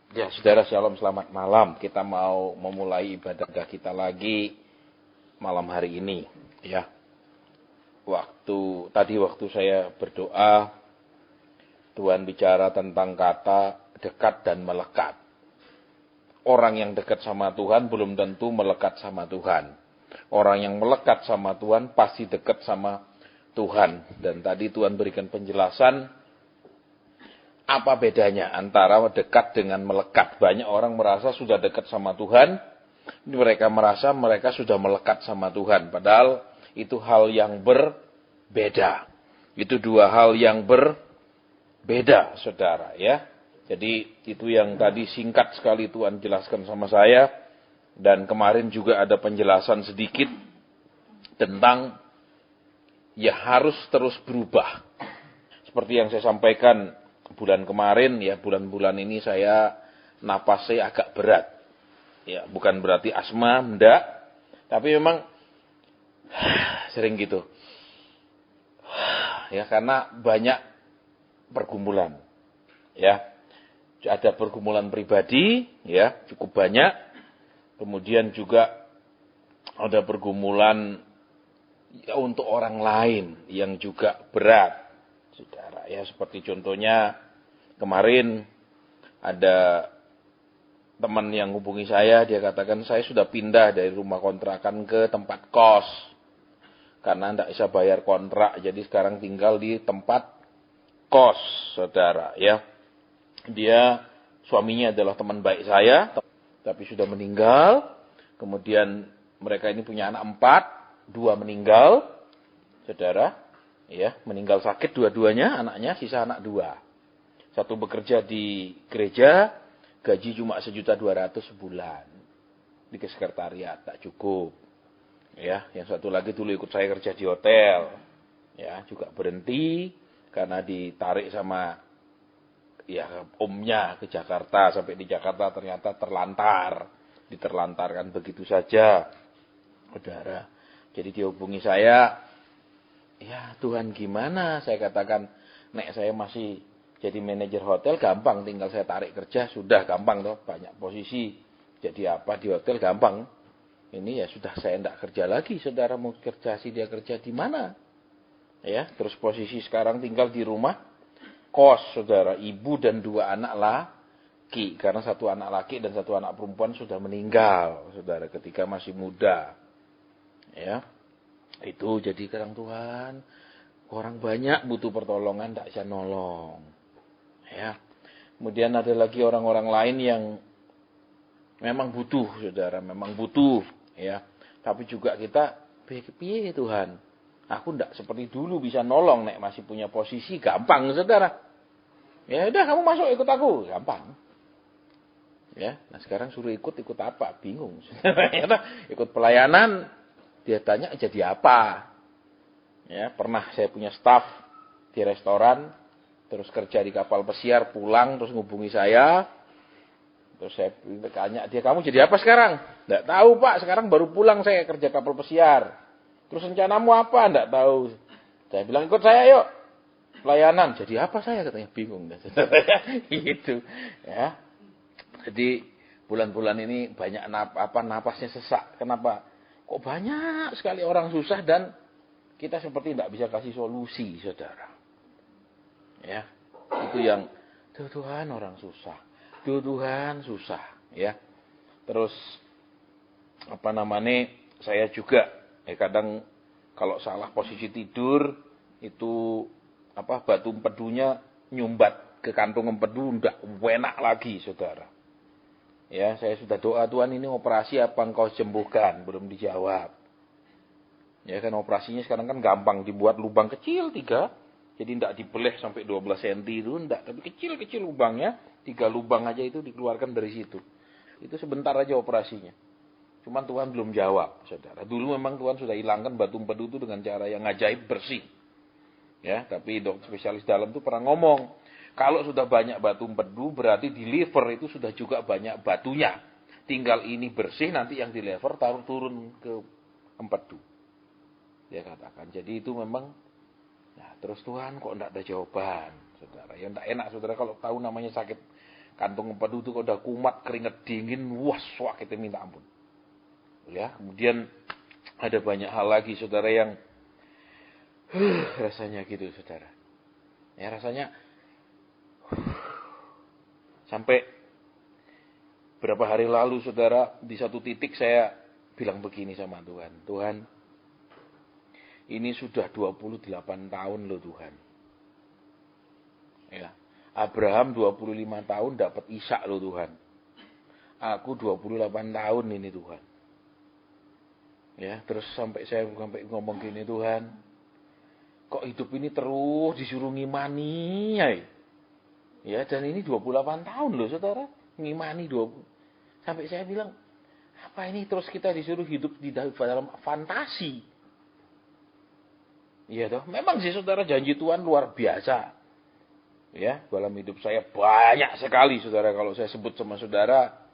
Ya, saudara, shalom, selamat malam. Kita mau memulai ibadah kita lagi malam hari ini. Ya, waktu saya berdoa, Tuhan bicara tentang kata dekat dan melekat. Orang yang dekat sama Tuhan belum tentu melekat sama Tuhan. Orang yang melekat sama Tuhan pasti dekat sama Tuhan. Dan tadi Tuhan berikan penjelasan apa bedanya antara dekat dengan melekat. Banyak orang merasa sudah dekat sama Tuhan, mereka merasa mereka sudah melekat sama Tuhan. Padahal itu hal yang berbeda. Itu dua hal yang berbeda, saudara, ya. Jadi itu yang tadi singkat sekali Tuhan jelaskan sama saya. Dan kemarin juga ada penjelasan sedikit tentang ya harus terus berubah. Seperti yang saya sampaikan bulan kemarin, ya bulan-bulan ini saya napasnya agak berat. Ya, bukan berarti asma, enggak. Tapi memang sering gitu. Ya, karena banyak pergumulan. Ya. Ada pergumulan pribadi, ya, cukup banyak. Kemudian juga ada pergumulan ya, untuk orang lain yang juga berat. Saudara, ya seperti contohnya kemarin ada teman yang hubungi saya, dia katakan saya sudah pindah dari rumah kontrakan ke tempat kos karena tidak bisa bayar kontrak, jadi sekarang tinggal di tempat kos, saudara, ya. Dia suaminya adalah teman baik saya, tapi sudah meninggal. Kemudian mereka ini punya anak 4, 2 meninggal, saudara. Ya, meninggal sakit dua-duanya, anaknya, sisa anak 2. Satu bekerja di gereja, gaji cuma 1.200.000 sebulan. Di sekretariat, tak cukup. Ya, yang satu lagi dulu ikut saya kerja di hotel. Ya, juga berhenti karena ditarik sama ya omnya ke Jakarta. Sampai di Jakarta ternyata terlantar. Diterlantarkan begitu saja, saudara. Jadi dia hubungi saya. Ya Tuhan gimana? Saya katakan, nek saya masih jadi manajer hotel gampang, tinggal saya tarik kerja sudah gampang toh, banyak posisi. Jadi apa di hotel gampang. Ini ya sudah saya tidak kerja lagi, saudara mau kerja sih dia kerja di mana? Ya, terus posisi sekarang tinggal di rumah kos, saudara, ibu dan 2 anak laki, karena 1 anak laki dan 1 anak perempuan sudah meninggal, saudara, ketika masih muda. Ya. Itu jadi kadang Tuhan, orang banyak butuh pertolongan, tidak bisa nolong. Ya. Kemudian ada lagi orang-orang lain yang memang butuh, saudara, memang butuh. Ya. Tapi juga kita, piye Tuhan, aku tidak seperti dulu bisa nolong, nek masih punya posisi, gampang, saudara. Ya udah kamu masuk ikut aku, gampang. Ya, nah sekarang suruh ikut apa? Bingung. Ikut pelayanan, dia tanya jadi apa? Ya, pernah saya punya staf di restoran, terus kerja di kapal pesiar, pulang terus ngubungi saya. Terus saya tanya dia, kamu jadi apa sekarang? Enggak tahu, Pak, sekarang baru pulang saya kerja kapal pesiar. Terus rencanamu apa? Enggak tahu. Saya bilang ikut saya yuk. Pelayanan. Jadi apa saya? Katanya bingung. Gitu. Ya. Jadi bulan-bulan ini banyak napasnya sesak. Kenapa? Kok banyak sekali orang susah dan kita seperti tidak bisa kasih solusi, saudara. Ya. Itu yang Tuhan orang susah. Tuhan susah, ya. Terus saya juga kadang kalau salah posisi tidur itu batu empedunya nyumbat ke kantung empedu, enggak enak lagi, saudara. Ya, saya sudah doa, Tuhan ini operasi apa engkau sembuhkan, belum dijawab. Ya kan operasinya sekarang kan gampang, dibuat lubang kecil 3. Jadi tidak dibeleh sampai 12 cm itu, enggak, tapi kecil-kecil lubangnya, 3 lubang aja itu dikeluarkan dari situ. Itu sebentar aja operasinya. Cuman Tuhan belum jawab, saudara. Dulu memang Tuhan sudah hilangkan batu empedu itu dengan cara yang ajaib, bersih. Ya, tapi dokter spesialis dalam itu pernah ngomong, kalau sudah banyak batu empedu berarti di liver itu sudah juga banyak batunya. Tinggal ini bersih, nanti yang di liver turun ke empedu. Dia katakan. Jadi itu memang, nah terus Tuhan kok enggak ada jawaban, saudara. Ya enggak enak, saudara, kalau tahu namanya sakit Kantung empedu itu udah kumat, keringet dingin, wah kita minta ampun. Ya, kemudian ada banyak hal lagi saudara yang rasanya gitu saudara. Ya rasanya sampai berapa hari lalu saudara, di satu titik saya bilang begini sama Tuhan. Tuhan, ini sudah 28 tahun loh Tuhan. Ya, Abraham 25 tahun dapat Ishak loh Tuhan. Aku 28 tahun ini Tuhan. Ya, terus sampai ngomong gini, Tuhan, kok hidup ini terus disuruh ngimani ya? Ya, dan ini 28 tahun loh saudara, ngimani 20. Sampai saya bilang, apa ini terus kita disuruh hidup di dalam fantasi? Iya toh, memang sih saudara, janji Tuhan luar biasa. Ya, dalam hidup saya banyak sekali saudara, kalau saya sebut sama saudara,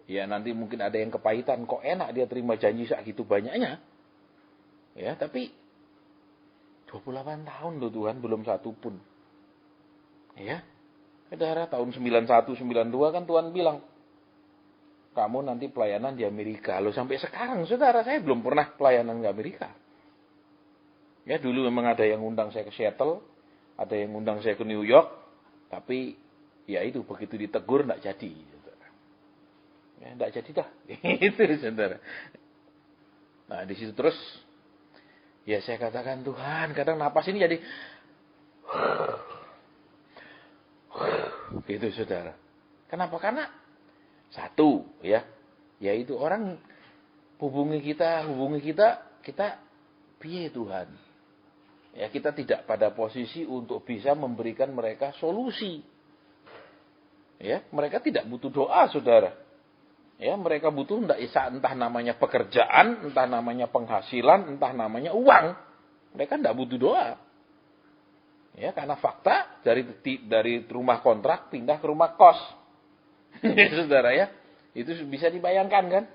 ya nanti mungkin ada yang kepahitan, kok enak dia terima janji segitu banyaknya. Ya, tapi 28 tahun loh Tuhan, belum satu pun. Ya, saudara, tahun 91, 92 kan Tuhan bilang, kamu nanti pelayanan di Amerika. Loh sampai sekarang saudara, saya belum pernah pelayanan di Amerika. Ya, dulu memang ada yang undang saya ke Seattle, ada yang undang saya ke New York, tapi ya itu begitu ditegur enggak jadi. Ya, enggak jadi dah. Itu saudara. Nah, di situ terus ya saya katakan, Tuhan, kadang napas ini jadi gitu saudara. Kenapa? Karena satu ya, yaitu orang hubungi kita, kita piye Tuhan. Ya, kita tidak pada posisi untuk bisa memberikan mereka solusi. Ya, mereka tidak butuh doa, saudara. Ya, mereka butuh entah namanya pekerjaan, entah namanya penghasilan, entah namanya uang. Mereka tidak butuh doa. Ya, karena fakta dari rumah kontrak pindah ke rumah kos. Ya, saudara ya. Itu bisa dibayangkan kan?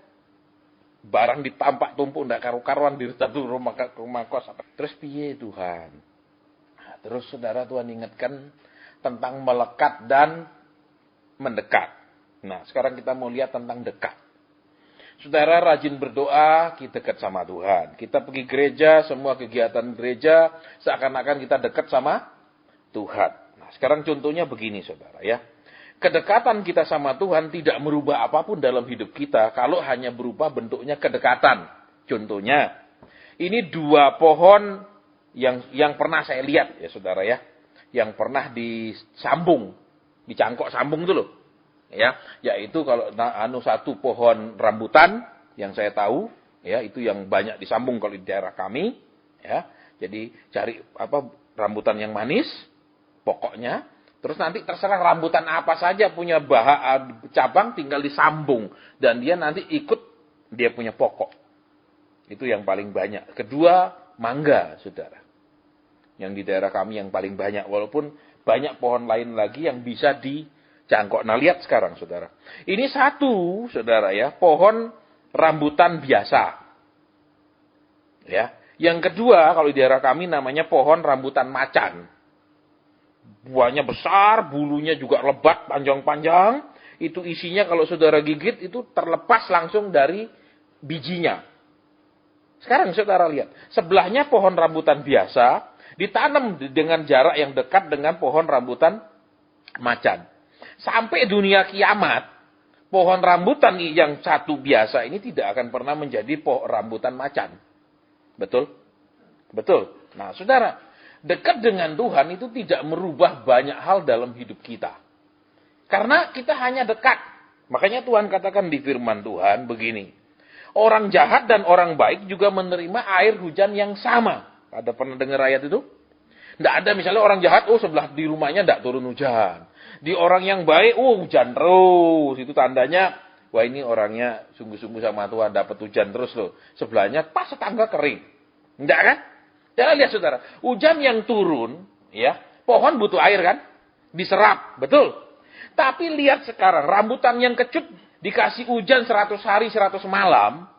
Barang ditampak tumpuk ndak karu-karuan di satu rumah kos. Terus piye Tuhan? Nah, terus saudara, Tuhan ingatkan tentang melekat dan mendekat. Nah, sekarang kita mau lihat tentang dekat. Saudara rajin berdoa, kita dekat sama Tuhan. Kita pergi gereja, semua kegiatan gereja seakan-akan kita dekat sama Tuhan. Nah, sekarang contohnya begini saudara ya. Kedekatan kita sama Tuhan tidak merubah apapun dalam hidup kita kalau hanya berupa bentuknya kedekatan. Contohnya, ini dua pohon yang pernah saya lihat ya saudara ya, yang pernah disambung, dicangkok sambung itu loh. Ya, yaitu kalau satu pohon rambutan yang saya tahu ya, itu yang banyak disambung kalau di daerah kami ya. Jadi cari rambutan yang manis pokoknya. Terus nanti terserah rambutan apa saja punya cabang tinggal disambung. Dan dia nanti ikut dia punya pokok. Itu yang paling banyak. Kedua, mangga, saudara. Yang di daerah kami yang paling banyak. Walaupun banyak pohon lain lagi yang bisa dicangkok. Nah, lihat sekarang, saudara. Ini satu, saudara ya, pohon rambutan biasa. Ya. Yang kedua, kalau di daerah kami namanya pohon rambutan macan. Buahnya besar, bulunya juga lebat, panjang-panjang. Itu isinya kalau saudara gigit, itu terlepas langsung dari bijinya. Sekarang saudara lihat. Sebelahnya pohon rambutan biasa, ditanam dengan jarak yang dekat dengan pohon rambutan macan. Sampai dunia kiamat, pohon rambutan yang satu biasa ini tidak akan pernah menjadi pohon rambutan macan. Betul? Betul. Nah saudara, dekat dengan Tuhan itu tidak merubah banyak hal dalam hidup kita. Karena kita hanya dekat. Makanya Tuhan katakan di firman Tuhan begini. Orang jahat dan orang baik juga menerima air hujan yang sama. Ada pernah dengar ayat itu? Tidak ada misalnya orang jahat, sebelah di rumahnya tidak turun hujan. Di orang yang baik, hujan terus. Itu tandanya, wah ini orangnya sungguh-sungguh sama Tuhan, dapat hujan terus loh. Sebelahnya pas tetangga kering. Tidak kan? Jangan lihat saudara, hujan yang turun, ya, pohon butuh air kan? Diserap, betul. Tapi lihat sekarang, rambutan yang kecut dikasih hujan 100 hari 100 malam,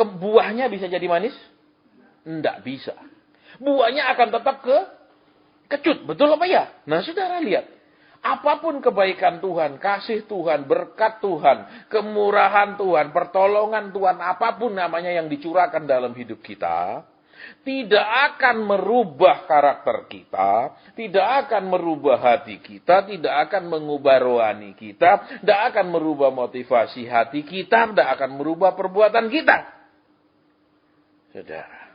buahnya bisa jadi manis? Enggak bisa. Buahnya akan tetap kecut, betul apa ya? Nah saudara lihat, Apapun kebaikan Tuhan, kasih Tuhan, berkat Tuhan, kemurahan Tuhan, pertolongan Tuhan, apapun namanya yang dicurahkan dalam hidup kita, tidak akan merubah karakter kita, tidak akan merubah hati kita, tidak akan mengubah rohani kita, tidak akan merubah motivasi hati kita, tidak akan merubah perbuatan kita. Saudara.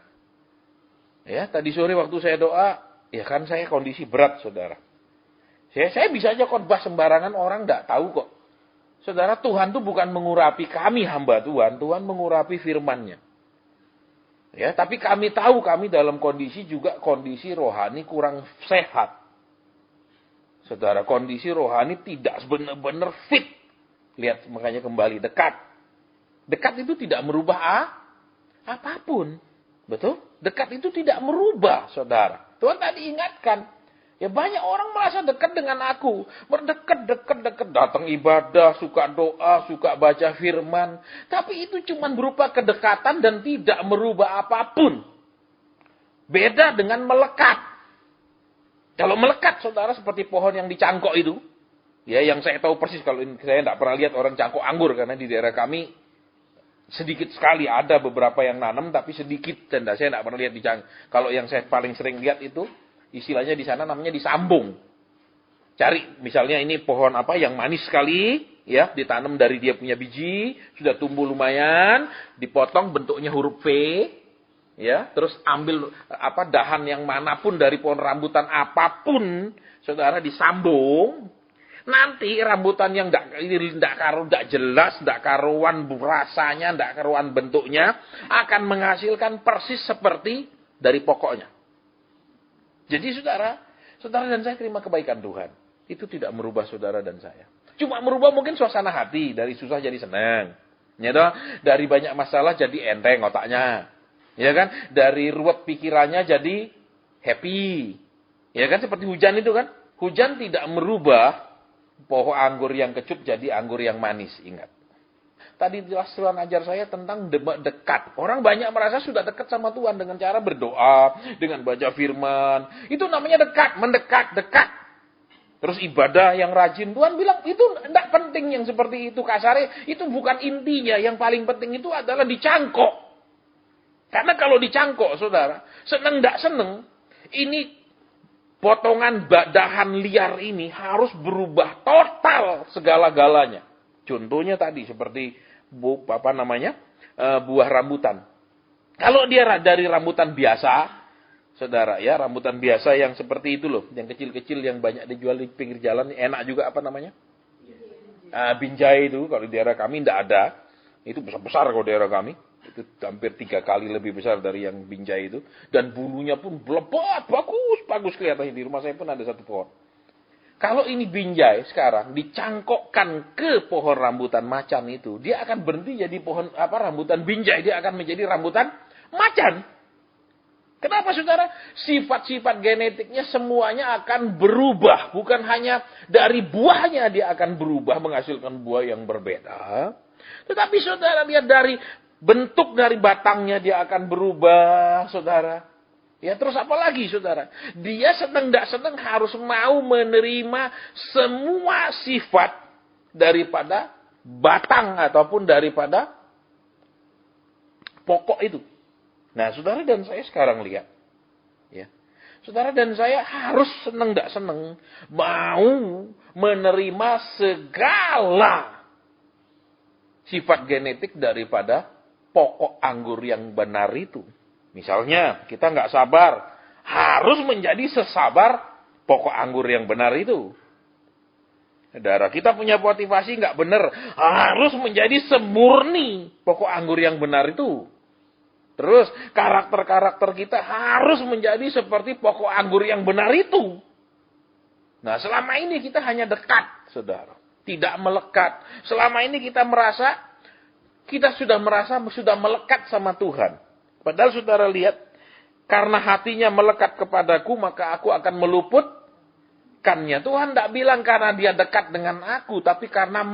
Ya, tadi sore waktu saya doa, ya kan saya kondisi berat, saudara. Saya bisa aja khotbah sembarangan, orang tidak tahu kok. Saudara, Tuhan itu bukan mengurapi kami hamba Tuhan, Tuhan mengurapi firman-Nya. Ya, tapi kami tahu kami dalam kondisi rohani kurang sehat. Saudara, kondisi rohani tidak benar-benar fit. Lihat, makanya kembali dekat. Dekat itu tidak merubah apapun. Betul? Dekat itu tidak merubah, saudara. Tuhan tadi ingatkan. Ya banyak orang merasa dekat dengan aku. Berdekat, datang ibadah, suka doa, suka baca firman. Tapi itu cuma berupa kedekatan dan tidak merubah apapun. Beda dengan melekat. Kalau melekat, saudara, seperti pohon yang dicangkok itu. Ya, yang saya tahu persis, kalau saya tidak pernah lihat orang cangkok anggur. Karena di daerah kami sedikit sekali ada beberapa yang nanam, tapi sedikit. Dan saya tidak pernah lihat dicangkok. Kalau yang saya paling sering lihat itu, istilahnya di sana namanya disambung. Cari misalnya ini pohon apa yang manis sekali, ya, ditanam dari dia punya biji, sudah tumbuh lumayan, dipotong bentuknya huruf V, ya, terus ambil apa dahan yang manapun dari pohon rambutan apapun, saudara, disambung. Nanti rambutan yang tidak jelas, tidak karuan rasanya, tidak karuan bentuknya, akan menghasilkan persis seperti dari pokoknya. Jadi saudara dan saya terima kebaikan Tuhan. Itu tidak merubah saudara dan saya. Cuma merubah mungkin suasana hati. Dari susah jadi senang. Ya toh? Dari banyak masalah jadi enteng otaknya. Ya kan? Dari ruwet pikirannya jadi happy. Ya kan? Seperti hujan itu kan? Hujan tidak merubah pohon anggur yang kecup jadi anggur yang manis. Ingat. Tadi jelas Tuhan ajar saya tentang dekat. Orang banyak merasa sudah dekat sama Tuhan dengan cara berdoa, dengan baca firman. Itu namanya dekat, mendekat, dekat. Terus ibadah yang rajin. Tuhan bilang itu tidak penting yang seperti itu. Kasarnya itu bukan intinya. Yang paling penting itu adalah dicangkok. Karena kalau dicangkok, saudara, seneng tidak seneng, ini potongan dahan liar ini harus berubah total segala-galanya. Contohnya tadi seperti buah rambutan. Kalau dia dari rambutan biasa, saudara, ya, rambutan biasa yang seperti itu loh, yang kecil-kecil yang banyak dijual di pinggir jalan, enak juga apa namanya? Binjai itu, kalau di daerah kami tidak ada. Itu besar-besar kalau daerah kami. Itu hampir 3 kali lebih besar dari yang binjai itu. Dan bulunya pun lebat, bagus kelihatannya. Di rumah saya pun ada satu pohon. Kalau ini binjai sekarang dicangkokkan ke pohon rambutan macan itu, dia akan berhenti jadi pohon rambutan binjai, dia akan menjadi rambutan macan. Kenapa saudara? Sifat-sifat genetiknya semuanya akan berubah, bukan hanya dari buahnya dia akan berubah menghasilkan buah yang berbeda. Tetapi saudara lihat dari bentuk dari batangnya dia akan berubah, saudara. Ya terus apa lagi saudara? Dia senang tidak senang harus mau menerima semua sifat daripada batang ataupun daripada pokok itu. Nah saudara dan saya sekarang lihat. Ya. Saudara dan saya harus senang tidak senang mau menerima segala sifat genetik daripada pokok anggur yang benar itu. Misalnya, kita nggak sabar, harus menjadi sesabar pokok anggur yang benar itu. Saudara, kita punya motivasi nggak benar, harus menjadi semurni pokok anggur yang benar itu. Terus, karakter-karakter kita harus menjadi seperti pokok anggur yang benar itu. Nah, selama ini kita hanya dekat, saudara. Tidak melekat. Selama ini kita sudah merasa melekat sama Tuhan. Padahal saudara lihat, karena hatinya melekat kepadaku, maka aku akan meluputkannya. Tuhan tidak bilang karena dia dekat dengan aku, tapi karena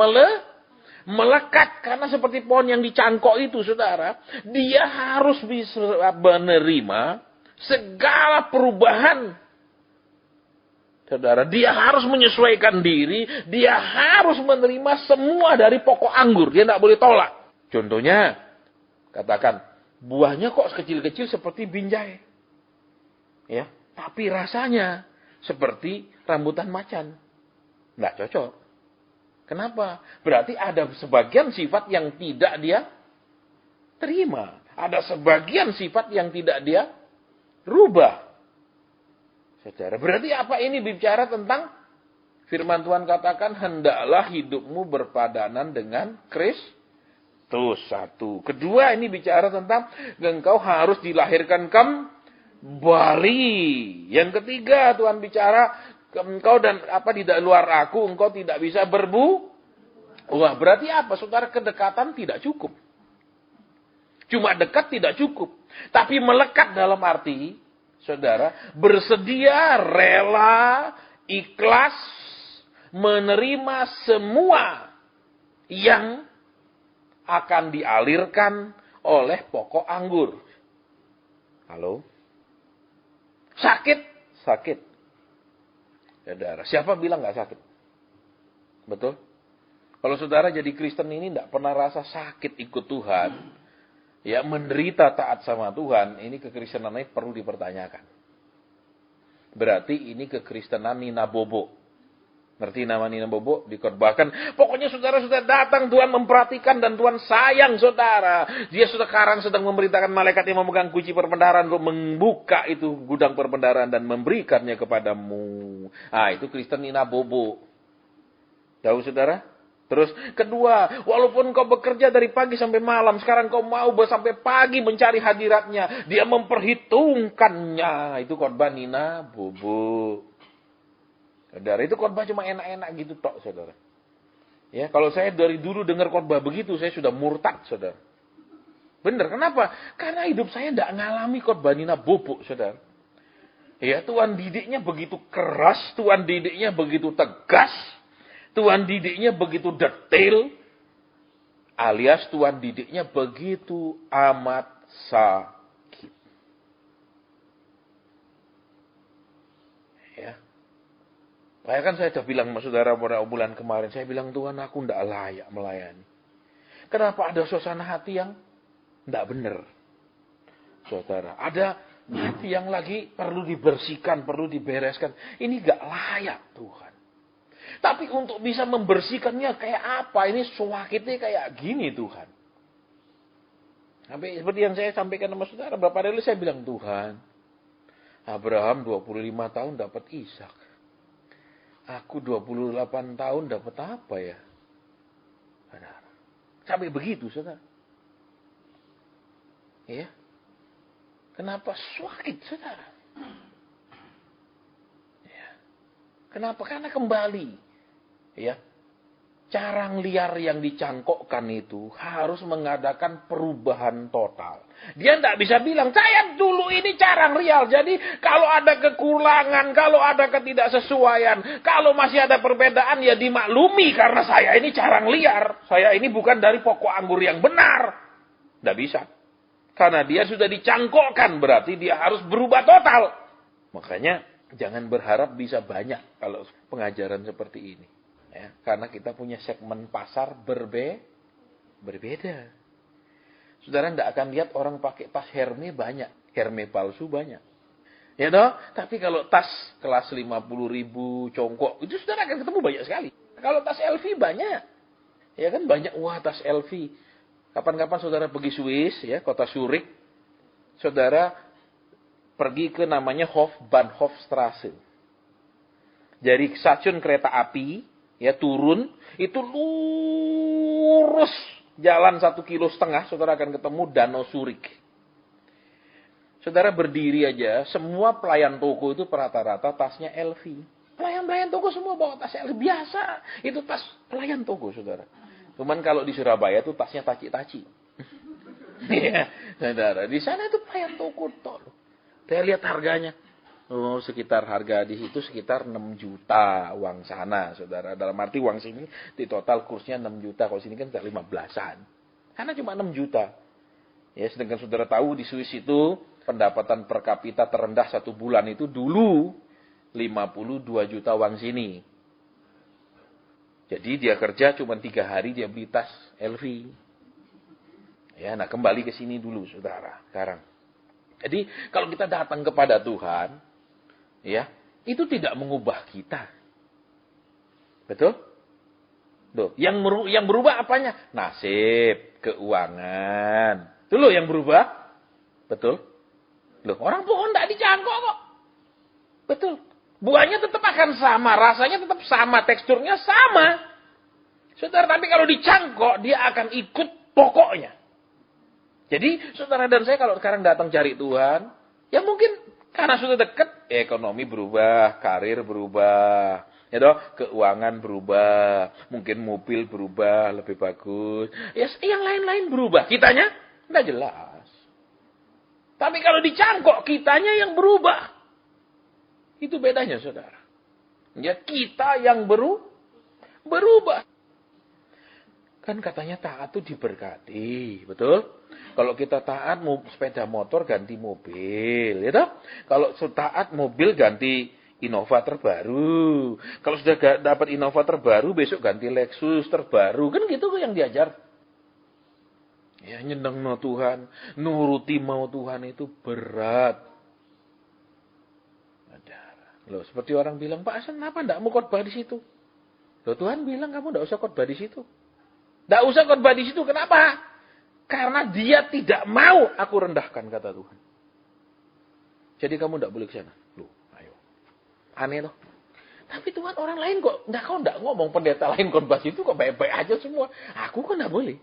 melekat. Karena seperti pohon yang dicangkok itu, saudara, dia harus bisa menerima segala perubahan Saudara, dia harus menyesuaikan diri, dia harus menerima semua dari pokok anggur, dia tidak boleh tolak. Contohnya, katakan, buahnya kok kecil-kecil seperti binjai. Ya, tapi rasanya seperti rambutan macan. Nggak cocok. Kenapa? Berarti ada sebagian sifat yang tidak dia terima. Ada sebagian sifat yang tidak dia rubah. Saudara, berarti apa ini bicara tentang firman Tuhan katakan, hendaklah hidupmu berpadanan dengan Kristus. Satu. Kedua, ini bicara tentang engkau harus dilahirkan kembali. Yang ketiga, Tuhan bicara, engkau dan apa di luar aku, engkau tidak bisa Wah, berarti apa? Saudara, kedekatan tidak cukup. Cuma dekat tidak cukup. Tapi melekat dalam arti, saudara, bersedia, rela, ikhlas, menerima semua yang akan dialirkan oleh pokok anggur. Halo? Sakit? Sakit. Saudara, siapa bilang nggak sakit? Betul? Kalau saudara jadi Kristen ini tidak pernah rasa sakit ikut Tuhan, ya menderita taat sama Tuhan, ini kekristenan ini perlu dipertanyakan. Berarti ini kekristenan Nina Bobo. Ngerti nama Nina Bobo? Dikhotbahkan. Pokoknya saudara sudah datang, Tuhan memperhatikan dan Tuhan sayang saudara. Dia sekarang sedang memerintahkan malaikat yang memegang kunci perbendaharaan untuk membuka itu gudang perbendaharaan dan memberikannya kepadamu. Ah, itu Kristen Nina Bobo. Tahu saudara? Terus kedua, walaupun kau bekerja dari pagi sampai malam, sekarang kau mau sampai pagi mencari hadiratnya. Dia memperhitungkannya. Itu khotbah Nina Bobo. Saudara, itu khotbah cuma enak-enak gitu tok, saudara. Ya, kalau saya dari dulu dengar khotbah begitu, saya sudah murtad, saudara. Benar, kenapa? Karena hidup saya tidak ngalami khotbah Nina Bobo, saudara. Ya, Tuhan didiknya begitu keras, Tuhan didiknya begitu tegas. Tuhan didiknya begitu detail, alias Tuhan didiknya begitu amat sakit. Ya. Kan saya sudah bilang sama saudara pada bulan kemarin, saya bilang Tuhan aku tidak layak melayani. Kenapa ada suasana hati yang tidak benar? Saudara, ada hati yang lagi perlu dibersihkan, perlu dibereskan. Ini tidak layak Tuhan. Tapi untuk bisa membersihkannya kayak apa? Ini sakitnya kayak gini Tuhan. Sampai seperti yang saya sampaikan sama saudara. Berapa hari lalu saya bilang, Tuhan, Abraham 25 tahun dapat Ishak. Aku 28 tahun dapat apa ya? Saudara. Sampai begitu saudara. Ya. Kenapa sakit saudara? Ya. Kenapa? Karena kembali. Ya, carang liar yang dicangkokkan itu harus mengadakan perubahan total. Dia tidak bisa bilang, saya dulu ini carang liar. Jadi kalau ada kekurangan, kalau ada ketidaksesuaian, kalau masih ada perbedaan, ya dimaklumi karena saya ini carang liar. Saya ini bukan dari pokok anggur yang benar. Tidak bisa. Karena dia sudah dicangkokkan, berarti dia harus berubah total. Makanya jangan berharap bisa banyak kalau pengajaran seperti ini. Ya, karena kita punya segmen pasar berbeda. Saudara tidak akan lihat orang pakai tas Hermes banyak. Hermes palsu banyak. Ya toh? Tapi kalau tas kelas 50.000 congkok, itu saudara akan ketemu banyak sekali. Kalau tas LV banyak. Ya kan banyak, wah tas LV. Kapan-kapan saudara pergi Swiss, ya kota Zurich. Saudara pergi ke namanya Bahnhofstrasse. Dari stasiun kereta api, ya turun, itu lurus jalan 1,5 kilo, saudara akan ketemu Danau Zurich. Saudara berdiri aja, semua pelayan toko itu rata-rata tasnya LV. Pelayan toko semua bawa tas LV biasa. Itu tas pelayan toko, saudara. Cuman kalau di Surabaya itu tasnya taci-taci. Ya, saudara, di sana itu pelayan toko toh. Saya lihat harganya. Oh, sekitar harga di situ sekitar 6 juta uang sana, saudara. Dalam arti uang sini di total kursnya 6 juta. Kalau sini kan 15-an. Karena cuma 6 juta. Ya, sedangkan saudara tahu di Swiss itu pendapatan per kapita terendah 1 bulan itu dulu 52 juta uang sini. Jadi dia kerja cuma 3 hari dia beli tas LV. Ya, nah kembali ke sini dulu saudara, sekarang. Jadi kalau kita datang kepada Tuhan, ya, itu tidak mengubah kita. Betul? Loh, yang berubah apanya? Nasib, keuangan. Itu loh yang berubah. Betul? Loh, orang pohon tidak dicangkok kok. Betul. Buahnya tetap akan sama, rasanya tetap sama, teksturnya sama. Saudara, tapi kalau dicangkok, dia akan ikut pokoknya. Jadi, saudara dan saya kalau sekarang datang cari Tuhan, ya mungkin karena sudah dekat, ekonomi berubah, karir berubah, ya toh, keuangan berubah, mungkin mobil berubah, lebih bagus. Ya, yang lain-lain berubah. Kitanya, tidak jelas. Tapi kalau dicangkok, kitanya yang berubah. Itu bedanya, saudara. Ya, kita yang berubah. Kan katanya taat itu diberkati, betul? Kalau kita taat sepeda motor ganti mobil, ya toh? Kalau taat mobil ganti Innova terbaru. Kalau sudah dapat Innova terbaru, besok ganti Lexus terbaru. Kan gitu yang diajar. Ya, nyeneng no Tuhan, nuruti mau Tuhan itu berat. Loh, seperti orang bilang, Pak Hasan, kenapa tidak mau khotbah di situ? Loh, Tuhan bilang kamu tidak usah khotbah di situ. Tidak usah khotbah di situ. Kenapa? Karena dia tidak mau aku rendahkan, kata Tuhan. Jadi kamu tidak boleh ke sana. Loh, ayo. Aneh loh. Tapi Tuhan, orang lain kok, kau tidak ngomong pendeta lain khotbah situ kok baik-baik aja semua. Aku kok tidak boleh.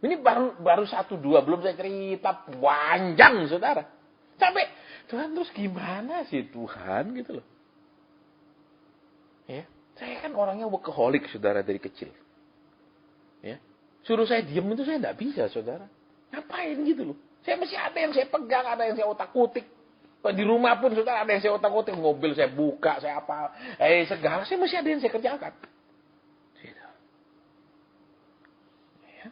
Ini baru 1-2, belum saya cerita panjang, saudara. Sampai Tuhan terus gimana sih Tuhan gitu loh. Ya, saya kan orangnya workaholic, saudara, dari kecil. Ya, suruh saya diam itu saya tidak bisa, saudara. Ngapain gitu loh. Saya mesti ada yang saya pegang, ada yang saya otak-utik. Di rumah pun, saudara, ada yang saya otak-utik. Mobil saya buka, saya apa. Segala, saya mesti ada yang saya kerjakan. Gitu. Ya.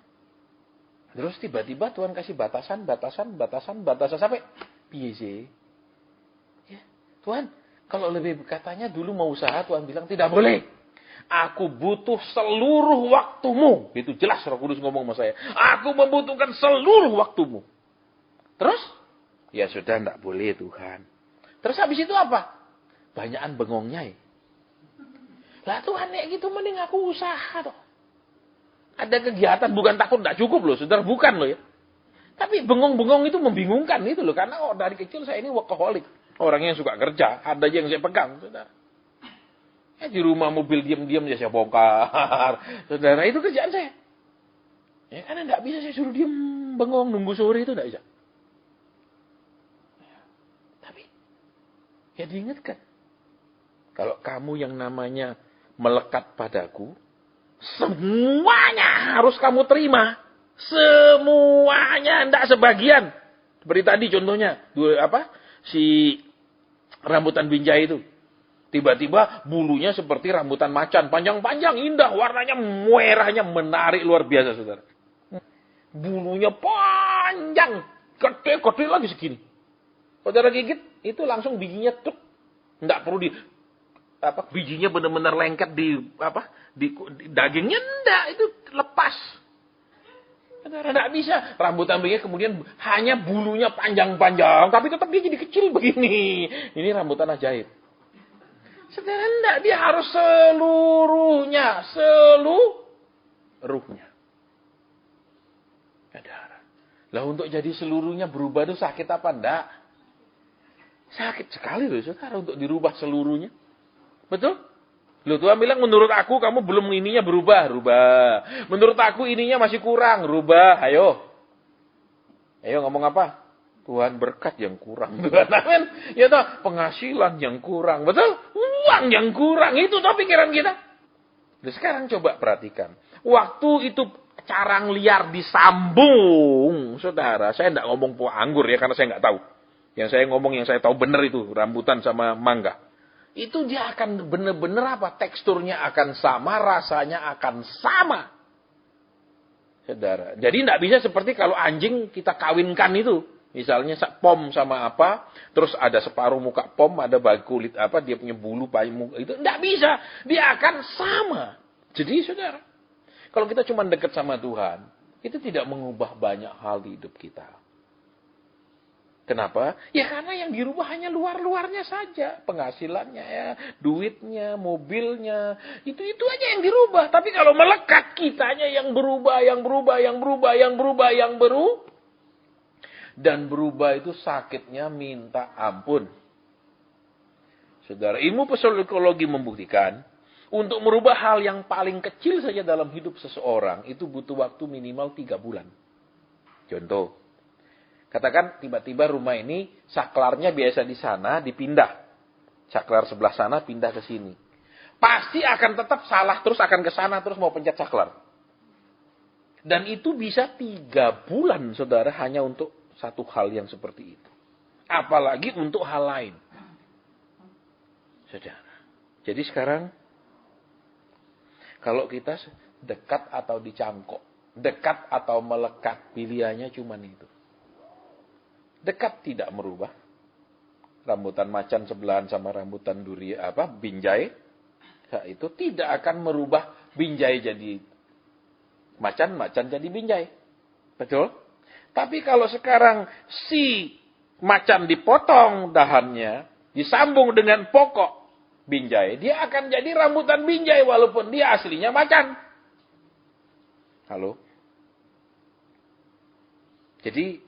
Terus tiba-tiba Tuhan kasih batasan. Sampai, piye sih? Tuhan, kalau lebih katanya dulu mau usaha, Tuhan bilang tidak boleh. Aku butuh seluruh waktumu. Itu jelas Roh Kudus ngomong sama saya. Aku membutuhkan seluruh waktumu. Terus? Ya sudah, tidak boleh Tuhan. Terus habis itu apa? Banyakan bengongnya. Lah Tuhan, ya gitu mending aku usaha toh. Ada kegiatan, bukan takut tidak cukup loh. Saudara, bukan loh ya. Tapi bengong-bengong itu membingungkan itu loh. Karena dari kecil saya ini workaholic. Orang yang suka kerja, ada aja yang saya pegang, saudara. Ya, di rumah mobil diam-diam ya saya bongkar. Saudara, itu kerjaan saya. Ya, karena tidak bisa saya suruh diam bengong nunggu sore itu tidak bisa. Ya, tapi ya diingatkan. Kalau kamu yang namanya melekat padaku, semuanya harus kamu terima. Semuanya, tidak sebagian. Seperti tadi contohnya, si rambutan binjai itu. Tiba-tiba bulunya seperti rambutan macan. Panjang-panjang, indah. Warnanya merahnya menarik luar biasa, saudara. Bulunya panjang. Gede lagi segini. Saudara gigit, itu langsung bijinya tuk. Tidak perlu bijinya benar-benar lengket di dagingnya. Tidak, itu lepas. Tidak bisa. Rambutan binjai kemudian hanya bulunya panjang-panjang. Tapi tetap dia jadi kecil begini. Ini rambutan ajaib. Saudara, tidak. Dia harus seluruhnya. Seluruhnya. Saudara. Lah untuk jadi seluruhnya berubah itu sakit apa? Tidak. Sakit sekali loh, saudara, untuk dirubah seluruhnya. Betul? Loh, Tuhan bilang menurut aku kamu belum ininya berubah. Menurut aku ininya masih kurang. Rubah. Ayo ngomong apa? Tuhan, berkat yang kurang. Tuhan, amin. Ya toh, penghasilan yang kurang. Betul? Uang yang kurang. Itu toh pikiran kita. Nah, sekarang coba perhatikan. Waktu itu carang liar disambung. Saudara, saya tidak ngomong buah anggur ya, karena saya nggak tahu. Yang saya ngomong, yang saya tahu benar itu. Rambutan sama mangga. Itu dia akan benar-benar apa? Teksturnya akan sama, rasanya akan sama. Saudara. Jadi tidak bisa seperti kalau anjing kita kawinkan itu. Misalnya pom sama apa, terus ada separuh muka pom, ada bagi kulit apa, dia punya bulu payung muka, itu enggak bisa. Dia akan sama. Jadi saudara, kalau kita cuma dekat sama Tuhan, itu tidak mengubah banyak hal di hidup kita. Kenapa? Ya karena yang dirubah hanya luar-luarnya saja. Penghasilannya ya, duitnya, mobilnya. Itu aja yang dirubah. Tapi kalau melekat kitanya yang berubah. Dan berubah itu sakitnya minta ampun. Saudara, ilmu psikologi membuktikan, untuk merubah hal yang paling kecil saja dalam hidup seseorang, itu butuh waktu minimal 3 bulan. Contoh, katakan tiba-tiba rumah ini, saklarnya biasa di sana, dipindah. Saklar sebelah sana, pindah ke sini. Pasti akan tetap salah, terus akan ke sana, terus mau pencet saklar. Dan itu bisa 3 bulan, saudara, hanya untuk satu hal yang seperti itu. Apalagi untuk hal lain. Saudara. Jadi sekarang, kalau kita dekat atau dicangkok, dekat atau melekat, pilihannya cuma itu. Dekat tidak merubah. Rambutan macan sebelahan sama rambutan binjai. Itu tidak akan merubah binjai jadi macan, macan jadi binjai. Betul? Tapi kalau sekarang si macan dipotong dahannya, disambung dengan pokok binjai, dia akan jadi rambutan binjai walaupun dia aslinya macan. Halo? Jadi,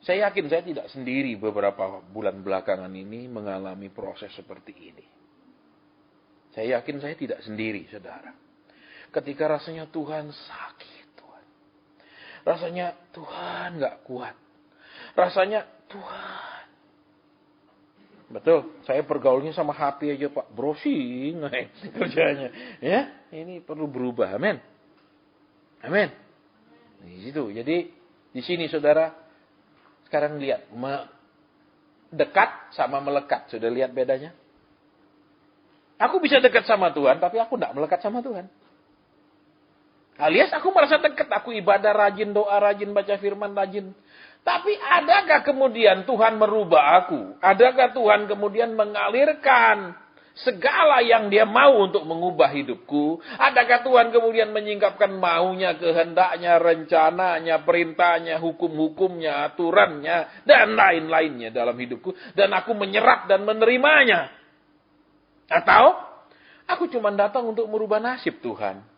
saya yakin saya tidak sendiri beberapa bulan belakangan ini mengalami proses seperti ini. Saya yakin saya tidak sendiri, saudara. Ketika rasanya Tuhan sakit. Rasanya Tuhan gak kuat. Rasanya Tuhan. Betul, saya pergaulnya sama HP aja Pak. Browsing kerjanya. Ya, ini perlu berubah. Amin. Amin. Di situ. Jadi di sini saudara, sekarang lihat dekat sama melekat. Sudah lihat bedanya? Aku bisa dekat sama Tuhan, tapi aku tidak melekat sama Tuhan. Alias aku merasa dekat, aku ibadah rajin, doa rajin, baca firman rajin. Tapi adakah kemudian Tuhan merubah aku? Adakah Tuhan kemudian mengalirkan segala yang dia mau untuk mengubah hidupku? Adakah Tuhan kemudian menyingkapkan maunya, kehendaknya, rencananya, perintahnya, hukum-hukumnya, aturannya, dan lain-lainnya dalam hidupku? Dan aku menyerap dan menerimanya. Atau aku cuma datang untuk merubah nasib Tuhan.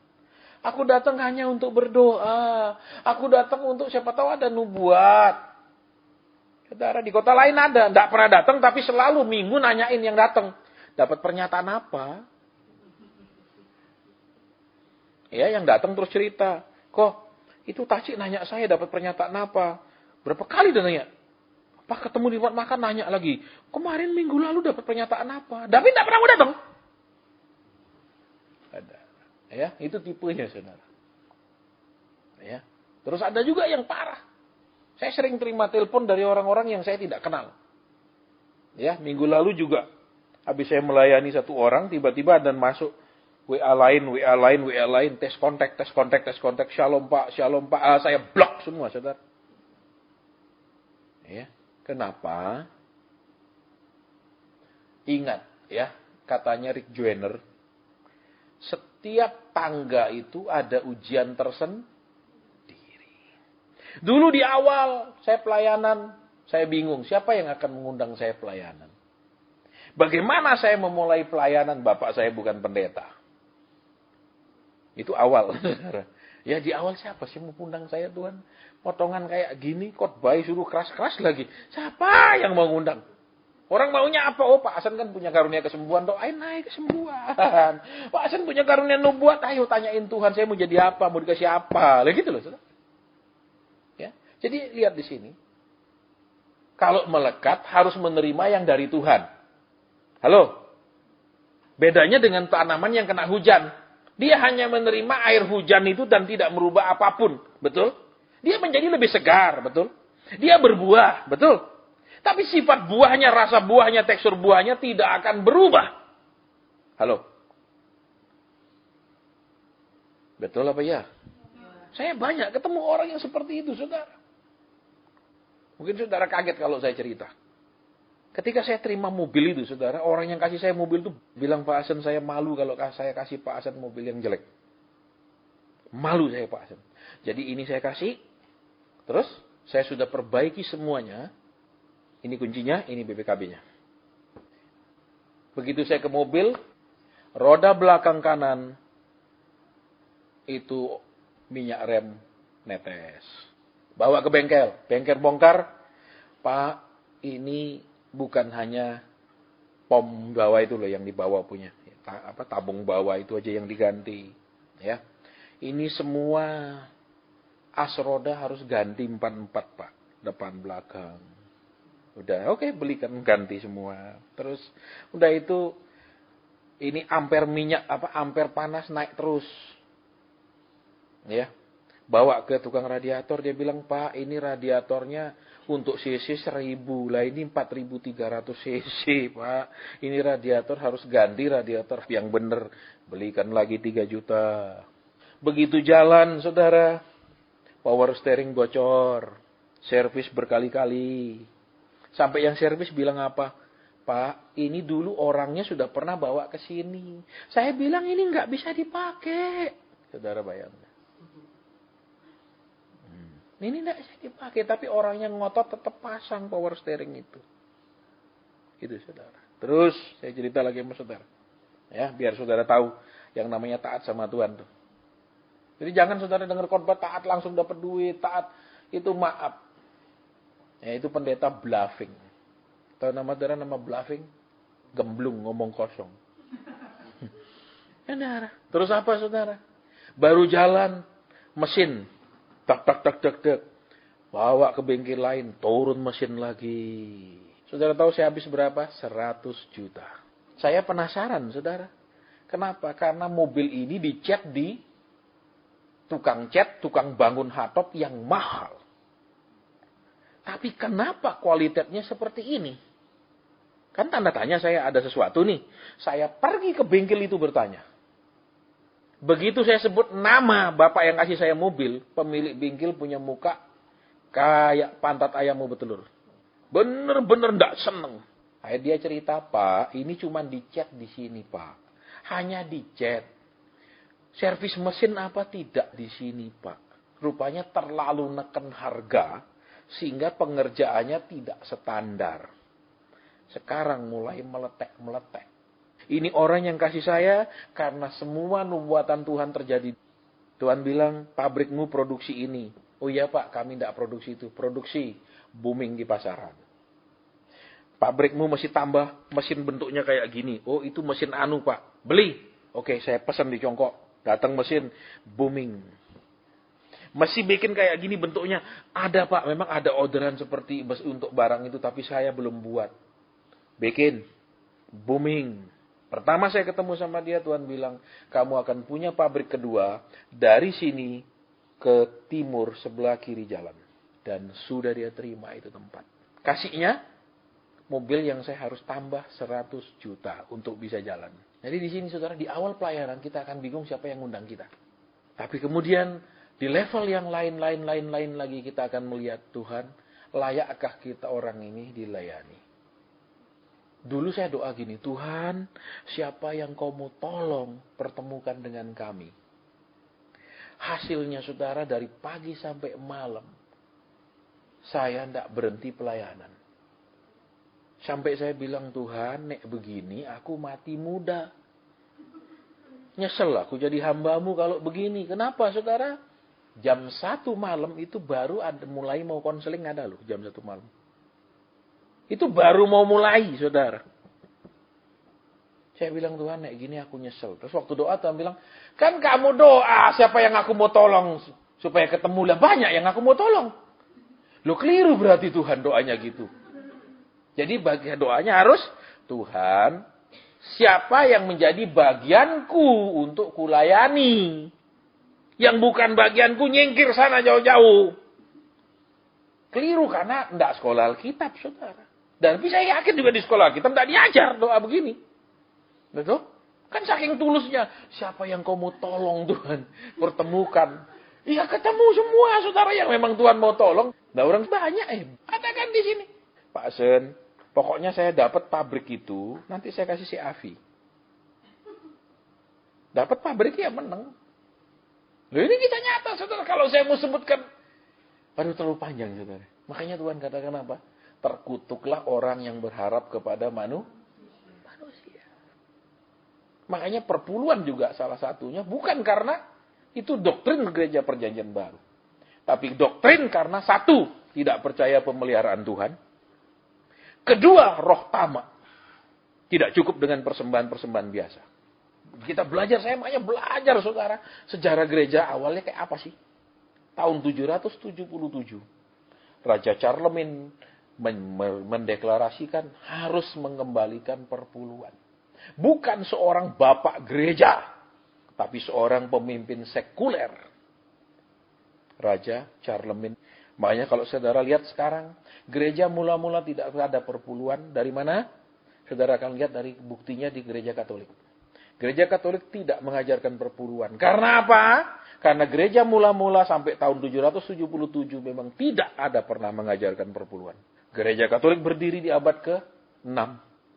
Aku datang hanya untuk berdoa. Aku datang untuk siapa tahu ada nubuat. Saudara, di kota lain ada. Tidak pernah datang, tapi selalu minggu nanyain yang datang. Dapat pernyataan apa? Ya, yang datang terus cerita. Kok, itu Tasik nanya saya dapat pernyataan apa? Berapa kali dia nanya? Pas ketemu di tempat makan nanya lagi. Kemarin minggu lalu dapat pernyataan apa? Tapi tidak pernah mau datang. Ada. Ya, itu tipenya, saudara. Ya. Terus ada juga yang parah. Saya sering terima telepon dari orang-orang yang saya tidak kenal. Ya, minggu lalu juga habis saya melayani satu orang, tiba-tiba dan masuk WA lain, tes kontak, shalom Pak, saya blok semua, saudara. Ya, kenapa? Ingat, ya, katanya Rick Joyner, setiap tangga itu ada ujian tersendiri. Dulu di awal saya pelayanan, saya bingung siapa yang akan mengundang saya pelayanan. Bagaimana saya memulai pelayanan? Bapak saya bukan pendeta. Itu awal. Ya di awal siapa sih mau undang saya Tuhan? Potongan kayak gini, khotbah suruh keras-keras lagi. Siapa yang mau ngundang? Orang maunya apa? Oh, Pak Hasan kan punya karunia kesembuhan. Doain naik kesembuhan. Pak Hasan punya karunia nubuat. Ayo tanyain Tuhan, saya mau jadi apa? Mau dikasih apa? Lah gitu loh, saudara. Ya. Jadi lihat di sini. Kalau melekat harus menerima yang dari Tuhan. Halo? Bedanya dengan tanaman yang kena hujan. Dia hanya menerima air hujan itu dan tidak merubah apapun. Betul? Dia menjadi lebih segar. Betul? Dia berbuah. Betul? Tapi sifat buahnya, rasa buahnya, tekstur buahnya tidak akan berubah. Halo? Betul apa ya? Saya banyak ketemu orang yang seperti itu, saudara. Mungkin saudara kaget kalau saya cerita. Ketika saya terima mobil itu, saudara, orang yang kasih saya mobil itu bilang, Pak Hasan, saya malu kalau saya kasih Pak Hasan mobil yang jelek. Malu saya, Pak Hasan. Jadi ini saya kasih, terus saya sudah perbaiki semuanya. Ini kuncinya, ini BPKB-nya. Begitu saya ke mobil, roda belakang kanan, itu minyak rem netes. Bawa ke bengkel bongkar, Pak, ini bukan hanya pom bawah itu loh yang dibawa punya. Tabung bawah itu aja yang diganti. Ya. Ini semua as roda harus ganti 4-4, Pak. Depan belakang. Udah, oke, belikan ganti semua. Terus udah itu ini ampere minyak ampere panas naik terus. Ya. Bawa ke tukang radiator, dia bilang, Pak, ini radiatornya untuk cc 1000, lah ini 4300 cc, Pak. Ini radiator harus ganti radiator yang benar. Belikan lagi 3 juta. Begitu jalan, saudara, power steering bocor, servis berkali-kali. Sampai yang servis bilang apa? Pak, ini dulu orangnya sudah pernah bawa ke sini. Saya bilang ini nggak bisa dipakai. Saudara bayangkan. Ini tidak bisa dipakai, tapi orang yang ngotot tetap pasang power steering itu. Itu saudara. Terus saya cerita lagi sama saudara. Ya, biar saudara tahu yang namanya taat sama Tuhan tuh. Jadi jangan saudara dengar khotbah taat langsung dapat duit, taat itu maaf. Ya, itu pendeta bluffing. Tahu nama saudara nama bluffing? Gemblung, ngomong kosong. Saudara. Terus apa saudara? Baru jalan mesin tak. Bawa ke bengkel lain, turun mesin lagi. Saudara tahu saya habis berapa? 100 juta. Saya penasaran, saudara. Kenapa? Karena mobil ini dicat di tukang cat, tukang bangun hardtop yang mahal. Tapi kenapa kualitasnya seperti ini? Kan tanda tanya saya ada sesuatu nih. Saya pergi ke bengkel itu bertanya. Begitu saya sebut nama bapak yang kasih saya mobil, pemilik bengkel punya muka kayak pantat ayam mau bertelur. Bener-bener nggak seneng. Akhirnya dia cerita, Pak, ini cuma dicat di sini, Pak. Hanya dicat. Servis mesin apa tidak di sini, Pak. Rupanya terlalu neken harga, sehingga pengerjaannya tidak standar. Sekarang mulai meletek. Ini orang yang kasih saya karena semua nubuatan Tuhan terjadi. Tuhan bilang, pabrikmu produksi ini. Oh iya Pak, kami tidak produksi itu. Produksi booming di pasaran. Pabrikmu masih tambah mesin bentuknya kayak gini. Oh itu mesin anu Pak. Beli. Oke, saya pesan di Tiongkok. Datang mesin booming. Masih bikin kayak gini bentuknya. Ada Pak, memang ada orderan seperti untuk barang itu. Tapi saya belum buat. Bikin. Booming. Pertama saya ketemu sama dia, Tuhan bilang, kamu akan punya pabrik kedua dari sini ke timur sebelah kiri jalan. Dan sudah dia terima itu tempat. Kasihnya, mobil yang saya harus tambah 100 juta untuk bisa jalan. Jadi di sini saudara, di awal pelayanan kita akan bingung siapa yang ngundang kita. Tapi kemudian di level yang lain lagi kita akan melihat Tuhan, layakkah kita orang ini dilayani. Dulu saya doa gini, Tuhan, siapa yang kau mau tolong pertemukan dengan kami. Hasilnya saudara dari pagi sampai malam, saya tidak berhenti pelayanan. Sampai saya bilang, Tuhan, nek begini aku mati muda. Nyesel aku jadi hambamu kalau begini. Kenapa saudara? Jam 1 malam itu baru mulai mau konseling ada loh, jam 1 malam. Itu baru mau mulai, saudara. Saya bilang, Tuhan, nek gini aku nyesel. Terus waktu doa, Tuhan bilang, kan kamu doa, siapa yang aku mau tolong supaya ketemu lah. Banyak yang aku mau tolong. Loh, keliru berarti Tuhan doanya gitu. Jadi bagian doanya harus, Tuhan, siapa yang menjadi bagianku untuk kulayani. Yang bukan bagianku nyingkir sana jauh-jauh. Keliru karena tidak sekolah Alkitab, saudara. Dan saya yakin juga di sekolah kita tidak diajar doa begini. Betul? Kan saking tulusnya. Siapa yang kau mau tolong Tuhan. Pertemukan. Iya ketemu semua saudara yang memang Tuhan mau tolong. Nah orang banyak ada kan di sini. Pak Sen, pokoknya saya dapat pabrik itu, nanti saya kasih si Avi. Dapat pabrik ya menang. Loh ini kita nyata saudara. Kalau saya mau sebutkan, aduh terlalu panjang saudara. Makanya Tuhan katakan apa? Terkutuklah orang yang berharap kepada manusia. Makanya perpuluhan juga salah satunya. Bukan karena itu doktrin gereja perjanjian baru. Tapi doktrin karena satu, tidak percaya pemeliharaan Tuhan. Kedua, roh tamak. Tidak cukup dengan persembahan-persembahan biasa. Kita belajar, saya makanya belajar saudara. Sejarah gereja awalnya kayak apa sih? Tahun 777. Raja Charlemagne mendeklarasikan harus mengembalikan perpuluhan. Bukan seorang bapak gereja, tapi seorang pemimpin sekuler. Raja Charlemagne. Makanya kalau saudara lihat sekarang, gereja mula-mula tidak ada perpuluhan. Dari mana? Saudara akan lihat dari buktinya di gereja Katolik. Gereja Katolik tidak mengajarkan perpuluhan. Karena apa? Karena gereja mula-mula sampai tahun 777 memang tidak ada pernah mengajarkan perpuluhan. Gereja Katolik berdiri di abad ke-6.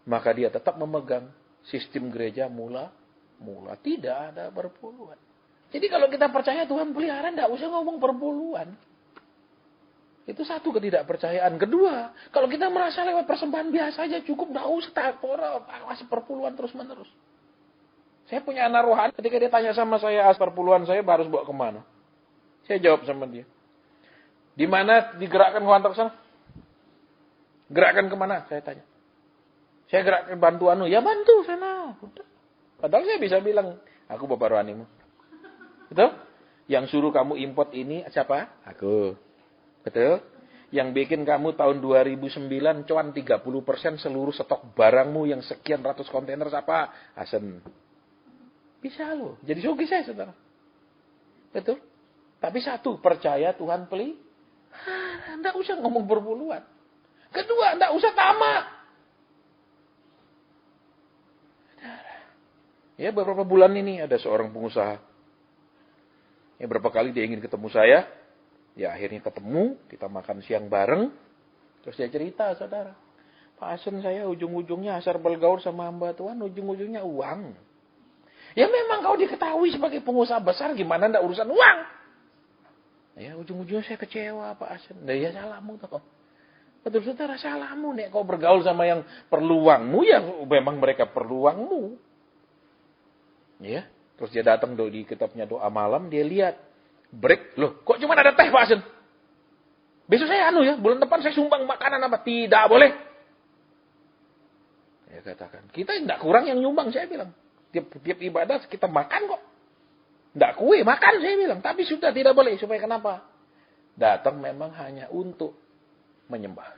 Maka dia tetap memegang sistem gereja mula tidak ada perpuluhan. Jadi kalau kita percaya Tuhan pelihara, tidak usah ngomong perpuluhan. Itu satu ketidakpercayaan. Kedua, kalau kita merasa lewat persembahan biasa aja cukup, tidak usah kasih perpuluhan terus-menerus. Saya punya anak rohani, ketika dia tanya sama saya, perpuluhan saya harus bawa kemana? Saya jawab sama dia. Di mana digerakkan ke kantor sana? Gerakkan kemana? Saya tanya. Saya gerakkan bantu anu. Ya bantu sana. Udah. Padahal saya bisa bilang, aku bapak rohanimu. Betul? Yang suruh kamu import ini siapa? Aku. Betul? Yang bikin kamu tahun 2009 cuan 30% seluruh stok barangmu yang sekian ratus kontainer siapa? Hasan. Bisa loh. Jadi sugih saya saudara. Betul? Tapi satu, percaya Tuhan pelihara. Tidak usah ngomong perpuluhan. Kedua, tidak usah tamak. Ya beberapa bulan ini ada seorang pengusaha. Ya berapa kali dia ingin ketemu saya. Ya akhirnya ketemu. Kita makan siang bareng. Terus dia cerita saudara. Pak Asen saya ujung-ujungnya asar bergaul sama hamba Tuhan. Ujung-ujungnya uang. Ya memang kau diketahui sebagai pengusaha besar, gimana ndak urusan uang? Ya ujung-ujungnya saya kecewa Pak Asen. Nah, ya salahmu toh. Betul saudara, salahmu nek kau bergaul sama yang perlu uangmu, ya memang mereka perlu uangmu. Ya, terus dia datang di kitabnya doa malam, dia lihat break, loh kok cuma ada teh Pak Asen? Besok saya bulan depan saya sumbang makanan apa? Tidak boleh. Ya katakan, kita tidak kurang yang nyumbang, saya bilang. Tiap ibadah kita makan kok. Tidak kue, makan saya bilang. Tapi sudah tidak boleh. Supaya kenapa? Datang memang hanya untuk menyembah.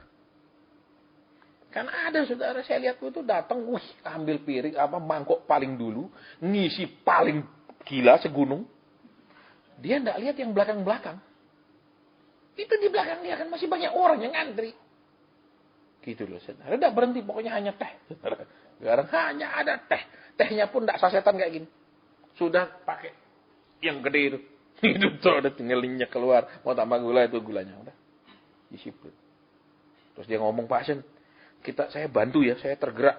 Kan ada saudara, saya lihat itu datang, ambil piring, mangkok paling dulu. Ngisi paling gila segunung. Dia tidak lihat yang belakang-belakang. Itu di belakang dia kan masih banyak orang yang ngantri. Gitu loh saudara. Tidak berhenti, pokoknya hanya teh. Sekarang hanya ada teh. Tehnya pun tidak sasetan kayak gini. Sudah pakai yang gede itu. Itu tuh udah tinggal minyak keluar. Mau tambah gula itu gulanya. Udah. Disiplin. Terus dia ngomong, Pak Asen, saya bantu ya. Saya tergerak.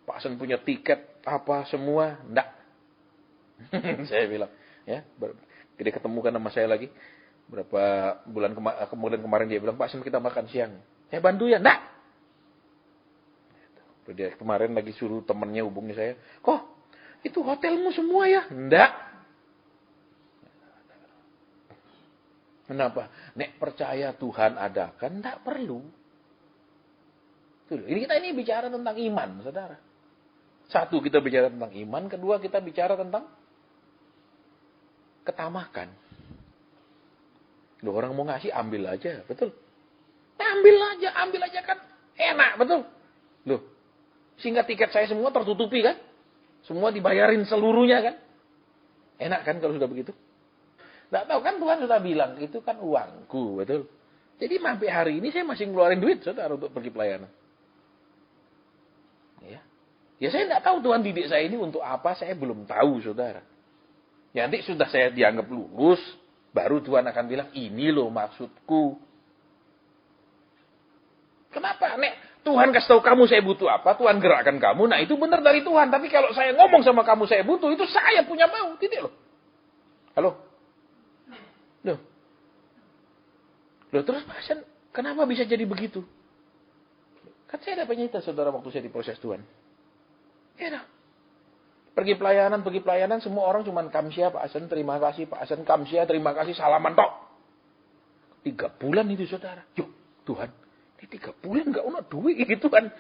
Pak Asen punya tiket. Apa semua. Enggak. Saya bilang. Ya. Dia ketemu kan sama saya lagi. Berapa bulan kemudian kemarin dia bilang, Pak Asen kita makan siang. Saya bantu ya. Enggak. Dia kemarin lagi suruh temannya hubungi saya. Kok itu hotelmu semua ya? Enggak. Kenapa? Nek percaya Tuhan adakan, enggak perlu. Ini kita bicara tentang iman, saudara. Satu, kita bicara tentang iman. Kedua, kita bicara tentang ketamakan. Loh, orang mau ngasih, ambil aja. Betul? Ambil aja kan. Enak, betul? Loh. Sehingga tiket saya semua tertutupi kan. Semua dibayarin seluruhnya kan. Enak kan kalau sudah begitu. Nggak tahu kan Tuhan sudah bilang. Itu kan uangku. Betul. Jadi sampai hari ini saya masih ngeluarin duit saudara untuk pergi pelayanan. Ya saya nggak tahu Tuhan didik saya ini untuk apa. Saya belum tahu saudara. Ya nanti sudah saya dianggap lulus. Baru Tuhan akan bilang, ini loh maksudku. Kenapa? Nek Tuhan kasih tahu kamu saya butuh apa, Tuhan gerakkan kamu, nah itu benar dari Tuhan. Tapi kalau saya ngomong sama kamu saya butuh, itu saya punya mau. Titik loh. Halo? Loh. Loh terus pasien, kenapa bisa jadi begitu? Kan saya ada penyita saudara waktu saya diproses Tuhan. Ya dah. Pergi pelayanan, semua orang cuma kamsia, Pak Asen, terima kasih, Pak Asen, kamsia, terima kasih, salaman tok. 3 bulan itu saudara. Yuk, Tuhan, ini 3 bulan nggak ada duit gitu kan.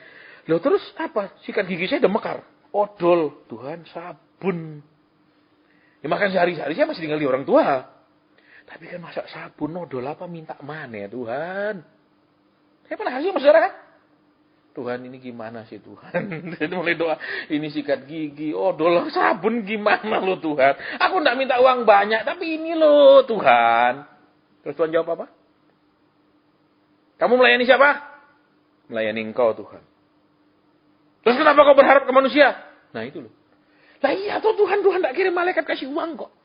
Loh terus apa? Sikat gigi saya udah mekar. Odol, Tuhan, sabun. Ya makan sehari-hari saya masih tinggal di orang tua. Tapi kan masa sabun, odol apa, minta mana ya Tuhan? Saya pernah kasih sama saudara kan? Tuhan ini gimana sih Tuhan? Mulai doa, ini sikat gigi, odol, sabun gimana lo Tuhan? Aku enggak minta uang banyak, tapi ini lo Tuhan. Terus Tuhan jawab apa? Kamu melayani siapa? Melayani engkau Tuhan. Terus kenapa kau berharap ke manusia? Nah itu loh. Lah iya tuh Tuhan enggak kirim malaikat kasih uang kok.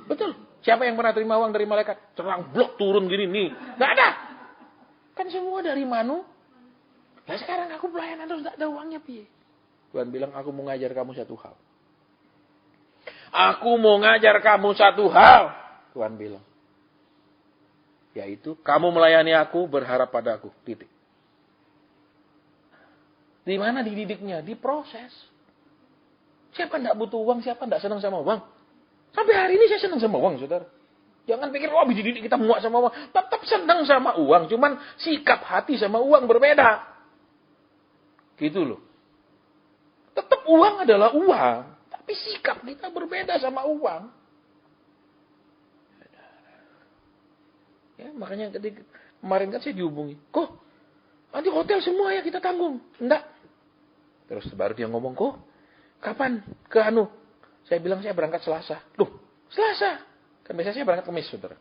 Betul. Siapa yang pernah terima uang dari malaikat? Cerang blok turun gini nih. Enggak ada. Kan semua dari manu. Nah sekarang aku pelayanan terus tidak ada uangnya piye. Tuhan bilang aku mau ngajar kamu satu hal. Aku mau ngajar kamu satu hal. Tuhan bilang. Yaitu kamu melayani aku berharap pada aku. Titik. Di mana dididiknya? Di proses. Siapa tidak butuh uang, siapa tidak senang sama uang. Sampai hari ini saya senang sama uang saudara. Jangan pikir habis dididik kita muak sama uang. Tetap senang sama uang. Cuman sikap hati sama uang berbeda. Gitu loh. Tetap uang adalah uang. Tapi sikap kita berbeda sama uang. Ya, makanya ketika kemarin kan saya dihubungi. Kok, nanti hotel semua ya kita tanggung. Enggak. Terus baru dia ngomong, kok, kapan ke anu? Saya bilang saya berangkat Selasa. Loh, Selasa? Kan biasanya saya berangkat Kamis, saudara.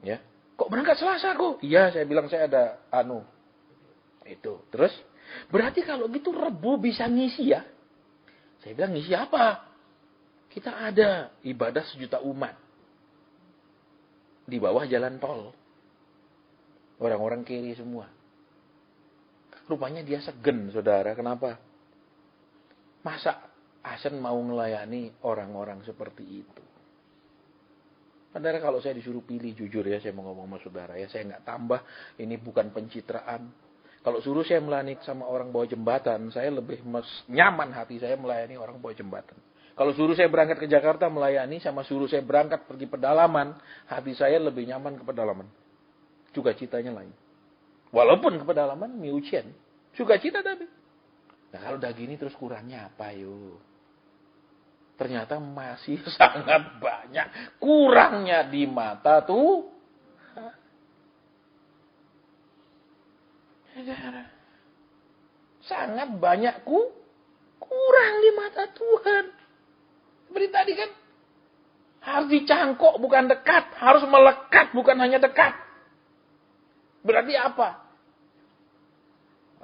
Ya. Kok berangkat Selasa kok? Iya, saya bilang saya ada anu. Itu. Terus? Berarti kalau gitu Rebo bisa ngisi ya? Saya bilang ngisi apa? Kita ada ibadah 1 juta umat. Di bawah jalan tol. Orang-orang kiri semua. Rupanya dia segen saudara. Kenapa? Masa Asen mau melayani orang-orang seperti itu? Saudara kalau saya disuruh pilih jujur ya saya mau ngomong sama saudara ya. Saya nggak tambah. Ini bukan pencitraan. Kalau suruh saya melayani sama orang bawah jembatan, saya lebih nyaman hati saya melayani orang bawah jembatan. Kalau suruh saya berangkat ke Jakarta melayani, sama suruh saya berangkat pergi pedalaman, hati saya lebih nyaman ke pedalaman. Sukacitanya lain. Walaupun ke pedalaman, miucian. Sukacita tapi. Nah kalau udah gini terus kurangnya apa yuk? Ternyata masih sangat banyak. Kurangnya di mata tuh. Sangat banyak kurang di mata Tuhan. Seperti tadi kan. Harus dicangkok bukan dekat. Harus melekat bukan hanya dekat. Berarti apa?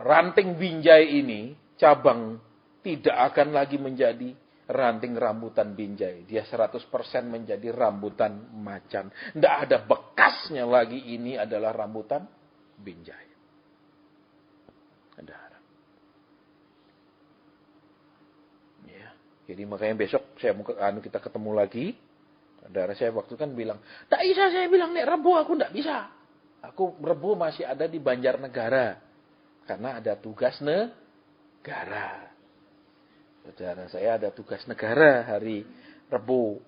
Ranting binjai ini, cabang tidak akan lagi menjadi ranting rambutan binjai. Dia 100% menjadi rambutan macan. Tidak ada bekasnya lagi ini adalah rambutan binjai. Saudara. Ya, jadi makanya besok saya mau kita ketemu lagi. Saudara saya waktu kan bilang, tak bisa saya bilang nek Rebo aku tidak bisa. Aku Rebo masih ada di Banjarnegara karena ada tugas negara. Saudara saya ada tugas negara hari Rebo.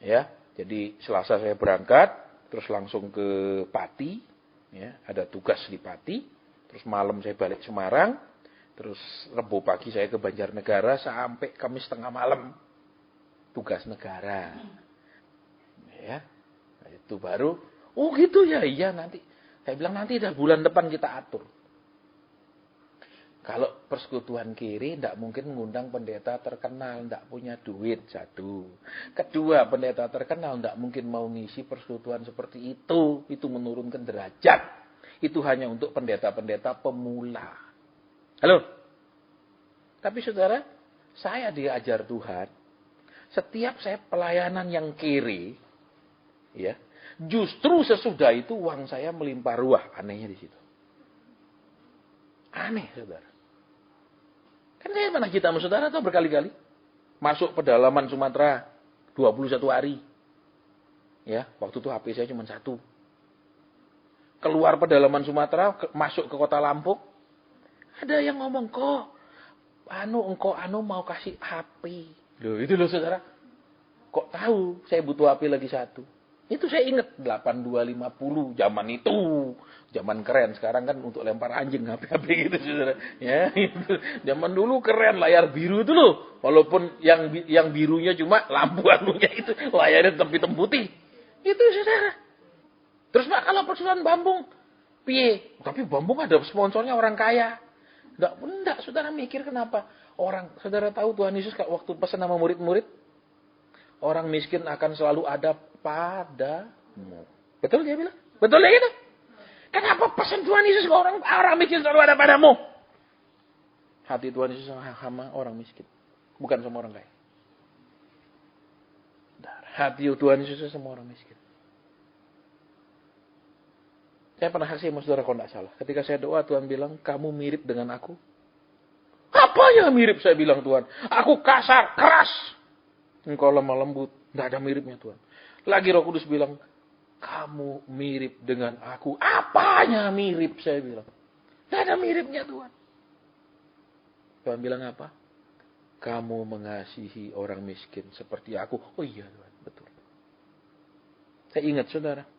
Ya, jadi Selasa saya berangkat, terus langsung ke Pati. Ya, ada tugas di Pati. Terus malam saya balik Semarang. Terus Rebo pagi saya ke Banjarnegara sampai Kamis tengah malam. Tugas negara. Ya. Nah, itu baru. Oh gitu ya. Iya nanti. Saya bilang nanti dah bulan depan kita atur. Kalau persekutuan kiri tidak mungkin mengundang pendeta terkenal. Tidak punya duit. Satu. Kedua pendeta terkenal tidak mungkin mau ngisi persekutuan seperti itu. Itu menurunkan derajat. Itu hanya untuk pendeta-pendeta pemula. Halo? Tapi saudara, saya diajar Tuhan. Setiap saya pelayanan yang kiri, Ya. Justru sesudah itu uang saya melimpah ruah. Anehnya di situ. Aneh, saudara. Kan saya pernah kita sama saudara tahu berkali-kali. Masuk pedalaman Sumatera 21 hari. Ya, waktu itu HP saya cuma 1. Keluar pedalaman Sumatera, masuk ke kota Lampung. Ada yang ngomong, kok engkau mau kasih HP. Loh, itu loh saudara. Kok tahu saya butuh HP lagi 1. Itu saya ingat 8250 zaman itu. Zaman keren. Sekarang kan untuk lempar anjing HP-HP gitu saudara. Ya, itu. Zaman dulu keren layar biru itu loh. Walaupun yang birunya cuma lampu anunya itu layarnya tetap hitam putih. Itu saudara. Terus Pak kalau persoalan Bambung, piye? Tapi Bambung ada sponsornya orang kaya. Enggak, saudara mikir kenapa? Saudara tahu Tuhan Yesus waktu pesan sama murid-murid, orang miskin akan selalu ada padamu. Betul dia bilang? Betul ya gitu? Kenapa pesan Tuhan Yesus ke orang miskin selalu ada padamu? Hati Tuhan Yesus sama orang miskin. Bukan sama orang kaya. Hati Tuhan Yesus sama orang miskin. Saya pernah saksi sama saudara kalau tidak salah. Ketika saya doa, Tuhan bilang, kamu mirip dengan aku. Apanya mirip, saya bilang Tuhan. Aku kasar, keras. Engkau lemah lembut. Tidak ada miripnya Tuhan. Lagi Roh Kudus bilang, kamu mirip dengan aku. Apanya mirip, saya bilang. Tidak ada miripnya Tuhan. Tuhan bilang apa? Kamu mengasihi orang miskin seperti aku. Oh iya Tuhan, betul. Saya ingat saudara.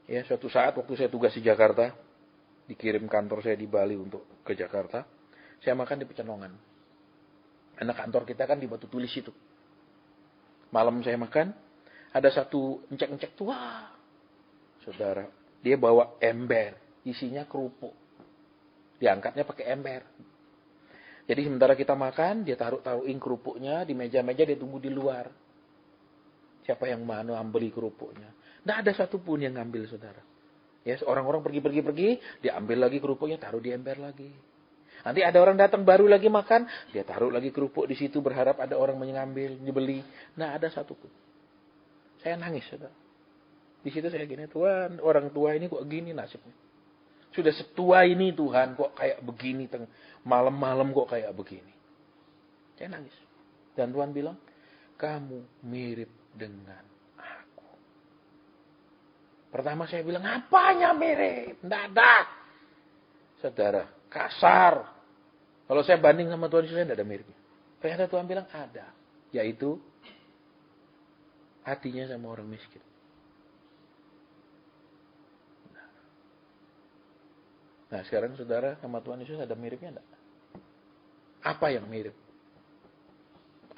Ya, suatu saat waktu saya tugas di Jakarta, dikirim kantor saya di Bali untuk ke Jakarta, saya makan di Pecenongan. Anak kantor kita kan di Batu Tulis itu. Malam saya makan, ada satu encek-encek tua. Saudara, dia bawa ember, isinya kerupuk. Diangkatnya pakai ember. Jadi sementara kita makan, dia taruhin kerupuknya di meja-meja, dia tunggu di luar. Siapa yang mau ambil kerupuknya? Tidak ada satupun yang ngambil saudara. Ya, orang-orang pergi, dia ambil lagi kerupuknya, taruh di ember lagi. Nanti ada orang datang baru lagi makan, dia taruh lagi kerupuk di situ berharap ada orang mengambil, dibeli. Nah, ada satupun. Saya nangis saudara. Di situ saya gini, Tuhan, orang tua ini kok gini nasibnya. Sudah setua ini Tuhan, kok kayak begini, malam-malam kok kayak begini. Saya nangis. Dan Tuhan bilang, kamu mirip dengan aku. Pertama saya bilang, apanya mirip? Tidak ada. Saudara, kasar. Kalau saya banding sama Tuhan Yesus, saya tidak ada miripnya. Ternyata Tuhan bilang, ada. Yaitu, hatinya sama orang miskin. Nah sekarang saudara sama Tuhan Yesus ada miripnya enggak? Apa yang mirip?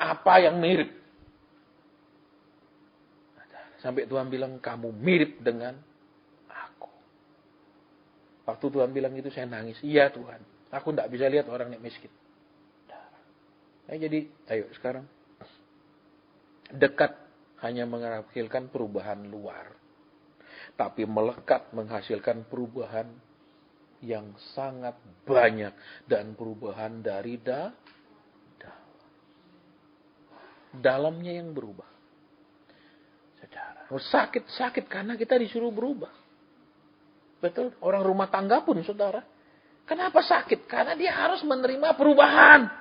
Apa yang mirip? Sampai Tuhan bilang kamu mirip dengan aku. Waktu Tuhan bilang itu saya nangis. Iya Tuhan, aku tidak bisa lihat orang yang miskin. Nah, jadi ayo sekarang. Dekat hanya menghasilkan perubahan luar. Tapi melekat menghasilkan perubahan yang sangat banyak dan perubahan dari dalam. Dalamnya yang berubah. Saudara, sakit karena kita disuruh berubah. Betul, orang rumah tangga pun saudara. Kenapa sakit? Karena dia harus menerima perubahan.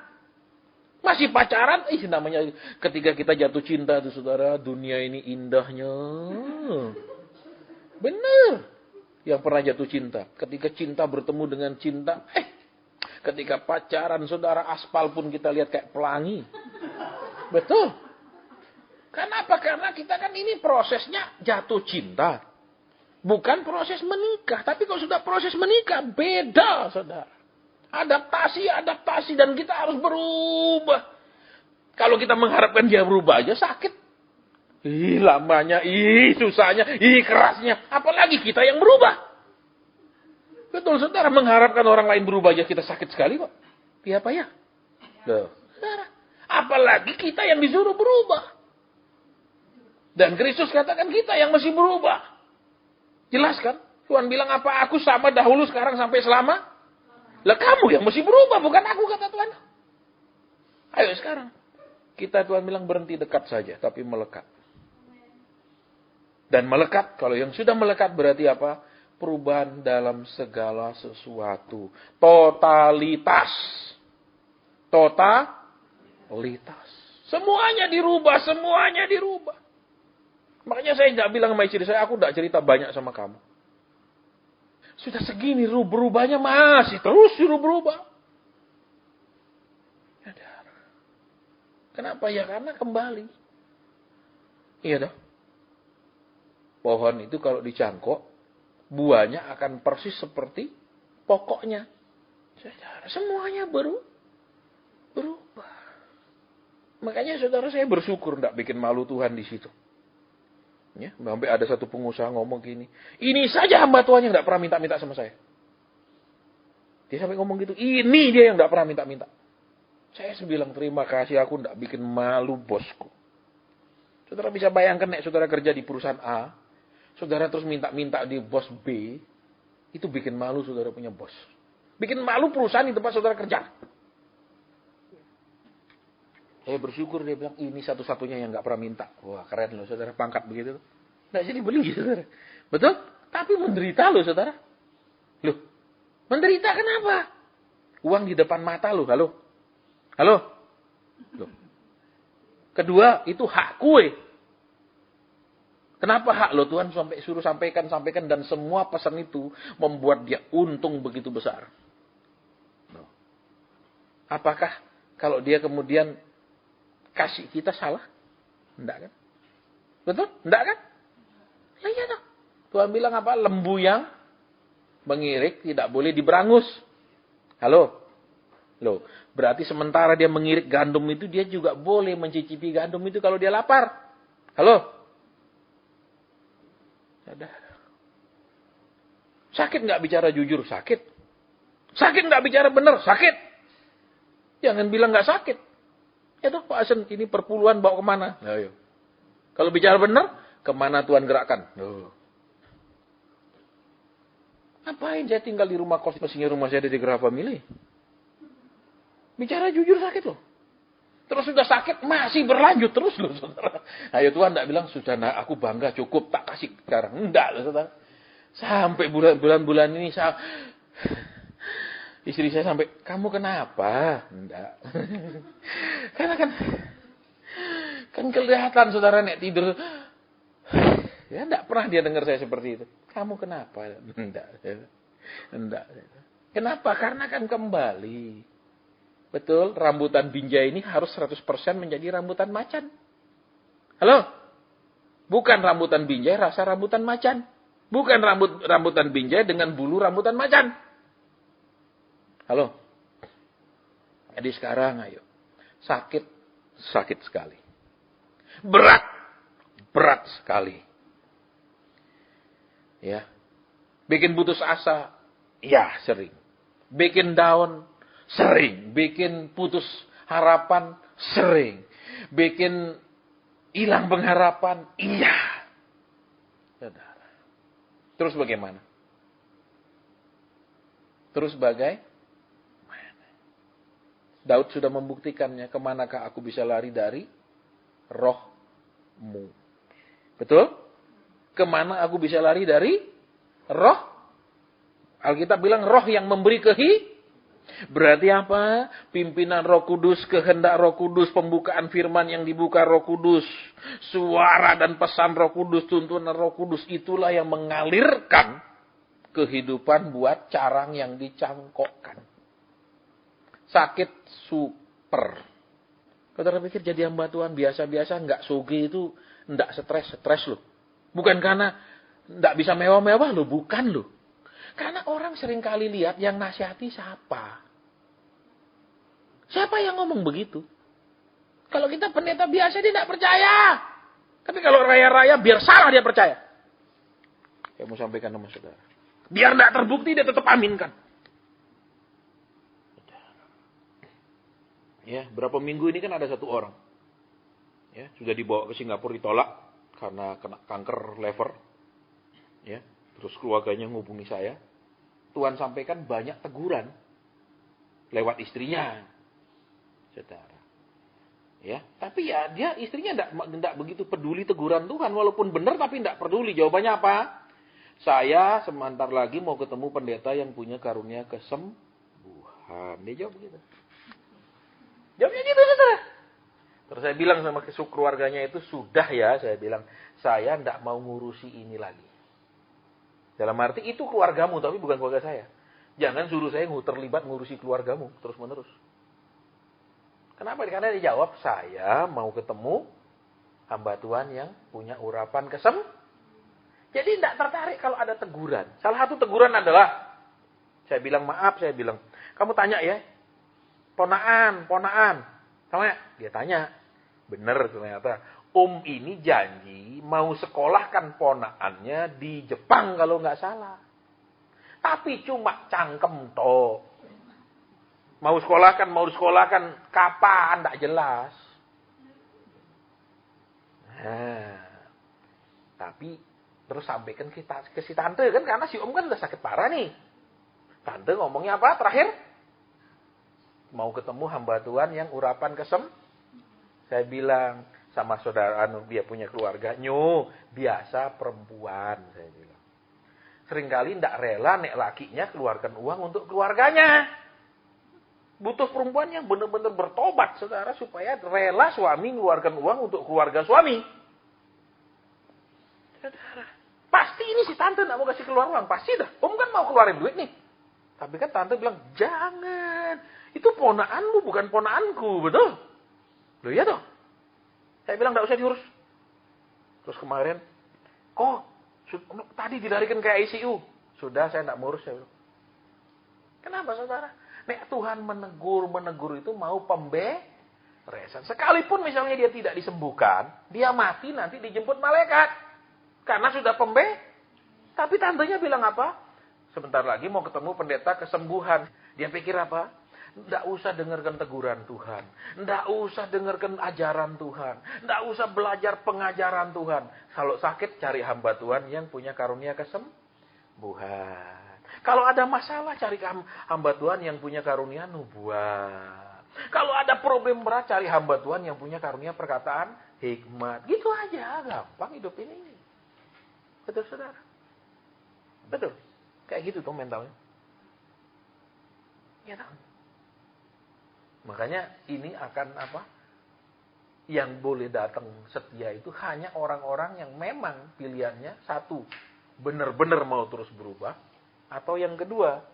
Masih pacaran, namanya ketika kita jatuh cinta tuh saudara, dunia ini indahnya. Benar. Yang pernah jatuh cinta. Ketika cinta bertemu dengan cinta. Ketika pacaran saudara, aspal pun kita lihat kayak pelangi. Betul. Kenapa? Karena kita kan ini prosesnya jatuh cinta. Bukan proses menikah. Tapi kalau sudah proses menikah, beda saudara. Adaptasi. Dan kita harus berubah. Kalau kita mengharapkan dia berubah aja sakit. Lamanya, susahnya, kerasnya. Apalagi kita yang berubah. Betul, saudara. Mengharapkan orang lain berubah aja kita sakit sekali kok. Iya apa ya? Saudara. Apalagi kita yang disuruh berubah. Dan Kristus katakan kita yang mesti berubah. Jelas kan? Tuhan bilang apa? Aku sama dahulu, sekarang sampai selama. Lah kamu yang mesti berubah, bukan aku, kata Tuhan. Ayo sekarang. Kita Tuhan bilang berhenti dekat saja, tapi melekat. Dan melekat, kalau yang sudah melekat berarti apa? Perubahan dalam segala sesuatu. Totalitas. Totalitas. Semuanya dirubah, semuanya dirubah. Makanya saya tidak bilang sama istri saya, aku tidak cerita banyak sama kamu. Sudah segini, berubahnya masih terus suruh berubah. Kenapa? Ya karena kembali. Iya dah. Pohon itu kalau dicangkok, buahnya akan persis seperti pokoknya. Semuanya berubah. Makanya saudara saya bersyukur tidak bikin malu Tuhan di situ. Ya, sampai ada satu pengusaha ngomong gini, ini saja hamba Tuhan yang tidak pernah minta-minta sama saya. Dia sampai ngomong gitu, ini dia yang tidak pernah minta-minta. Saya bilang terima kasih, aku tidak bikin malu bosku. Saudara bisa bayangkan, saudara kerja di perusahaan A, saudara terus minta-minta di bos B, itu bikin malu saudara punya bos. Bikin malu perusahaan di tempat saudara kerja. Saya bersyukur, dia bilang, ini satu-satunya yang nggak pernah minta. Wah keren loh saudara, pangkat begitu. Nggak jadi beli saudara. Betul? Tapi menderita loh saudara. Loh, menderita kenapa? Uang di depan mata loh, halo. Loh. Kedua, itu hak kue. Kenapa hak lo? Tuhan sampai suruh sampaikan dan semua pesan itu membuat dia untung begitu besar. Loh. Apakah kalau dia kemudian kasih kita salah? Enggak kan? Betul? Enggak kan? Ya iya dong. Tuhan bilang apa? Lembu yang mengirik tidak boleh diberangus. Halo? Loh, berarti sementara dia mengirik gandum itu, dia juga boleh mencicipi gandum itu kalau dia lapar. Halo? Sakit nggak bicara jujur? Sakit. Sakit nggak bicara benar? Sakit. Jangan bilang nggak sakit. Ya toh Pak Asen, ini perpuluhan bawa kemana? Ayo. Kalau bicara benar, kemana Tuhan gerakkan? Ngapain saya tinggal di rumah kos, mestinya rumah saya ada di Gerah Family? Bicara jujur sakit loh. Terus sudah sakit, masih berlanjut terus loh saudara. Ayo Tuhan tidak bilang, sudah nak, aku bangga cukup, tak kasih sekarang. Enggak loh saudara. Sampai bulan-bulan ini, istri saya sampai, kamu kenapa? Enggak. Karena kan kelihatan saudara nek tidur. Ya enggak pernah dia dengar saya seperti itu. Kamu kenapa? Enggak. Kenapa? Karena kan kembali. Betul, rambutan binjai ini harus 100% menjadi rambutan macan. Halo? Bukan rambutan binjai rasa rambutan macan. Bukan rambutan binjai dengan bulu rambutan macan. Halo? Jadi sekarang ayo. Sakit sekali. Berat sekali. Ya. Bikin putus asa? Ya, sering. Bikin down? Sering. Bikin putus harapan? Sering. Bikin hilang pengharapan? Iya. Terus bagaimana? Daud sudah membuktikannya. Kemanakah aku bisa lari dari rohmu? Betul? Kemana aku bisa lari dari roh? Alkitab bilang roh yang memberi Berarti apa? Pimpinan Roh Kudus, kehendak Roh Kudus, pembukaan firman yang dibuka Roh Kudus, suara dan pesan Roh Kudus, tuntunan Roh Kudus, itulah yang mengalirkan kehidupan buat carang yang dicangkokkan. Sakit super. Saudara pikir jadi hamba Tuhan biasa-biasa, nggak soge itu, nggak stres loh. Bukan karena nggak bisa mewah-mewah loh, bukan loh. Karena orang sering kali lihat yang nasihati siapa. Siapa yang ngomong begitu? Kalau kita pendeta biasa dia tidak percaya. Tapi kalau raya-raya biar salah dia percaya. Saya mau sampaikan sama saudara. Biar tidak terbukti dia tetap aminkan. Ya, berapa minggu ini kan ada satu orang. Ya, sudah dibawa ke Singapura ditolak karena kena kanker lever. Ya, terus keluarganya menghubungi saya. Tuhan sampaikan banyak teguran lewat istrinya. Saudara. Ya, tapi ya dia istrinya enggak begitu peduli teguran Tuhan, walaupun benar tapi enggak peduli. Jawabannya apa? Saya sebentar lagi mau ketemu pendeta yang punya karunia kesembuhan. Dia jawab begitu. Jawabnya gitu, saudara. Terus saya bilang sama keluarganya itu, sudah ya, saya bilang, saya enggak mau ngurusi ini lagi. Dalam arti itu keluargamu, tapi bukan keluarga saya. Jangan suruh saya terlibat ngurusi keluargamu terus-menerus. Kenapa? Karena dia jawab, saya mau ketemu hamba Tuhan yang punya urapan Jadi tidak tertarik kalau ada teguran. Salah satu teguran adalah, saya bilang maaf, saya bilang, kamu tanya ya, ponaan. Sama dia tanya, benar ternyata. Ini janji mau sekolahkan ponaannya di Jepang kalau nggak salah. Tapi cuma cangkem toh. Mau disekolahkan kapan, tak jelas. Nah, tapi terus sampaikan ke si tante kan, karena si om kan udah sakit parah nih. Tante ngomongnya apa terakhir? Mau ketemu hamba Tuhan yang urapan Saya bilang sama saudara dia punya keluarga, biasa perempuan, saya bilang. Seringkali ndak rela nek lakinya keluarkan uang untuk keluarganya. Butuh perempuan yang benar-benar bertobat, saudara, supaya rela suami mengeluarkan uang untuk keluarga suami. Saudara, pasti ini si tante nggak mau kasih keluar uang, pasti dah. Om kan mau keluarin duit nih. Tapi kan tante bilang, jangan. Itu ponaanmu, bukan ponaanku, betul? Loh iya toh? Saya bilang nggak usah diurus. Terus kemarin, kok tadi dilarikan ke ICU? Sudah, saya nggak ngurus, saya bilang. Kenapa, saudara? Nek Tuhan menegur itu mau pemberesan. Sekalipun misalnya dia tidak disembuhkan, dia mati nanti dijemput malaikat. Karena sudah Tapi tantenya bilang apa? Sebentar lagi mau ketemu pendeta kesembuhan. Dia pikir apa? Nggak usah dengarkan teguran Tuhan. Nggak usah dengarkan ajaran Tuhan. Nggak usah belajar pengajaran Tuhan. Kalau sakit, cari hamba Tuhan yang punya karunia kesembuhan. Kalau ada masalah, cari hamba Tuhan yang punya karunia nubuat. Kalau ada problem berat, cari hamba Tuhan yang punya karunia perkataan hikmat. Gitu aja, gampang hidup ini. Betul, saudara? Betul. Kayak gitu tuh mentalnya. Ya tahu. Makanya ini akan apa? Yang boleh datang setia itu hanya orang-orang yang memang pilihannya satu, benar-benar mau terus berubah. Atau yang kedua,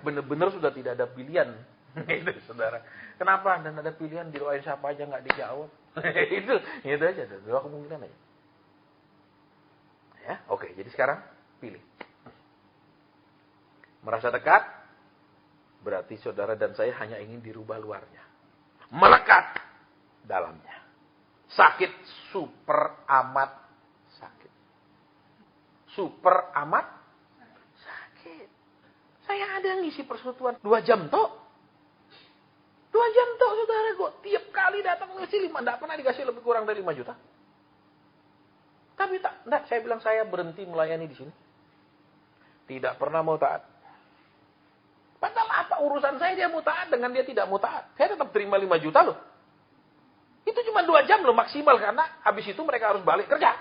benar-benar sudah tidak ada pilihan. Itu, saudara. Kenapa? Dan ada pilihan, didoain siapa aja nggak dijawab. itu aja. Ada dua kemungkinan aja. Ya, oke. Jadi sekarang pilih. Merasa dekat, berarti saudara dan saya hanya ingin dirubah luarnya. Melekat dalamnya. Sakit, super amat sakit. Super amat saya ada ngisi persekutuan 2 jam toh. 2 jam toh, saudara. Kok tiap kali datang ngisi 5. Tidak pernah dikasih lebih kurang dari 5 juta. Tapi enggak, saya bilang saya berhenti melayani di sini. Tidak pernah mau taat. Padahal apa urusan saya dia mau taat dengan dia tidak mau taat. Saya tetap terima 5 juta loh. Itu cuma 2 jam loh maksimal. Karena habis itu mereka harus balik kerja.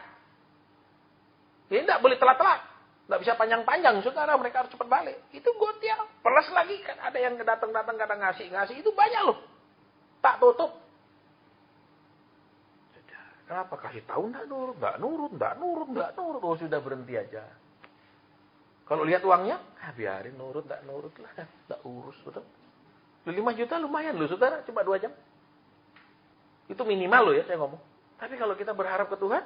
Jadi tidak boleh telat-telat. Nggak bisa panjang-panjang, saudara, mereka harus cepat balik. Itu gotial. Plus lagi, kan ada yang datang-datang, kadang ngasih. Itu banyak loh. Tak tutup. Kenapa? Kasih tahu nggak nurut. Oh, sudah berhenti aja. Kalau lihat uangnya, biarin nurut, nggak nurut lah. Nggak urus, betul. 5 juta lumayan loh, saudara. Cuma 2 jam. Itu minimal loh ya, saya ngomong. Tapi kalau kita berharap ke Tuhan,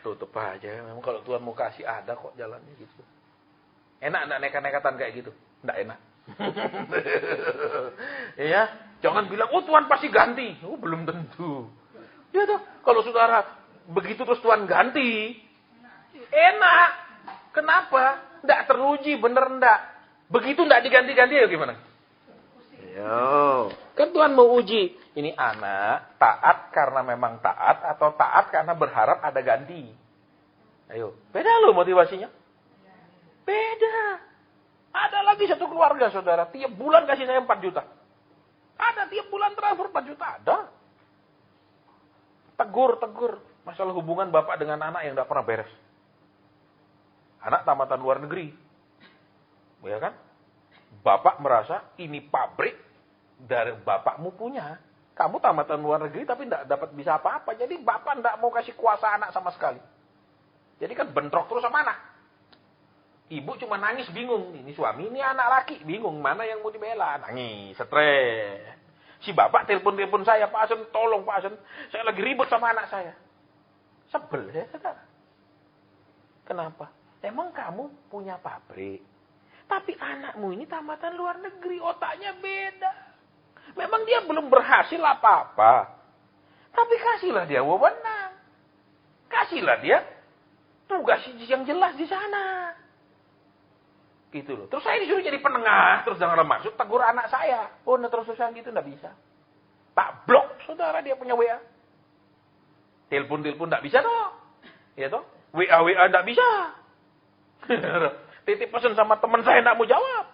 tutup aja. Memang kalau Tuhan mau kasih ada kok jalannya gitu. Enak enggak nekat-nekatan kayak gitu? Enggak enak. Ya, jangan bilang, "Oh, Tuhan pasti ganti." Oh, belum tentu. Ya toh, kalau saudara begitu terus Tuhan ganti, enak. Kenapa? Enggak teruji, bener enggak? Begitu enggak diganti-ganti ya gimana? Yo, kan Tuhan mau uji. Ini anak taat karena memang taat atau taat karena berharap ada ganti. Ayo, beda loh motivasinya. Beda. Ada lagi satu keluarga, saudara. Tiap bulan kasih saya 4 juta. Ada tiap bulan transfer 4 juta. Ada. tegur. Masalah hubungan bapak dengan anak yang tidak pernah beres. Anak tamatan luar negeri. Ya kan? Bapak merasa ini pabrik dari bapakmu punya. Kamu tamatan luar negeri tapi tidak dapat bisa apa-apa. Jadi bapak tidak mau kasih kuasa anak sama sekali. Jadi kan bentrok terus sama anak. Ibu cuma nangis bingung. Ini suami, ini anak laki. Bingung mana yang mau dibela. Nangis, stres. Si bapak telepon saya. Pak Hasan, tolong Pak Hasan. Saya lagi ribut sama anak saya. Sebel ya, saudara. Kenapa? Emang kamu punya pabrik. Tapi anakmu ini tamatan luar negeri. Otaknya beda. Memang dia belum berhasil apa-apa. Tapi kasihlah dia wewenang. Kasihlah dia tugas yang jelas di sana. Gitu loh. Terus saya disuruh jadi penengah. Terus jangan masuk tegur anak saya. Oh, nah terus-terusan gitu nggak bisa. Tak blok, saudara, dia punya WA. Telepon nggak bisa toh. Ya toh? WA nggak bisa. Titip pesan sama teman saya nggak mau jawab.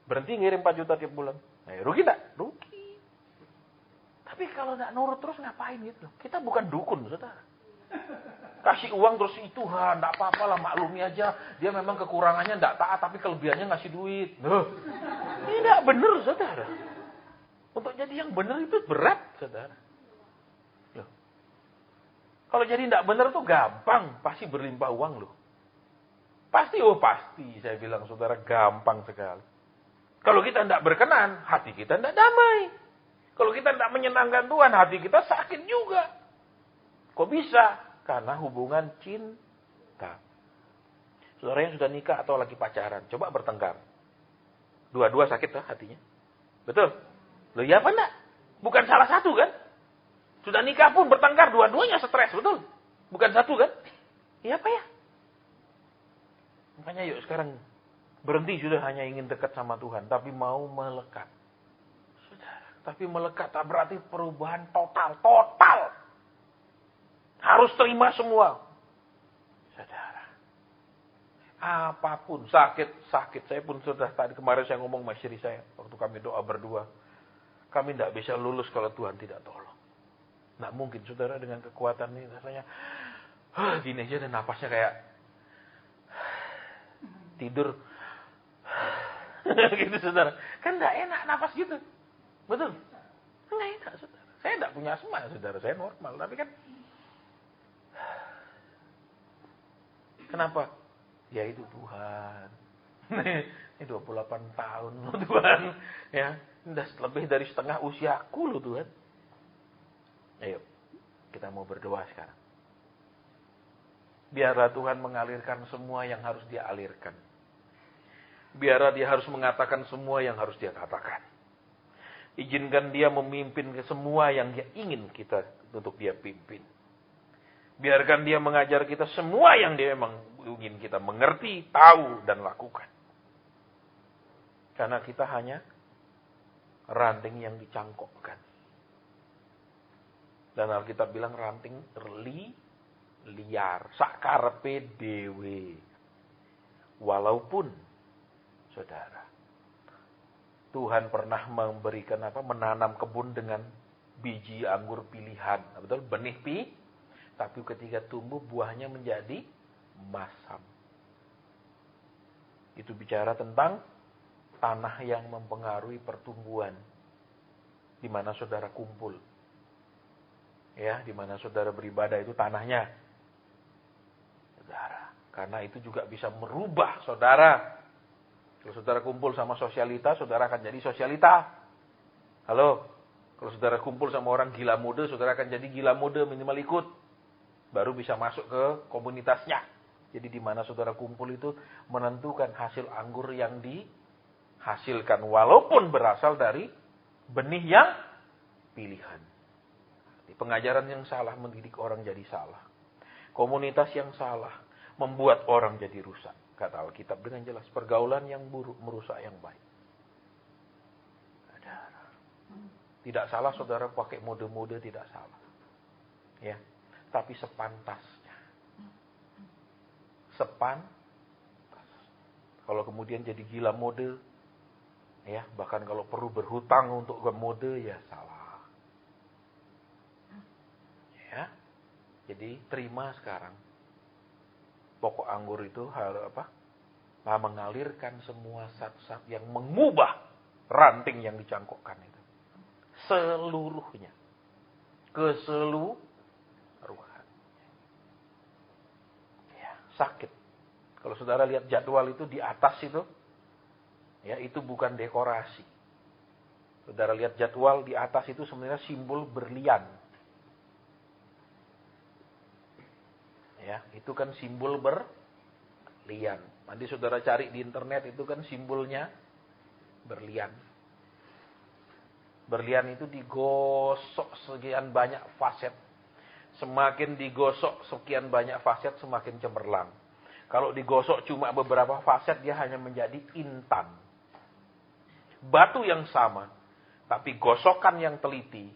Berhenti ngirim 4 juta tiap bulan. Nah, rugi nggak? Rugi. Tapi kalau nggak nurut terus ngapain gitu? Kita bukan dukun, saudara. Kasih uang terus itu, nggak apa-apa lah, maklumi aja. Dia memang kekurangannya nggak taat, tapi kelebihannya ngasih duit. Ini nggak bener, saudara. Untuk jadi yang benar itu berat, saudara. Loh. Kalau jadi nggak benar tuh gampang, pasti berlimpah uang loh. Pasti, saya bilang saudara, gampang sekali. Kalau kita tidak berkenan, hati kita tidak damai. Kalau kita tidak menyenangkan Tuhan, hati kita sakit juga. Kok bisa? Karena hubungan cinta. Saudara yang sudah nikah atau lagi pacaran, coba bertengkar. Dua-dua sakit lah hatinya. Betul? Loh iya apa enggak? Bukan salah satu kan? Sudah nikah pun bertengkar, dua-duanya stres, betul? Bukan satu kan? Iya apa ya? Makanya yuk sekarang berhenti sudah hanya ingin dekat sama Tuhan, tapi mau melekat. Saudara, tapi melekat tak berarti perubahan total. Harus terima semua. Saudara, apapun, sakit. Saya pun sudah tadi kemarin saya ngomong sama istri saya, waktu kami doa berdua. Kami tidak bisa lulus kalau Tuhan tidak tolong. Tidak mungkin, saudara, dengan kekuatan ini rasanya, gini aja dan napasnya kayak tidur. Gitu, saudara. Kan tidak enak napas gitu. Betul? Enggak enak, saudara. Saya tidak punya asma, saudara. Saya normal. Tapi kan, kenapa? Ya itu Tuhan. Ini 28 tahun loh Tuhan. Ya, sudah lebih dari setengah usiaku loh Tuhan. Ayo, kita mau berdoa sekarang. Biarlah Tuhan mengalirkan semua yang harus dia alirkan. Biarlah dia harus mengatakan semua yang harus dia katakan. Izinkan dia memimpin ke semua yang dia ingin kita untuk dia pimpin. Biarkan dia mengajar kita semua yang dia memang ingin kita mengerti, tahu, dan lakukan. Karena kita hanya ranting yang dicangkokkan. Dan Alkitab bilang ranting liar, sakarepe dewe. Walaupun, saudara, Tuhan pernah memberikan menanam kebun dengan biji anggur pilihan, betul, benih tapi ketika tumbuh buahnya menjadi masam. Itu bicara tentang tanah yang mempengaruhi pertumbuhan, di mana saudara kumpul. Ya, di mana saudara beribadah itu tanahnya. Saudara, karena itu juga bisa merubah saudara. Kalau saudara kumpul sama sosialita, saudara akan jadi sosialita. Halo? Kalau saudara kumpul sama orang gila mode, saudara akan jadi gila mode, minimal ikut. Baru bisa masuk ke komunitasnya. Jadi di mana saudara kumpul itu menentukan hasil anggur yang dihasilkan. Walaupun berasal dari benih yang pilihan. Pengajaran yang salah mendidik orang jadi salah. Komunitas yang salah membuat orang jadi rusak. Kata Alkitab dengan jelas, pergaulan yang buruk merusak yang baik. Tidak salah saudara pakai mode-mode, tidak salah. Ya, tapi sepantasnya. Sepantas. Kalau kemudian jadi gila mode, ya, bahkan kalau perlu berhutang untuk ke mode, ya salah. Jadi terima sekarang. Pokok anggur itu harus apa? Mengalirkan semua zat-zat yang mengubah ranting yang dicangkokkan itu. Seluruhnya. Keseluruhan. Ya, sakit. Kalau saudara lihat jadwal itu di atas itu, ya itu bukan dekorasi. Saudara lihat jadwal di atas itu sebenarnya simbol berlian. Ya, itu kan simbol berlian. Nanti saudara cari di internet itu kan simbolnya berlian. Berlian itu digosok sekian banyak faset. Semakin digosok sekian banyak faset, semakin cemerlang. Kalau digosok cuma beberapa faset, dia hanya menjadi intan. Batu yang sama, tapi gosokan yang teliti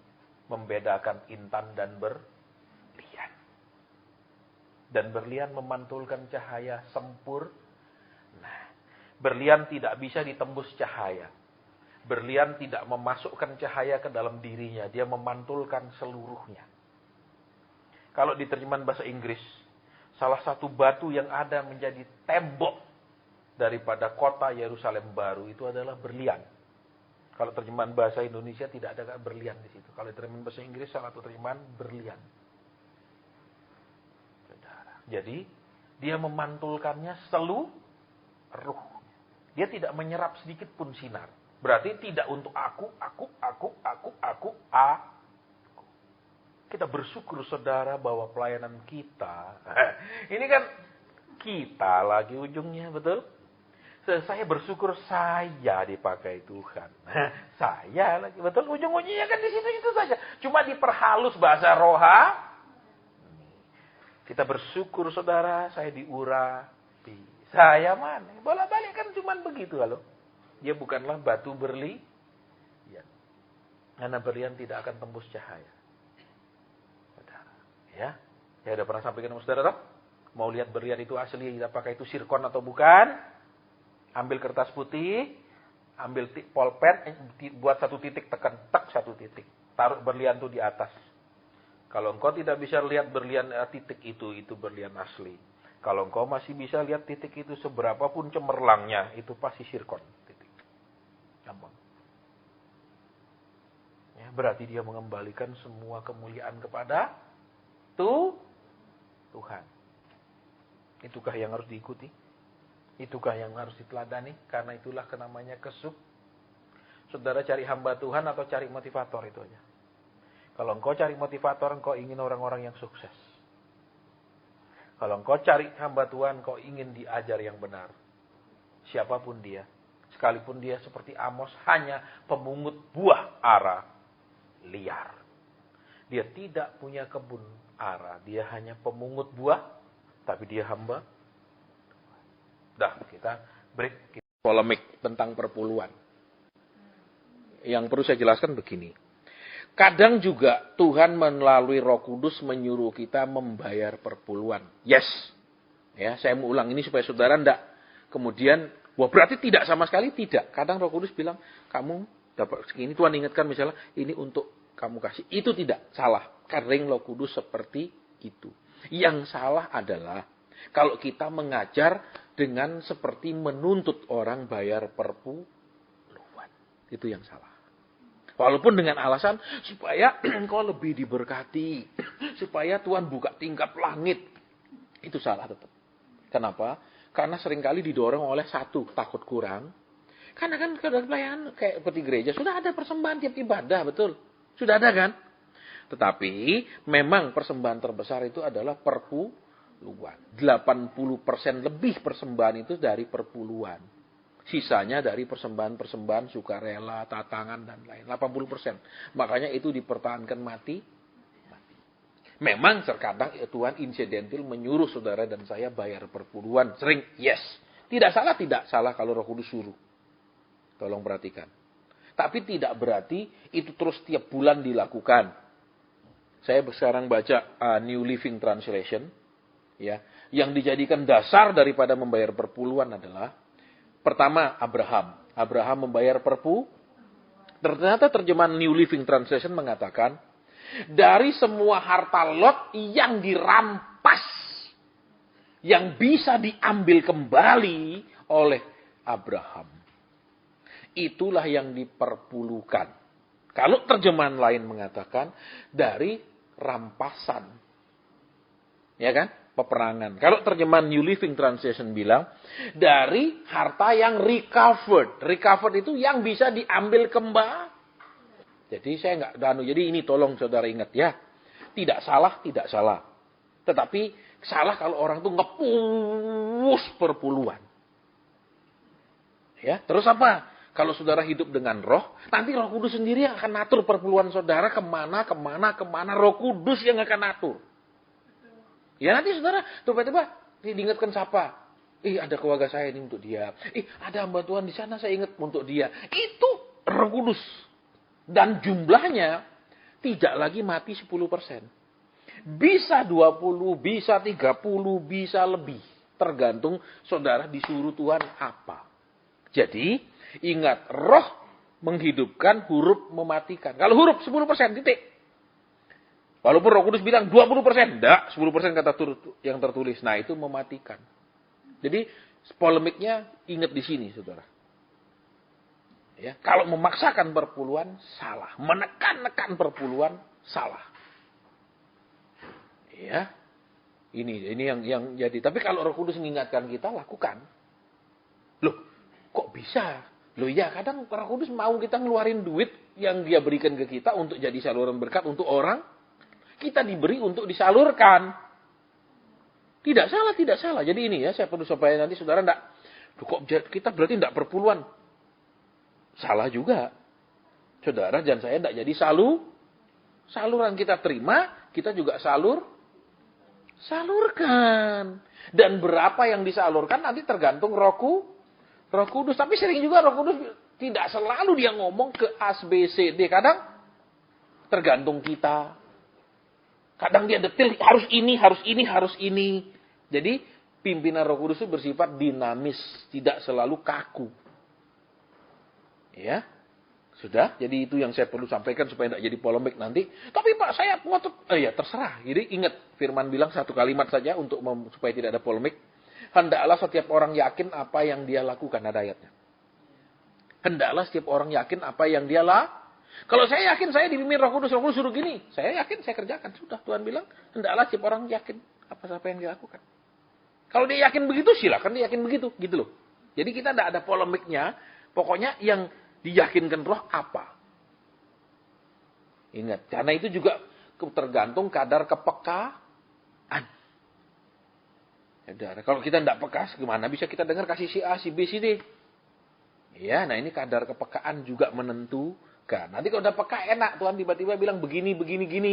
membedakan intan dan berlian. Dan berlian memantulkan cahaya sempurna. Berlian tidak bisa ditembus cahaya. Berlian tidak memasukkan cahaya ke dalam dirinya. Dia memantulkan seluruhnya. Kalau di terjemahan bahasa Inggris, salah satu batu yang ada menjadi tembok daripada kota Yerusalem baru itu adalah berlian. Kalau terjemahan bahasa Indonesia tidak ada berlian di situ. Kalau terjemahan bahasa Inggris salah satu terjemahan berlian. Jadi dia memantulkannya seluruh. Dia tidak menyerap sedikit pun sinar. Berarti tidak untuk aku. Kita bersyukur saudara bahwa pelayanan kita. Ini kan kita lagi ujungnya, betul? Saya bersyukur saya dipakai Tuhan. Saya lagi, betul? Ujung-ujungnya kan di situ-situ saja. Cuma diperhalus bahasa roha. Kita bersyukur saudara, saya diurapi. Saya mana? Bolak-balik kan cuma begitu kalau. Dia bukanlah batu berlian. Karena berlian tidak akan tembus cahaya. Saudara. Ya udah pernah sampaikan sama saudara? Mau lihat berlian itu asli, apakah itu sirkon atau bukan? Ambil kertas putih, ambil pulpen, buat satu titik, tekan satu titik. Taruh berlian itu di atas. Kalau engkau tidak bisa lihat berlian titik itu berlian asli. Kalau engkau masih bisa lihat titik itu seberapapun cemerlangnya, itu pasti sirkon. Titik. Gampang. Ya, berarti dia mengembalikan semua kemuliaan kepada Tuhan. Itukah yang harus diikuti? Itukah yang harus diteladani? Karena itulah namanya kesuk. Saudara cari hamba Tuhan atau cari motivator itu aja. Kalau engkau cari motivator, engkau ingin orang-orang yang sukses. Kalau engkau cari hamba Tuhan, engkau ingin diajar yang benar. Siapapun dia. Sekalipun dia seperti Amos, hanya pemungut buah ara liar. Dia tidak punya kebun ara. Dia hanya pemungut buah, tapi dia hamba. Dah, kita break. Polemik tentang perpuluhan. Yang perlu saya jelaskan begini. Kadang juga Tuhan melalui Roh Kudus menyuruh kita membayar perpuluhan. Yes. Ya, saya mau ulang ini supaya saudara enggak kemudian, wah berarti tidak sama sekali, tidak. Kadang Roh Kudus bilang, kamu dapat segini, Tuhan ingatkan misalnya, ini untuk kamu kasih. Itu tidak salah. Karena Roh Kudus seperti itu. Yang salah adalah kalau kita mengajar dengan seperti menuntut orang bayar perpuluhan. Itu yang salah. Walaupun dengan alasan supaya engkau lebih diberkati. Supaya Tuhan buka tingkap langit. Itu salah tetap. Kenapa? Karena seringkali didorong oleh satu, takut kurang. Karena kan dalam pelayanan kayak seperti gereja, sudah ada persembahan tiap ibadah, betul? Sudah ada kan? Tetapi memang persembahan terbesar itu adalah perpuluhan. 80% lebih persembahan itu dari perpuluhan. Sisanya dari persembahan-persembahan sukarela, tatangan, dan lain. 80%. Makanya itu dipertahankan mati. Memang terkadang Tuhan insidental menyuruh saudara dan saya bayar perpuluhan. Sering, yes. Tidak salah kalau Roh Kudus suruh. Tolong perhatikan. Tapi tidak berarti itu terus tiap bulan dilakukan. Saya sekarang baca New Living Translation. Ya, yang dijadikan dasar daripada membayar perpuluhan adalah pertama, Abraham. Abraham membayar perpuluhan. Ternyata terjemahan New Living Translation mengatakan, dari semua harta Lot yang dirampas, yang bisa diambil kembali oleh Abraham. Itulah yang diperpulukan. Kalau terjemahan lain mengatakan dari rampasan. Ya kan? Peperangan. Kalau terjemahan New Living Translation bilang dari harta yang recovered. Recovered itu yang bisa diambil kembali. Jadi saya nggak jadi ini tolong saudara ingat ya. Tidak salah, tidak salah. Tetapi salah kalau orang tuh ngepus perpuluhan. Ya, terus apa? Kalau saudara hidup dengan roh, nanti Roh Kudus sendiri yang akan atur perpuluhan saudara kemana. Roh Kudus yang akan atur. Ya nanti saudara tiba-tiba diingatkan siapa? Ada keluarga saya ini untuk dia. Ada hamba Tuhan di sana saya ingat untuk dia. Itu Roh Kudus. Dan jumlahnya tidak lagi mati 10%. Bisa 20, bisa 30, bisa lebih. Tergantung saudara disuruh Tuhan apa. Jadi, ingat, roh menghidupkan, huruf mematikan. Kalau huruf 10%, titik. Walaupun Roh Kudus bilang 20%, enggak, 10% kata yang tertulis. Nah, itu mematikan. Jadi, polemiknya ingat di sini, saudara. Ya, kalau memaksakan perpuluhan, salah. Menekan-nekan perpuluhan, salah. Ya, ini yang jadi. Tapi kalau Roh Kudus mengingatkan kita, lakukan. Loh, kok bisa? Loh ya, kadang Roh Kudus mau kita ngeluarin duit yang dia berikan ke kita untuk jadi saluran berkat untuk orang. Kita diberi untuk disalurkan. Tidak salah. Jadi ini ya, saya perlu supaya nanti saudara enggak, kok kita berarti enggak perpuluhan. Salah juga. Saudara dan saya enggak jadi saluran kita terima, kita juga salurkan. Dan berapa yang disalurkan nanti tergantung Roh Kudus. Tapi sering juga Roh Kudus tidak selalu dia ngomong ke A, B, C, D. Kadang tergantung kita. Kadang dia detail, harus ini. Jadi pimpinan Roh Kudus itu bersifat dinamis, tidak selalu kaku. Ya, sudah. Jadi itu yang saya perlu sampaikan supaya tidak jadi polemik nanti. Tapi Pak, saya ngotot. Ya terserah. Jadi ingat, Firman bilang satu kalimat saja untuk supaya tidak ada polemik. Hendaklah setiap orang yakin apa yang dia lakukan, ada ayatnya. Hendaklah setiap orang yakin apa yang dia lakukan. Kalau saya yakin saya dipimpin Roh Kudus suruh gini, saya yakin saya kerjakan. Sudah, Tuhan bilang, hendaklah setiap orang yakin apa yang dia lakukan. Kalau dia yakin begitu, silakan dia yakin begitu, gitu loh. Jadi kita tidak ada polemiknya. Pokoknya yang diyakinkan Roh apa. Ingat, karena itu juga tergantung kadar kepekaan. Ya, kalau kita tidak peka, gimana bisa kita dengar kasih si A, si B, si D? Ya, nah ini kadar kepekaan juga menentukan. Nanti kalau udah peka enak, Tuhan tiba-tiba bilang begini,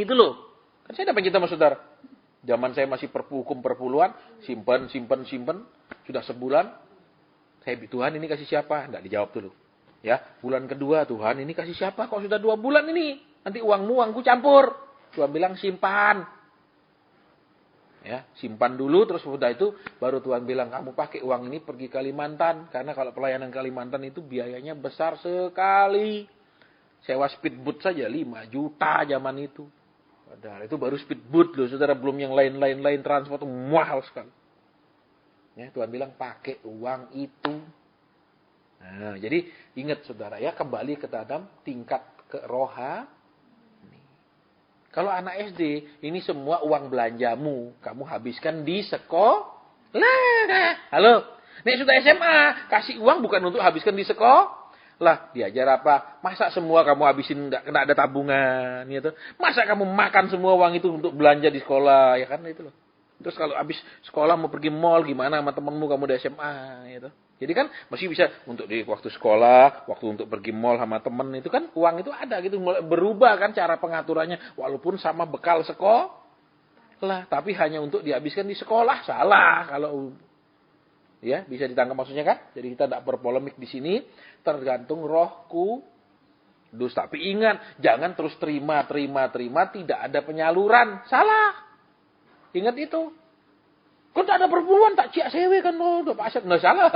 itu loh. Kan saya dapat cerita sama saudara. Zaman saya masih hukum perpuluhan, simpan. Sudah sebulan, Tuhan ini kasih siapa? Tidak dijawab dulu. Ya, bulan kedua, Tuhan ini kasih siapa? Kok sudah 2 bulan ini? Nanti uangku campur. Tuhan bilang simpan. Ya, simpan dulu, terus sudah itu baru Tuhan bilang kamu pakai uang ini pergi Kalimantan. Karena kalau pelayanan Kalimantan itu biayanya besar sekali. Sewa speedboat saja 5 juta zaman itu. Padahal itu baru speedboat loh, saudara, belum yang lain transport mahal sekali. Ya, Tuhan bilang pakai uang itu. Nah, jadi ingat saudara ya, kembali ke dalam tingkat kerohanian. Kalau anak SD, ini semua uang belanjamu, kamu habiskan di sekolah. Halo, nek sudah SMA, kasih uang bukan untuk habiskan di sekolah. Lah, diajar apa? Masa semua kamu habisin, kena ada tabungan, gitu. Masa kamu makan semua uang itu untuk belanja di sekolah, ya kan itu loh. Terus kalau habis sekolah mau pergi mall, gimana sama temenmu kamu di SMA, gitu. Jadi kan masih bisa untuk di waktu sekolah, waktu untuk pergi mall sama temen itu kan uang itu ada gitu. Berubah kan cara pengaturannya. Walaupun sama bekal sekolah. Tapi hanya untuk dihabiskan di sekolah. Salah. Kalau ya bisa ditangkap maksudnya kan. Jadi kita tidak berpolemik di sini. Tergantung Roh Kudus. Tapi ingat. Jangan terus terima. Tidak ada penyaluran. Salah. Ingat itu. Kok tak ada perpuluhan, tak ciak sewe kan. Udah pasat. Nggak salah.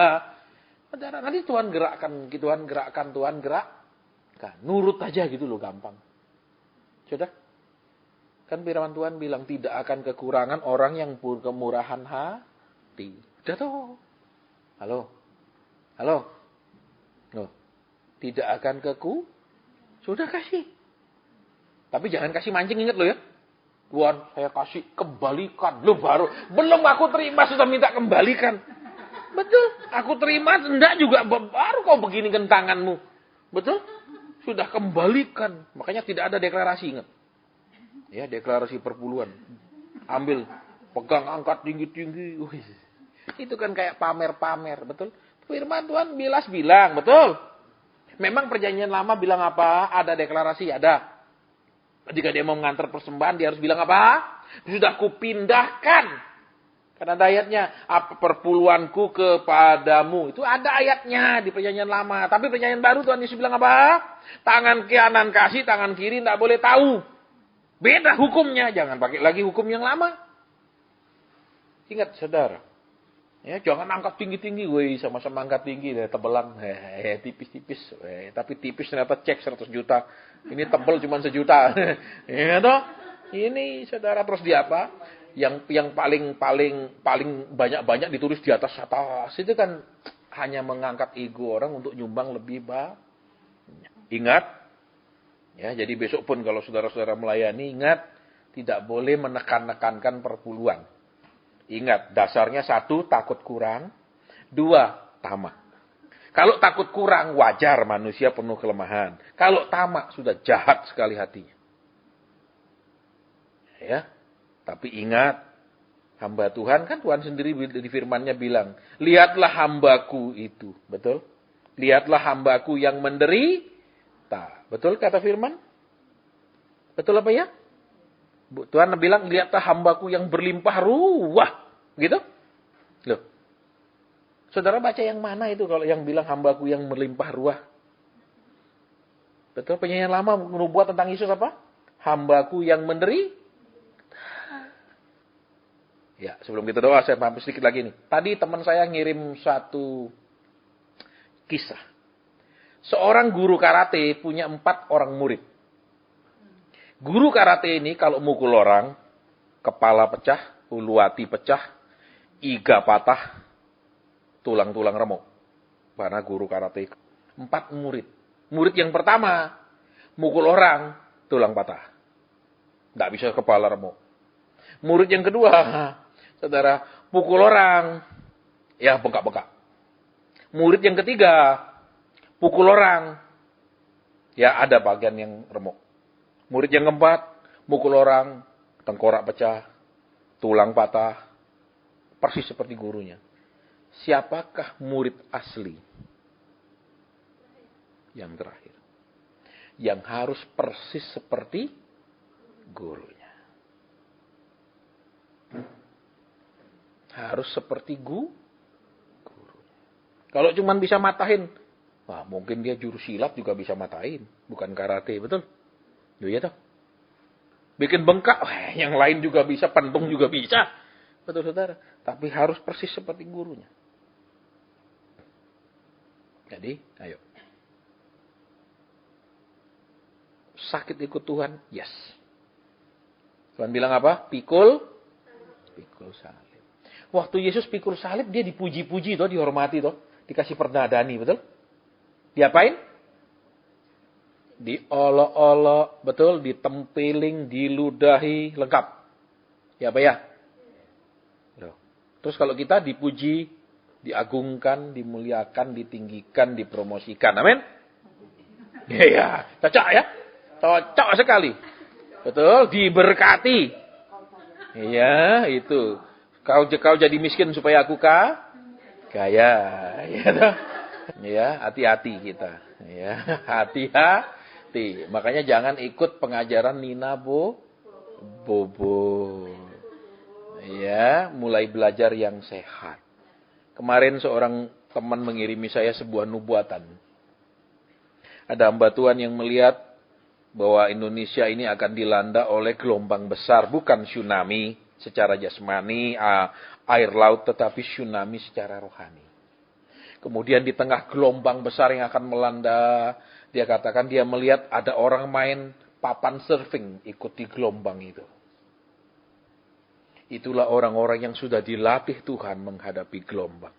Nanti Tuhan gerakkan. Tuhan gerakkan. Nurut aja gitu loh, gampang. Sudah? Kan firman Tuhan bilang tidak akan kekurangan orang yang berkemurahan hati. Udah tuh. Halo. Halo. Loh. Tidak akan sudah kasih. Tapi jangan kasih mancing, ingat lo ya. Tuhan, saya kasih kembalikan. Lo baru belum aku terima sudah minta kembalikan. Betul. Aku terima enggak juga baru kau beginikan tanganmu. Betul? Sudah kembalikan. Makanya tidak ada deklarasi, ingat. Ya, deklarasi perpuluhan. Ambil, pegang, angkat tinggi-tinggi. Itu kan kayak pamer-pamer, betul? Firman Tuhan bilang, betul? Memang perjanjian lama bilang apa? Ada deklarasi, ada. Jika dia mau mengantar persembahan, dia harus bilang apa? Sudah kupindahkan. Karena ada ayatnya, apa perpuluhanku kepadamu. Itu ada ayatnya di perjanjian lama. Tapi perjanjian baru Tuhan Yesus bilang apa? Tangan kanan kasih, tangan kiri tidak boleh tahu. Beda hukumnya, jangan pakai lagi hukum yang lama. Ingat saudara, ya jangan angkat tinggi-tinggi, woi sama-sama angkat tinggi, tebelan, tipis-tipis, tapi tipis ternyata cek 100 juta, ini tebel cuma 1 juta, ya toh, ini saudara terus di apa? Yang paling banyak ditulis di atas itu kan hanya mengangkat ego orang untuk nyumbang lebih banyak. Ingat. Ya, jadi besok pun kalau saudara-saudara melayani, ingat, tidak boleh menekan-nekankan perpuluhan. Ingat, dasarnya 1, takut kurang. 2, tamak. Kalau takut kurang, wajar, manusia penuh kelemahan. Kalau tamak, sudah jahat sekali hatinya. Ya, tapi ingat, hamba Tuhan, kan Tuhan sendiri di firman-Nya bilang, lihatlah hambaku itu. Betul? Lihatlah hambaku yang menderita. Betul kata firman? Betul apa ya? Tuhan bilang, lihatlah hambaku yang berlimpah ruah. Gitu? Loh. Saudara baca yang mana itu kalau yang bilang hambaku yang berlimpah ruah? Betul, penyanyian lama menubuat tentang Yesus apa? Hambaku yang menderita. Ya, sebelum kita doa, saya mampir sedikit lagi nih. Tadi teman saya ngirim satu kisah. Seorang guru karate punya 4 orang murid. Guru karate ini kalau mukul orang, kepala pecah, ulu hati pecah, iga patah, tulang-tulang remuk. Karena guru karate. 4 murid. Murid yang pertama, mukul orang, tulang patah. Tidak bisa kepala remuk. Murid yang kedua, saudara, pukul orang, ya bengkak-bengkak. Murid yang ketiga, pukul orang, ya ada bagian yang remuk. Murid yang keempat, pukul orang, tengkorak pecah, tulang patah, persis seperti gurunya. Siapakah murid asli? Yang terakhir. Yang harus persis seperti gurunya. Harus seperti gurunya. Kalau cuma bisa matahin, wah, mungkin dia jurus silat juga bisa matahin. Bukan karate, betul? Iya toh? Bikin bengkak, yang lain juga bisa, pentung juga bisa. Betul saudara? Tapi harus persis seperti gurunya. Jadi, ayo. Sakit ikut Tuhan? Yes. Tuhan bilang apa? Pikul salib. Waktu Yesus pikul salib, dia dipuji-puji, toh, dihormati, toh. Dikasih perdadani, betul? Diapain? Diolok-olok, betul? Ditempeling, diludahi, lengkap. Ya apa ya? Terus kalau kita dipuji, diagungkan, dimuliakan, ditinggikan, dipromosikan. Amin? Ya, cocok ya? Cocok sekali. Betul? Diberkati. Iya, itu. Kau jadi miskin supaya aku kaya. Ya, toh? Ya, hati-hati kita. Ya, hati-hati. Makanya jangan ikut pengajaran Nina Bobo. Ya, mulai belajar yang sehat. Kemarin seorang teman mengirimi saya sebuah nubuatan. Ada hamba Tuhan yang melihat bahwa Indonesia ini akan dilanda oleh gelombang besar, bukan tsunami secara jasmani, air laut, tetapi tsunami secara rohani. Kemudian di tengah gelombang besar yang akan melanda, dia katakan dia melihat ada orang main papan surfing ikuti gelombang itu. Itulah orang-orang yang sudah dilatih Tuhan menghadapi gelombang.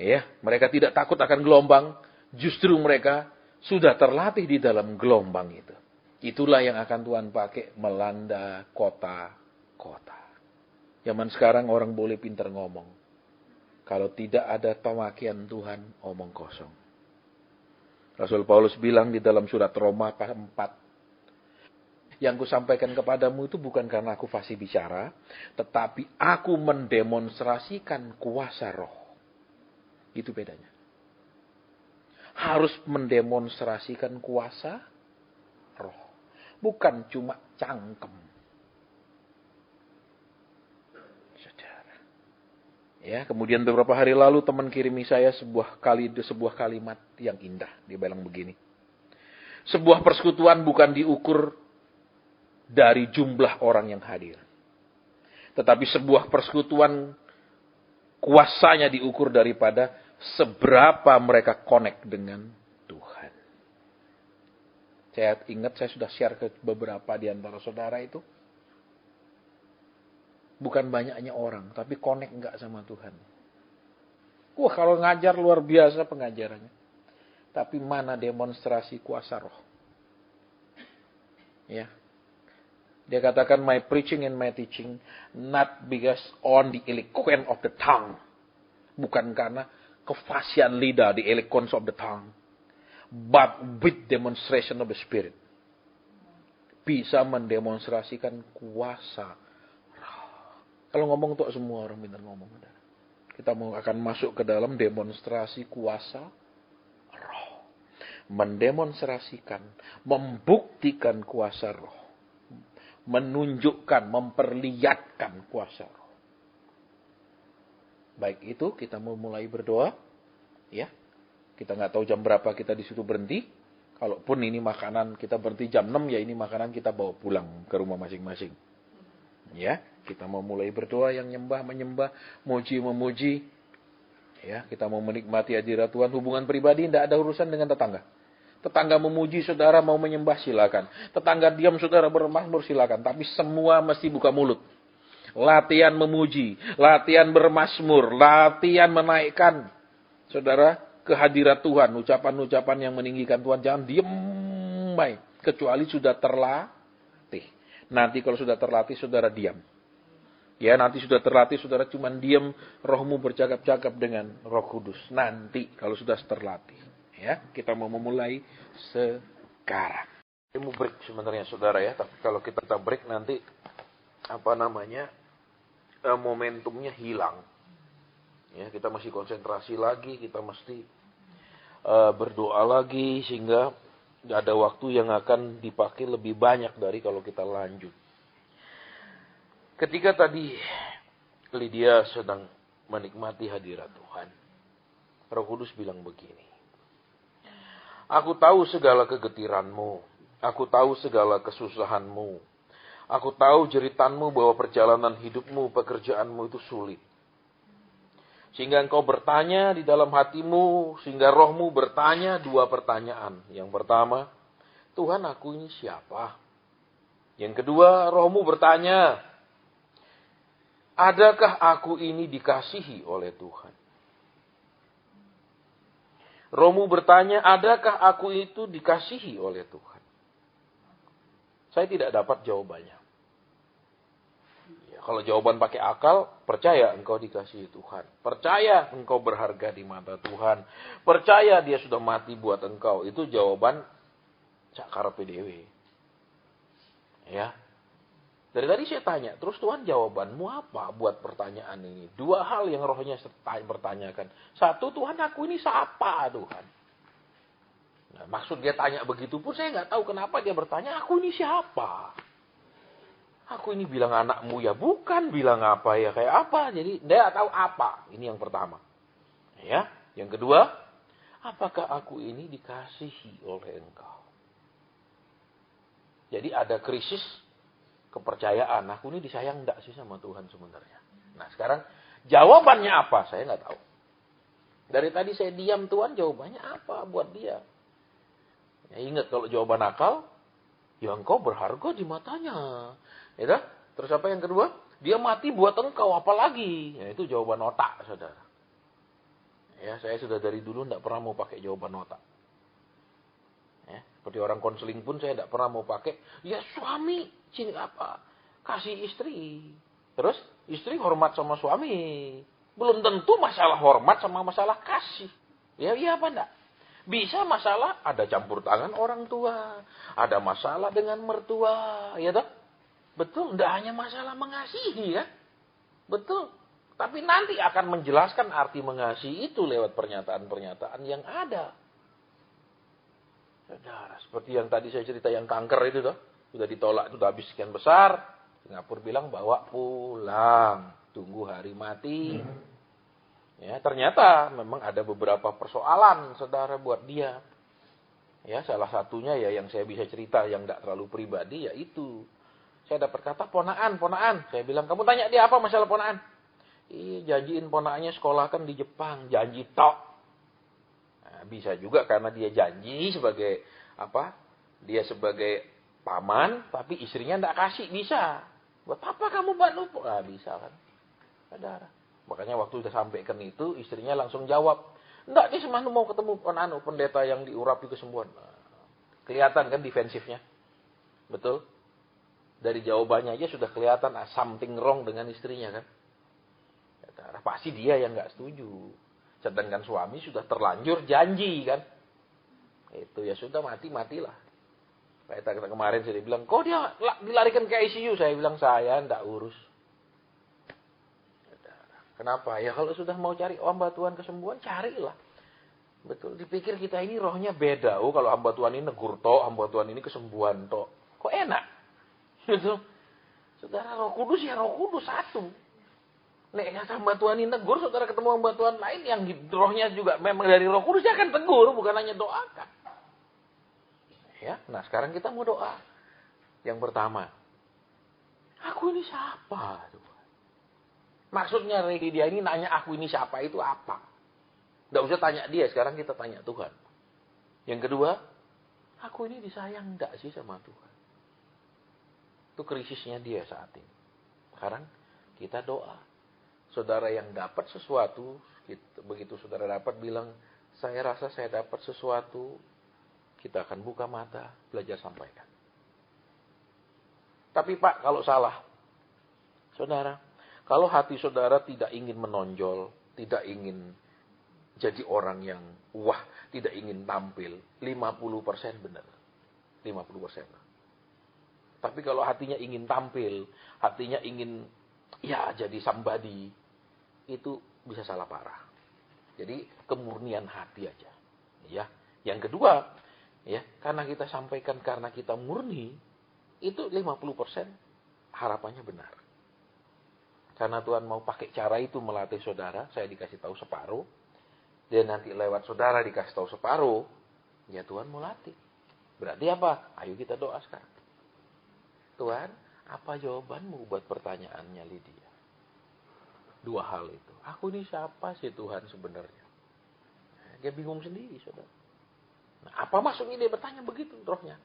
Ya, mereka tidak takut akan gelombang, justru mereka sudah terlatih di dalam gelombang itu. Itulah yang akan Tuhan pakai melanda kota-kota. Zaman sekarang orang boleh pintar ngomong. Kalau tidak ada pemakaian Tuhan, omong kosong. Rasul Paulus bilang di dalam surat Roma 4, yang kusampaikan kepadamu itu bukan karena aku fasih bicara, tetapi aku mendemonstrasikan kuasa roh. Itu bedanya. Harus mendemonstrasikan kuasa roh. Bukan cuma cangkem. Saudara. Ya, kemudian beberapa hari lalu teman kirimi saya sebuah kalimat yang indah. Dia bilang begini. Sebuah persekutuan bukan diukur dari jumlah orang yang hadir. Tetapi sebuah persekutuan kuasanya diukur daripada seberapa mereka connect dengan Tuhan. Saya ingat saya sudah share ke beberapa di antara saudara itu. Bukan banyaknya orang, tapi connect enggak sama Tuhan. Wah, kalau ngajar luar biasa pengajarannya. Tapi mana demonstrasi kuasa roh? Ya. Dia katakan, my preaching and my teaching not because on the eloquence of the tongue. Bukan karena kefasihan lidah, the eloquence of the tongue. But with demonstration of the Spirit. Bisa mendemonstrasikan kuasa roh. Kalau ngomong tuh semua orang pintar ngomong. Kita akan masuk ke dalam demonstrasi kuasa roh. Mendemonstrasikan, membuktikan kuasa roh. Menunjukkan, memperlihatkan kuasa roh. Baik itu, kita mau mulai berdoa. Ya, kita nggak tahu jam berapa kita di situ berhenti. Kalaupun ini makanan kita berhenti jam 6, ya ini makanan kita bawa pulang ke rumah masing-masing. Ya, kita mau mulai berdoa yang menyembah, muji, memuji. Ya, kita mau menikmati hadirat Tuhan. Hubungan pribadi tidak ada urusan dengan tetangga. Tetangga memuji, saudara mau menyembah, silakan. Tetangga diam, saudara bermazmur, silakan. Tapi semua mesti buka mulut. Latihan memuji, latihan bermazmur, latihan menaikkan, saudara, kehadirat Tuhan. Ucapan-ucapan yang meninggikan Tuhan. Jangan diem, baik. Kecuali sudah terlatih. Nanti kalau sudah terlatih, saudara diam. Ya, nanti sudah terlatih, saudara cuma diam, rohmu bercakap-cakap dengan Roh Kudus. Nanti kalau sudah terlatih. Ya, kita mau memulai sekarang. Ini mau break sebenarnya, saudara ya. Tapi kalau kita break nanti, momentumnya hilang. Ya, kita masih konsentrasi lagi, kita mesti berdoa lagi sehingga ada waktu yang akan dipakai lebih banyak dari kalau kita lanjut. Ketika tadi Lydia sedang menikmati hadirat Tuhan, Roh Kudus bilang begini. Aku tahu segala kegetiranmu, aku tahu segala kesusahanmu. Aku tahu jeritanmu bahwa perjalanan hidupmu, pekerjaanmu itu sulit. Sehingga engkau bertanya di dalam hatimu, sehingga rohmu bertanya 2 pertanyaan. Yang pertama, Tuhan, aku ini siapa? Yang kedua, rohmu bertanya, adakah aku ini dikasihi oleh Tuhan? Rohmu bertanya, adakah aku itu dikasihi oleh Tuhan? Saya tidak dapat jawabannya. Ya, kalau jawaban pakai akal, percaya engkau dikasihi Tuhan. Percaya engkau berharga di mata Tuhan. Percaya dia sudah mati buat engkau. Itu jawaban cakar PDW. Ya. Dari tadi saya tanya, terus Tuhan jawabanmu apa buat pertanyaan ini? 2 hal yang rohnya bertanyakan. 1, Tuhan, aku ini siapa, Tuhan? Nah, maksud dia tanya begitu pun saya nggak tahu kenapa dia bertanya, aku ini siapa? Aku ini bilang anakmu ya bukan, bilang apa ya kayak apa. Jadi dia tahu apa. Ini yang pertama. Ya, yang kedua, apakah aku ini dikasihi oleh engkau? Jadi ada krisis kepercayaan. Aku ini disayang enggak sih sama Tuhan sebenarnya? Nah, sekarang jawabannya apa? Saya nggak tahu. Dari tadi saya diam, Tuhan jawabannya apa buat dia? Ya, ingat kalau jawaban akal, ya engkau berharga di matanya. Ya, terus apa yang kedua? Dia mati buat engkau, apalagi? Ya, itu jawaban otak, saudara. Ya, saya sudah dari dulu tidak pernah mau pakai jawaban otak. Ya, seperti orang konseling pun saya tidak pernah mau pakai. Ya suami, kasih istri. Terus istri hormat sama suami. Belum tentu masalah hormat sama masalah kasih. Ya iya apa enggak? Bisa masalah ada campur tangan orang tua. Ada masalah dengan mertua. Ya toh? Betul, tidak hanya masalah mengasihi ya. Betul. Tapi nanti akan menjelaskan arti mengasihi itu lewat pernyataan-pernnyata yang ada. Saudara, seperti yang tadi saya cerita yang kanker itu toh. Sudah ditolak, sudah habis sekian besar. Singapura bilang bawa pulang. Tunggu hari mati. Ya, ternyata memang ada beberapa persoalan saudara buat dia. Ya, salah satunya ya yang saya bisa cerita yang tidak terlalu pribadi yaitu saya dapat kata ponaan. Saya bilang, kamu tanya dia apa masalah ponaan? Janjiin ponaannya sekolahkan di Jepang. Janji tok. Nah, bisa juga karena dia janji sebagai apa? Dia sebagai paman, tapi istrinya tidak kasih. Bisa. Buat apa kamu buat lupa? Nah, bisa kan. Saudara. Makanya waktu sudah sampaikan itu, istrinya langsung jawab. Enggak, dia semua mau ketemu pendeta yang diurapi kesembuhan. Nah, kelihatan kan defensifnya. Betul? Dari jawabannya aja sudah kelihatan something wrong dengan istrinya kan. Pasti dia yang nggak setuju. Sedangkan suami sudah terlanjur janji kan. Itu ya sudah matilah. Kayak kemarin saya bilang, kok dia dilarikan ke ICU? Saya bilang, saya nggak urus. Kenapa? Ya kalau sudah mau cari hamba Tuhan kesembuhan, carilah. Betul, dipikir kita ini rohnya beda. Oh kalau hamba Tuhan ini negur tok, hamba Tuhan ini kesembuhan tok. Kok enak? Gitu. Saudara, Roh Kudus ya Roh Kudus satu. Nek hamba Tuhan ini negur, saudara ketemu hamba Tuhan lain yang rohnya juga memang dari Roh Kudus, dia akan tegur, bukan hanya doakan. Ya, nah sekarang kita mau doa. Yang pertama, aku ini siapa? Maksudnya dia ini nanya aku ini siapa itu apa? Tidak usah tanya dia, sekarang kita tanya Tuhan. Yang kedua, aku ini disayang enggak sih sama Tuhan? Itu krisisnya dia saat ini. Sekarang kita doa. Saudara yang dapat sesuatu, begitu saudara dapat bilang, saya rasa saya dapat sesuatu, kita akan buka mata, belajar sampaikan. Tapi Pak, kalau salah, saudara, kalau hati saudara tidak ingin menonjol, tidak ingin jadi orang yang wah, tidak ingin tampil, 50% benar. 50%. Tapi kalau hatinya ingin tampil, hatinya ingin ya jadi somebody, itu bisa salah parah. Jadi kemurnian hati aja. Ya. Yang kedua, ya, karena kita sampaikan karena kita murni, itu 50% harapannya benar. Karena Tuhan mau pakai cara itu melatih saudara, saya dikasih tahu separuh, dan nanti lewat saudara dikasih tahu separuh, ya Tuhan mau latih. Berarti apa? Ayo kita doa sekarang. Tuhan, apa jawabanmu buat pertanyaannya Lydia? Dua hal itu. Aku ini siapa sih Tuhan sebenarnya? Dia bingung sendiri, saudara. Nah, apa maksudnya dia bertanya begitu rohnya?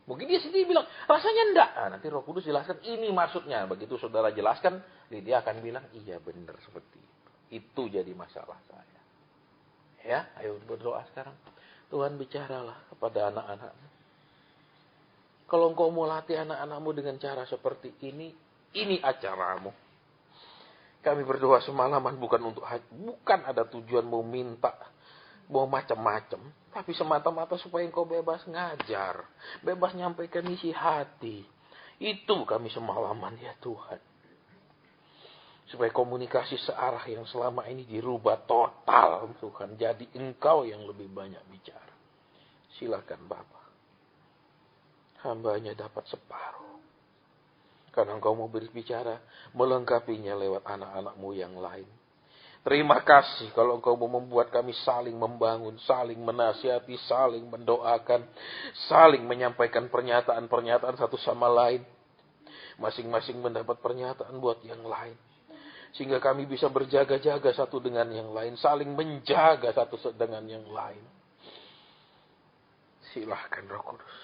Mungkin dia sendiri bilang, rasanya enggak. Nah, nanti Roh Kudus jelaskan, ini maksudnya. Begitu saudara jelaskan, Lydia akan bilang, iya benar seperti itu. Itu jadi masalah saya. Ya, ayo berdoa sekarang. Tuhan bicaralah kepada anak-anakmu. Kalau engkau mau latih anak-anakmu dengan cara seperti ini acaramu. Kami berdoa semalaman bukan ada tujuan mau minta, mau macam-macam. Tapi semata-mata supaya engkau bebas ngajar. Bebas nyampaikan isi hati. Itu kami semalaman ya Tuhan. Supaya komunikasi searah yang selama ini dirubah total Tuhan. Jadi engkau yang lebih banyak bicara. Silakan Bapak. Hambanya dapat separuh. Karena engkau mau berbicara, melengkapinya lewat anak-anakmu yang lain. Terima kasih kalau engkau mau membuat kami saling membangun, saling menasihati, saling mendoakan, saling menyampaikan pernyataan-pernyataan satu sama lain. Masing-masing mendapat pernyataan buat yang lain. Sehingga kami bisa berjaga-jaga satu dengan yang lain, saling menjaga satu dengan yang lain. Silahkan Roh Kudus.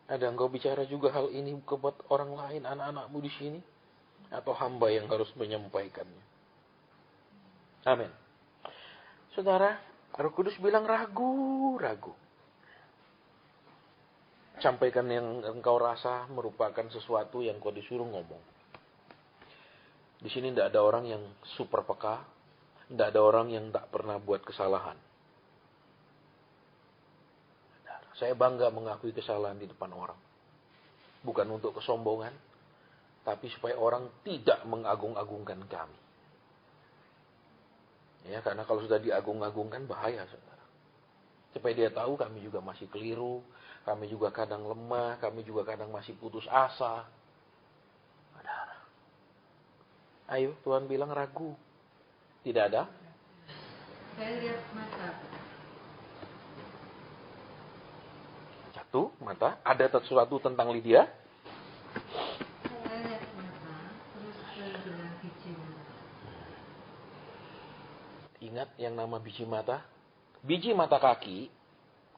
Ada engkau bicara juga hal ini kepada orang lain, anak-anakmu di sini? Atau hamba yang harus menyampaikannya? Amin. Saudara, Roh Kudus bilang ragu. Sampaikan yang engkau rasa merupakan sesuatu yang kau disuruh ngomong. Di sini tidak ada orang yang super peka, tidak ada orang yang tak pernah buat kesalahan. Saya bangga mengakui kesalahan di depan orang. Bukan untuk kesombongan, tapi supaya orang tidak mengagung-agungkan kami. Ya, karena kalau sudah diagung-agungkan bahaya, saudara. Supaya dia tahu kami juga masih keliru, kami juga kadang lemah, kami juga kadang masih putus asa. Saudara. Ayo, Tuhan bilang ragu. Tidak ada? Saya lihat mata. Satu, mata. Ada sesuatu tentang Lydia? Saya lihat mata, terus saya bilang biji mata. Ingat yang nama biji mata? Biji mata kaki,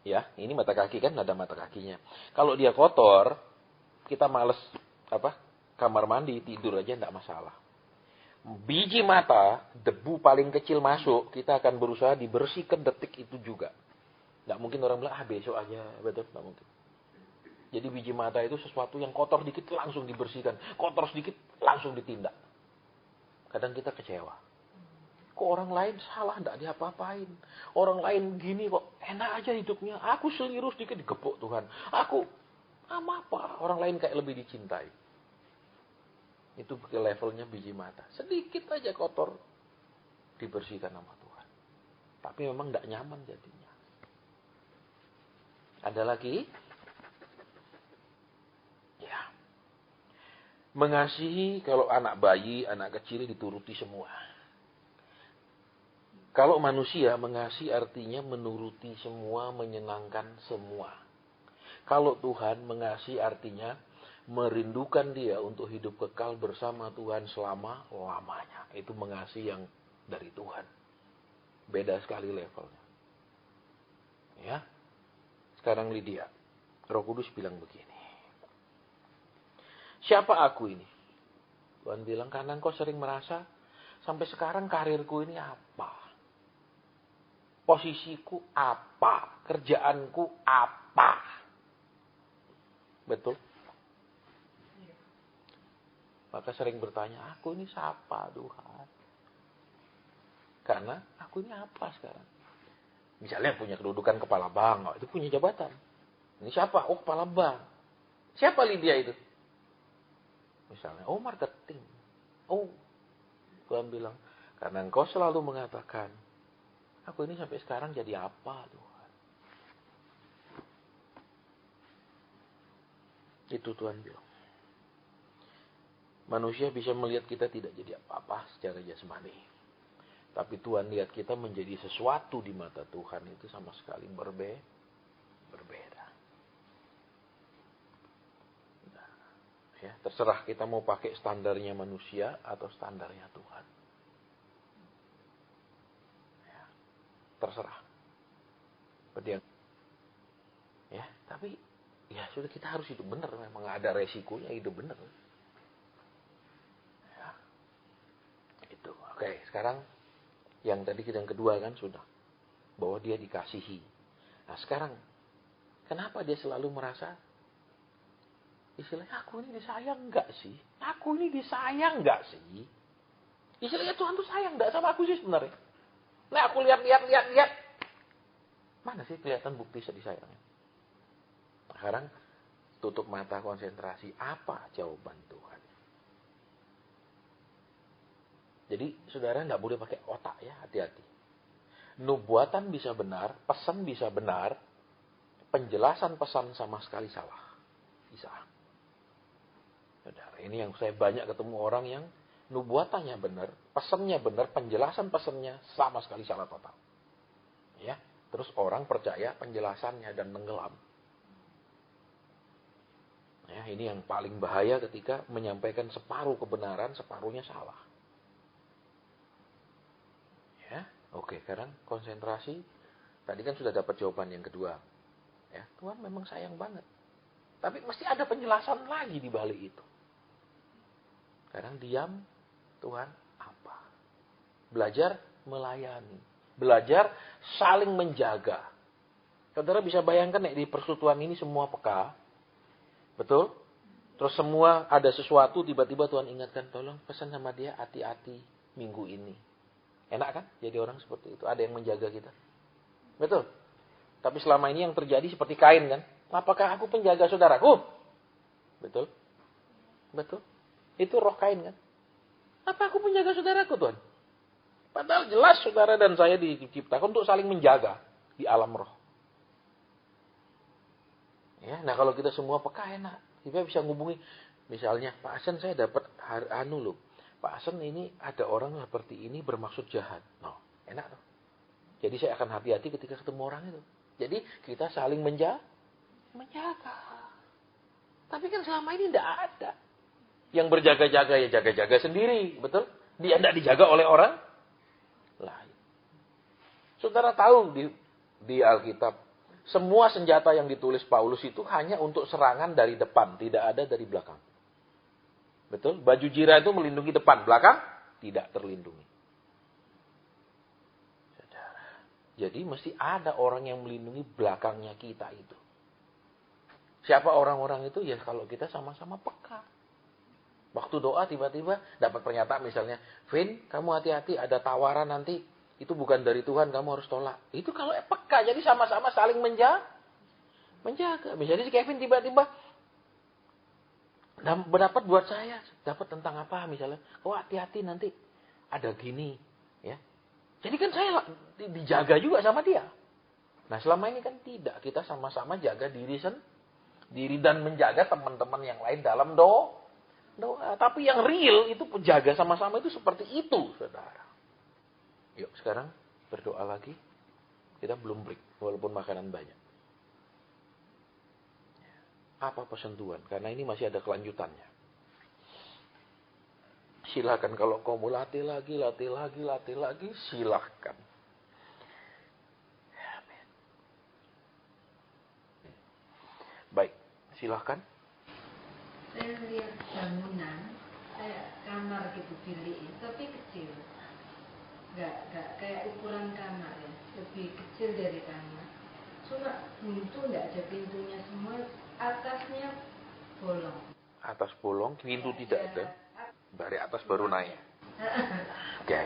ya, ini mata kaki kan ada mata kakinya. Kalau dia kotor, kita males kamar mandi, tidur aja enggak masalah. Biji mata, debu paling kecil masuk, kita akan berusaha dibersihkan detik itu juga. Enggak mungkin orang bilang, besok aja, betul, enggak mungkin. Jadi biji mata itu sesuatu yang kotor dikit langsung dibersihkan, kotor sedikit langsung ditindak. Kadang kita kecewa. Kok orang lain salah, enggak diapa-apain. Orang lain gini kok, enak aja hidupnya. Aku seliru sedikit digepuk Tuhan. Aku, apa? Orang lain kayak lebih dicintai. Itu levelnya biji mata. Sedikit aja kotor, dibersihkan sama Tuhan. Tapi memang enggak nyaman jadinya. Ada lagi? Ya. Mengasihi, kalau anak bayi, anak kecil dituruti semua. Kalau manusia mengasihi artinya menuruti semua, menyenangkan semua. Kalau Tuhan mengasihi artinya merindukan dia untuk hidup kekal bersama Tuhan selama-lamanya. Itu mengasihi yang dari Tuhan. Beda sekali levelnya. Ya. Sekarang Lydia. Roh Kudus bilang begini. Siapa aku ini? Tuhan bilang, karena engkau sering merasa, sampai sekarang karirku ini apa? Posisiku apa? Kerjaanku apa? Betul? Maka sering bertanya, aku ini siapa Tuhan? Karena aku ini apa sekarang? Misalnya punya kedudukan kepala bank, itu punya jabatan. Ini siapa? Oh, kepala bank. Siapa Lydia itu? Misalnya, marketing. Tuhan bilang, karena engkau selalu mengatakan, aku ini sampai sekarang jadi apa Tuhan? Itu Tuhan bilang. Manusia bisa melihat kita tidak jadi apa-apa secara jasmani. Tapi Tuhan lihat kita menjadi sesuatu di mata Tuhan itu sama sekali berbeda. Nah, ya, terserah kita mau pakai standarnya manusia atau standarnya Tuhan. Ya, terserah. Ya, tapi ya sudah, kita harus hidup benar. Memang ada resikonya hidup benar. Ya, itu. Oke, sekarang yang tadi yang kedua kan sudah. Bahwa dia dikasihi. Nah sekarang, kenapa dia selalu merasa, istilahnya aku ini disayang enggak sih? Aku ini disayang enggak sih? Istilahnya Tuhan tuh sayang enggak sama aku sih sebenarnya? Nah aku lihat. Mana sih kelihatan bukti disayangnya? Sekarang, tutup mata, konsentrasi. Apa jawaban Tuhan? Jadi, saudara nggak boleh pakai otak ya, hati-hati. Nubuatan bisa benar, pesan bisa benar, penjelasan pesan sama sekali salah. Bisa. Saudara, ini yang saya banyak ketemu orang yang nubuatannya benar, pesannya benar, penjelasan pesannya sama sekali salah total. Ya, terus orang percaya penjelasannya dan tenggelam. Ya, ini yang paling bahaya ketika menyampaikan separuh kebenaran, separuhnya salah. Ya, oke, sekarang konsentrasi. Tadi kan sudah dapat jawaban yang kedua. Ya, Tuhan memang sayang banget. Tapi mesti ada penjelasan lagi di balik itu. Kadang diam, Tuhan apa? Belajar melayani. Belajar saling menjaga. Saudara bisa bayangkan di persekutuan ini semua peka. Betul? Terus semua ada sesuatu, tiba-tiba Tuhan ingatkan, tolong pesan sama dia hati-hati minggu ini. Enak kan? Jadi orang seperti itu. Ada yang menjaga kita. Betul? Tapi selama ini yang terjadi seperti Kain kan? Apakah aku penjaga saudaraku? Betul? Betul? Itu roh Kain kan? Apa aku penjaga saudaraku Tuhan? Padahal jelas saudara dan saya diciptakan untuk saling menjaga di alam roh. Ya, nah kalau kita semua peka enak. Kita bisa ngubungi. Misalnya, Pak Hasan saya dapat loh. Pak Hasan ini ada orang seperti ini bermaksud jahat. No, enak loh. Jadi saya akan hati-hati ketika ketemu orang itu. Jadi kita saling menjaga. Tapi kan selama ini tidak ada. Yang berjaga-jaga ya jaga-jaga sendiri. Betul? Dia tidak dijaga oleh orang lain. Saudara tahu di Alkitab. Semua senjata yang ditulis Paulus itu hanya untuk serangan dari depan. Tidak ada dari belakang. Betul? Baju jira itu melindungi depan. Belakang tidak terlindungi. Jadi mesti ada orang yang melindungi belakangnya kita itu. Siapa orang-orang itu? Ya kalau kita sama-sama peka. Waktu doa tiba-tiba dapat pernyataan misalnya, Vin, kamu hati-hati ada tawaran nanti. Itu bukan dari Tuhan, kamu harus tolak. Itu kalau peka, jadi sama-sama saling menjaga. Misalnya si Kevin tiba-tiba berdapat buat saya. Dapat tentang apa misalnya. Oh hati-hati nanti ada gini. Ya. Jadi kan saya dijaga juga sama dia. Nah selama ini kan tidak. Kita sama-sama jaga diri dan menjaga teman-teman yang lain dalam doa. Tapi yang real itu jaga sama-sama itu seperti itu, saudara. Yuk sekarang berdoa lagi. Kita belum break, walaupun makanan banyak. Apa pesan Tuhan? Karena ini masih ada kelanjutannya. Silakan kalau kau mau latih lagi, silakan. Amin. Baik, silakan. Saya lihat bangunan, kayak kamar gitu bilik, tapi kecil. Nggak kayak ukuran kamar ya, lebih kecil dari kamar. Cuma pintu nggak ada pintunya semua, atasnya bolong. Atas bolong, pintu tidak ada. Dari atas baru naik. Oke.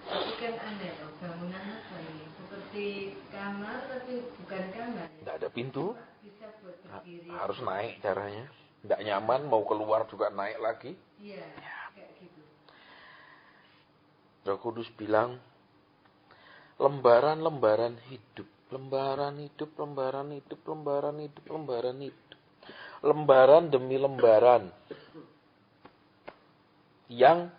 Tapi kan aneh loh, bangunan apa ini? Seperti kamar tapi bukan kamar. Tidak ada pintu. Bisa buat berdiri. Harus naik caranya. Tidak nyaman, mau keluar juga naik lagi. Iya, kayak gitu. Roh Kudus bilang, lembaran-lembaran hidup. Lembaran hidup. Lembaran demi lembaran. Yang,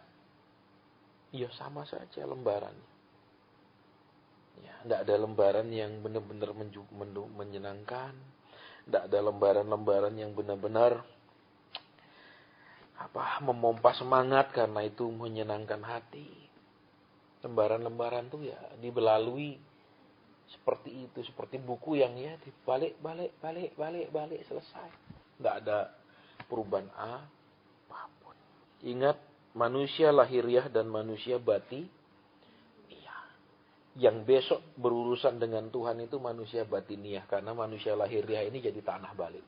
ya sama saja lembaran. Ya, tidak ada lembaran yang benar-benar menyenangkan. Tidak ada lembaran-lembaran yang benar-benar memompa semangat karena itu menyenangkan hati. Lembaran-lembaran itu ya dibelalui seperti itu, seperti buku yang ya dibalik selesai. Tidak ada perubahan apapun. Ingat, manusia lahiriah dan manusia batin. Iya. Yang besok berurusan dengan Tuhan itu manusia batiniah, karena manusia lahiriah ini jadi tanah balik.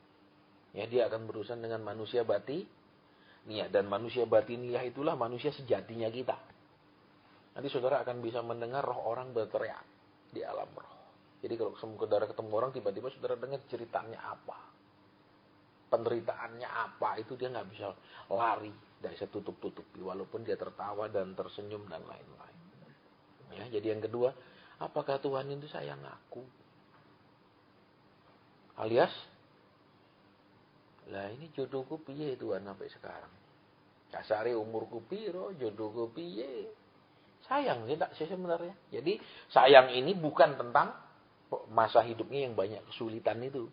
Ya, dia akan berurusan dengan manusia batiniah, dan manusia batiniah itulah manusia sejatinya kita. Nanti saudara akan bisa mendengar roh orang berteriak di alam roh. Jadi kalau saudara ketemu orang, tiba-tiba saudara dengar ceritanya apa, penderitaannya apa, itu dia nggak bisa lari, tidak bisa tutup-tutupi, walaupun dia tertawa dan tersenyum dan lain-lain. Ya, jadi yang kedua, apakah Tuhan itu sayang aku? Alias, lah ini jodohku piye Tuhan sampai sekarang? Kasare umurku piro, jodohku piye? Sayang tidak sih sebenarnya. Jadi sayang ini bukan tentang masa hidupnya yang banyak kesulitan itu.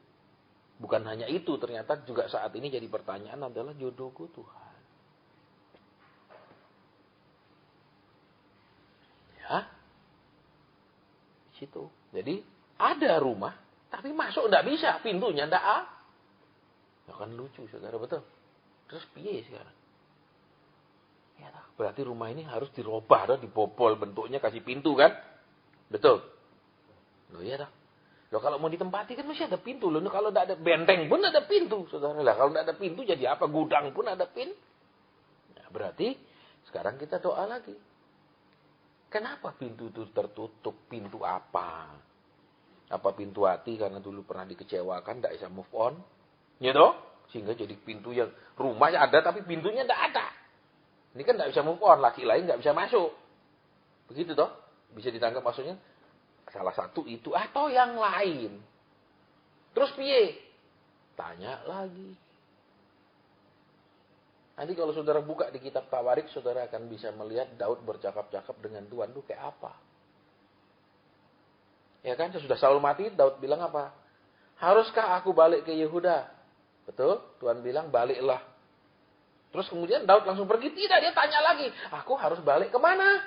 Bukan hanya itu, ternyata juga saat ini jadi pertanyaan adalah jodohku Tuhan. Ya. Situ. Jadi ada rumah, tapi masuk enggak bisa, pintunya enggak Ya kan lucu, saudara, betul. Terus piye sekarang? Ya, berarti rumah ini harus dirubah, dibobol bentuknya, kasih pintu kan? Betul. Loh iya dah. Loh kalau mau ditempati kan mesti ada pintu. Loh kalau tidak ada benteng pun ada pintu, saudara. Lah kalau tidak ada pintu jadi apa? Gudang pun ada pintu. Nah, berarti sekarang kita doa lagi. Kenapa pintu itu tertutup? Pintu apa? Apa pintu hati karena dulu pernah dikecewakan, tidak bisa move on? Ya toh? Sehingga jadi pintu yang rumahnya ada tapi pintunya tidak ada. Ini kan tidak bisa move on, laki lain tidak bisa masuk. Begitu toh? Bisa ditangkap maksudnya? Salah satu itu atau yang lain. Terus piye? Tanya lagi. Nanti kalau saudara buka di kitab Tawarik, saudara akan bisa melihat Daud bercakap-cakap dengan Tuhan itu kayak apa. Ya kan, sesudah Saul mati, Daud bilang apa? Haruskah aku balik ke Yehuda? Betul? Tuhan bilang baliklah. Terus kemudian Daud langsung pergi. Tidak, dia tanya lagi. Aku harus balik kemana?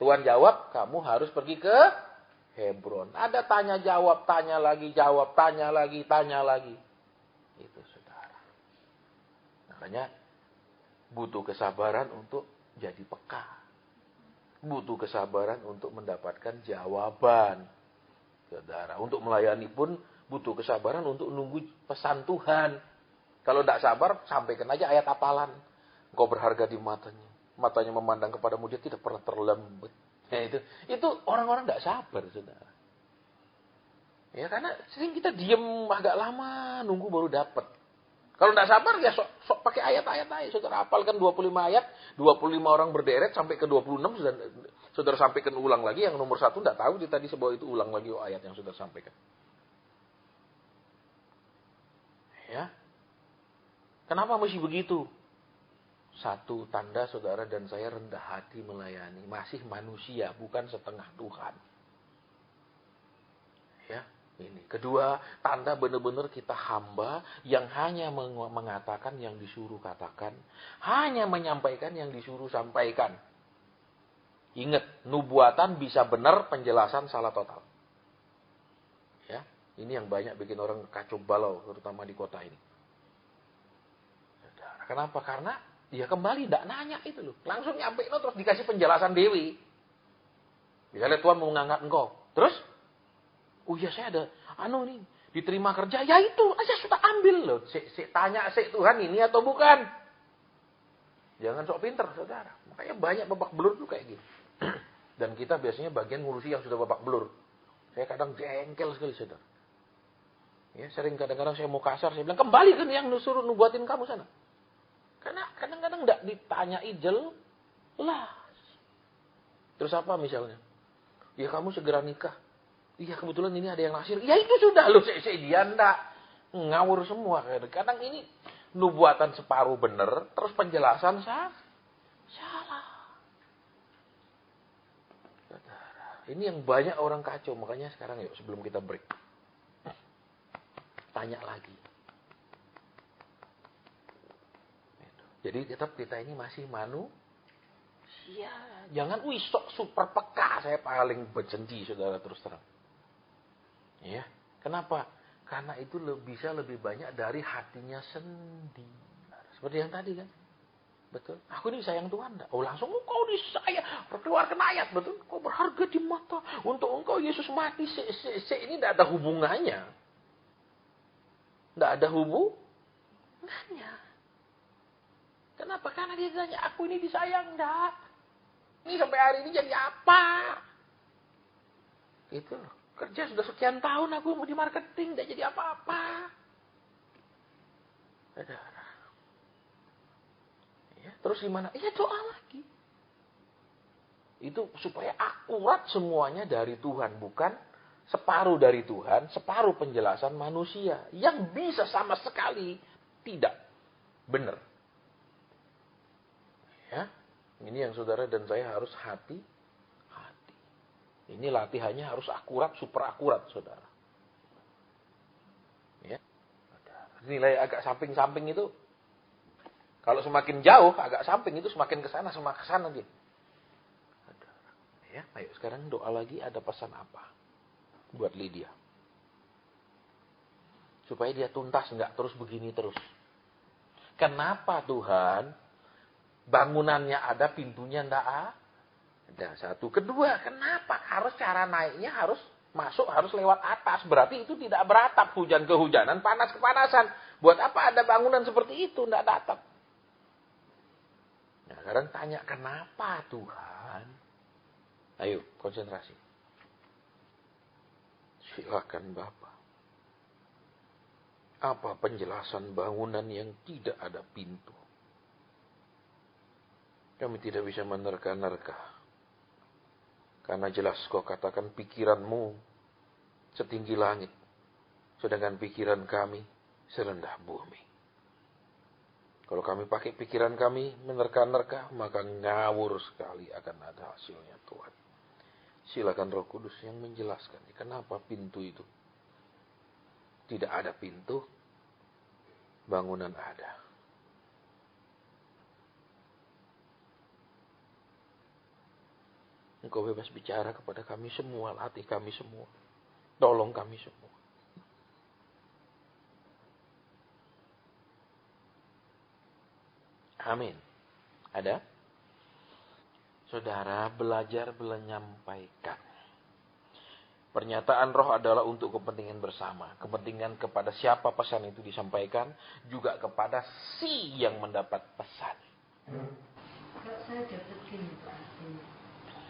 Tuhan jawab, kamu harus pergi ke Hebron. Ada tanya jawab, tanya lagi, jawab, tanya lagi, tanya lagi. Itu saudara. Makanya butuh kesabaran untuk jadi peka. Butuh kesabaran untuk mendapatkan jawaban. Saudara, untuk melayani pun butuh kesabaran untuk nunggu pesan Tuhan. Kalau tidak sabar, sampaikan aja ayat hafalan. Engkau berharga di matanya. Matanya memandang kepadamu, dia tidak pernah terlembut. Ya, itu orang-orang tidak sabar, saudara. Ya, karena sering kita diem agak lama, nunggu baru dapat. Kalau tidak sabar, ya sok pakai ayat-ayat aja. Saudara hafalkan 25 ayat, 25 orang berderet sampai ke 26, dan saudara sampaikan ulang lagi. Yang nomor 1 tidak tahu, dia tadi sebab itu ulang lagi ayat yang saudara sampaikan. Ya. Kenapa mesti begitu? Satu tanda saudara dan saya rendah hati melayani. Masih manusia, bukan setengah Tuhan. Ya, ini. Kedua, tanda benar-benar kita hamba yang hanya mengatakan yang disuruh katakan. Hanya menyampaikan yang disuruh sampaikan. Ingat, nubuatan bisa benar, penjelasan salah total. Ya, ini yang banyak bikin orang kacau balau, terutama di kota ini. Kenapa? Karena dia kembali tidak nanya itu loh. Langsung nyampe terus dikasih penjelasan Dewi. Misalnya Tuhan mau mengangkat engkau. Terus? Oh iya saya ada nih diterima kerja. Ya itu aja sudah ambil loh. Tanya Tuhan ini atau bukan. Jangan sok pinter saudara. Makanya banyak babak belur tuh kayak gitu. Dan kita biasanya bagian ngurusi yang sudah babak belur. Saya kadang jengkel sekali saudara. Ya, sering kadang-kadang saya mau kasar. Saya bilang kembali kan yang suruh nubuatin kamu sana. Karena kadang-kadang tidak ditanyai jelas. Terus apa misalnya? Ya kamu segera nikah. Iya kebetulan ini ada yang naksir. Ya itu sudah loh. Dia enggak. Ngawur semua. Kadang ini nubuatan separuh benar. Terus penjelasan salah. Ini yang banyak orang kacau. Makanya sekarang yuk sebelum kita break. Tanya lagi. Jadi tetap kita ini masih manusia. Jangan sok super peka. Saya paling berjanji saudara terus terang. Ya, kenapa? Karena itu bisa lebih banyak dari hatinya sendiri. Seperti yang tadi kan. Betul. Aku ini sayang Tuhan. Oh langsung kau disayang. Keluarkan ayat. Betul. Kau berharga di mata. Untuk engkau Yesus mati. Ini tidak ada hubungannya. Tidak ada hubungannya. Kenapa? Karena dia tanya, aku ini disayang, enggak. Ini sampai hari ini jadi apa? Itu loh. Kerja sudah sekian tahun, aku mau di marketing, enggak jadi apa-apa. Saudara. Ya, terus gimana? Ya doa lagi. Itu supaya akurat semuanya dari Tuhan. Bukan separuh dari Tuhan, separuh penjelasan manusia. Yang bisa sama sekali tidak benar. Ya, ini yang saudara dan saya harus hati-hati. Ini latihannya harus akurat, super akurat, saudara. Ya, nilai agak samping-samping itu, kalau semakin jauh, agak samping itu semakin ke sana dia. Ya, ayo sekarang doa lagi. Ada pesan apa buat Lydia? Supaya dia tuntas, enggak terus begini terus. Kenapa Tuhan bangunannya ada, pintunya enggak ada? Satu. Kedua, kenapa harus cara naiknya harus masuk, harus lewat atas? Berarti itu tidak beratap, hujan kehujanan, panas kepanasan. Buat apa ada bangunan seperti itu, enggak ada atap? Nah, sekarang tanya, kenapa Tuhan? Ayo, konsentrasi. Silakan Bapak. Apa penjelasan bangunan yang tidak ada pintu? Kami tidak bisa menerka-nerka. Karena jelas kau katakan pikiranmu setinggi langit. Sedangkan pikiran kami serendah bumi. Kalau kami pakai pikiran kami menerka-nerka, maka ngawur sekali akan ada hasilnya Tuhan. Silakan Roh Kudus yang menjelaskan. Kenapa pintu itu? Tidak ada pintu, bangunan ada. Engkau bebas bicara kepada kami semua, latih kami semua. Tolong kami semua. Amin. Ada? Saudara belajar menyampaikan. Pernyataan roh adalah untuk kepentingan bersama. Kepentingan kepada siapa pesan itu disampaikan. Juga kepada si yang mendapat pesan. Kalau saya dapat gini Pak,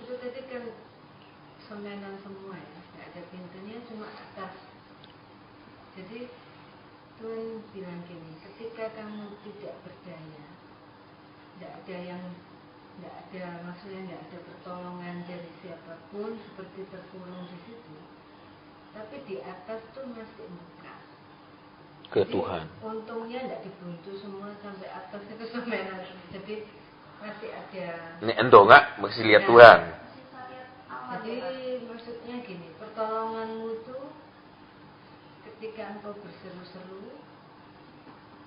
itu tadi kan semenan semua ya. Tidak ada pintunya, cuma atas. Jadi Tuhan bilang gini, ketika kamu tidak berdaya, maksudnya tidak ada pertolongan dari siapapun seperti terkurung di situ, tapi di atas tuh masih muka ke Tuhan. Untungnya tidak dibuntu semua sampai atas itu semenan, jadi masih ada. Ini enggak masih lihat Tuhan. Jadi maksudnya gini, pertolonganmu tuh ketika engkau berseru-seru,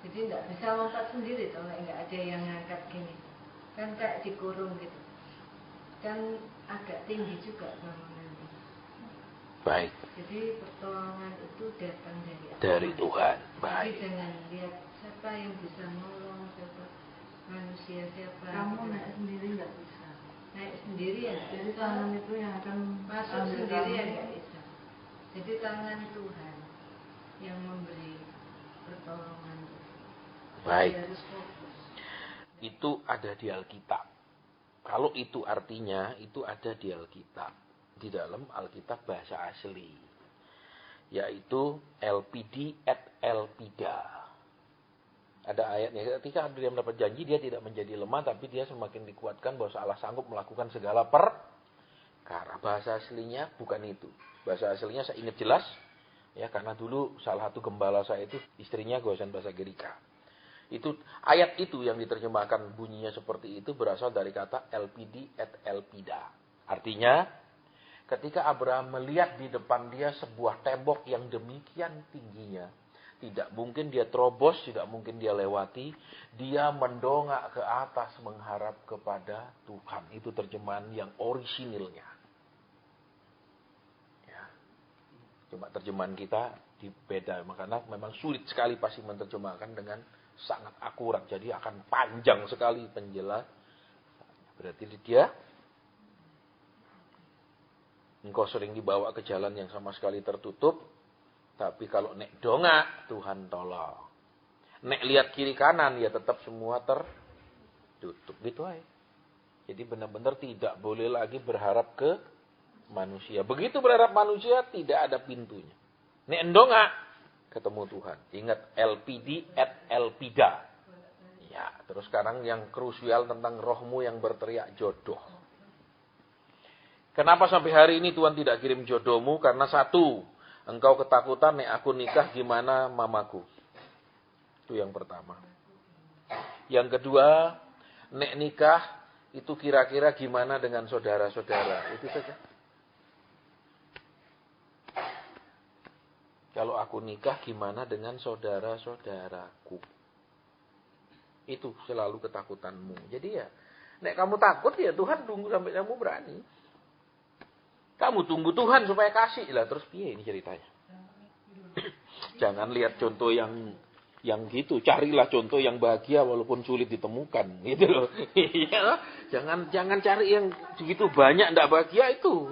jadi tidak bisa lompat sendiri kalau nggak ada yang ngangkat gini. Kan kayak dikurung gitu. Kan agak tinggi juga bangunannya. Baik. Jadi pertolongan itu datang dari Tuhan. Baik. Jadi jangan lihat siapa yang bisa nolong, siapa manusia siapa. Kamu naik sendiri nggak bisa. Naik sendiri ya. Jadi tangan itu yang akan masuk sendiri ya nggak bisa. Jadi tangan Tuhan yang memberi pertolongan. Baik. Harus fokus. Itu ada di Alkitab. Kalau itu artinya, itu ada di Alkitab. Di dalam Alkitab bahasa asli. Yaitu LPD et Elpida. Ada ayatnya. Ketika Abraham mendapat janji, dia tidak menjadi lemah, tapi dia semakin dikuatkan bahwa Allah sanggup melakukan segala perkara. Bahasa aslinya bukan itu. Bahasa aslinya saya ingat jelas. Ya, karena dulu salah satu gembala saya itu istrinya gosan bahasa Gerika. Itu ayat itu yang diterjemahkan bunyinya seperti itu berasal dari kata LPD et Elpida. Artinya, ketika Abraham melihat di depan dia sebuah tembok yang demikian tingginya, tidak mungkin dia terobos, tidak mungkin dia lewati, dia mendongak ke atas mengharap kepada Tuhan. Itu terjemahan yang orisinilnya. Ya. Cuma terjemahan kita beda, makanya memang sulit sekali pasti menerjemahkan dengan sangat akurat, jadi akan panjang sekali penjelasan. Berarti dia engkau sering dibawa ke jalan yang sama sekali tertutup, tapi kalau nek dongak Tuhan tolong. Nek lihat kiri kanan ya tetap semua tertutup gitu aja. Jadi benar-benar tidak boleh lagi berharap ke manusia. Begitu berharap manusia tidak ada pintunya. Nek dongak ketemu Tuhan. Ingat LPD et Elpida. Ya, terus sekarang yang krusial tentang rohmu yang berteriak jodoh. Kenapa sampai hari ini Tuhan tidak kirim jodohmu? Karena satu, engkau ketakutan, nek aku nikah gimana mamaku. Itu yang pertama. Yang kedua, nek nikah itu kira-kira gimana dengan saudara-saudara. Itu saja. Kalau aku nikah gimana dengan saudara-saudaraku. Itu selalu ketakutanmu. Jadi ya, nek kamu takut ya Tuhan tunggu sampai kamu berani. Kamu tunggu Tuhan supaya kasih lah. Terus piye ini ceritanya? Jangan lihat contoh yang gitu, carilah contoh yang bahagia walaupun sulit ditemukan, gitu loh. Iya, jangan cari yang segitu banyak ndak bahagia itu.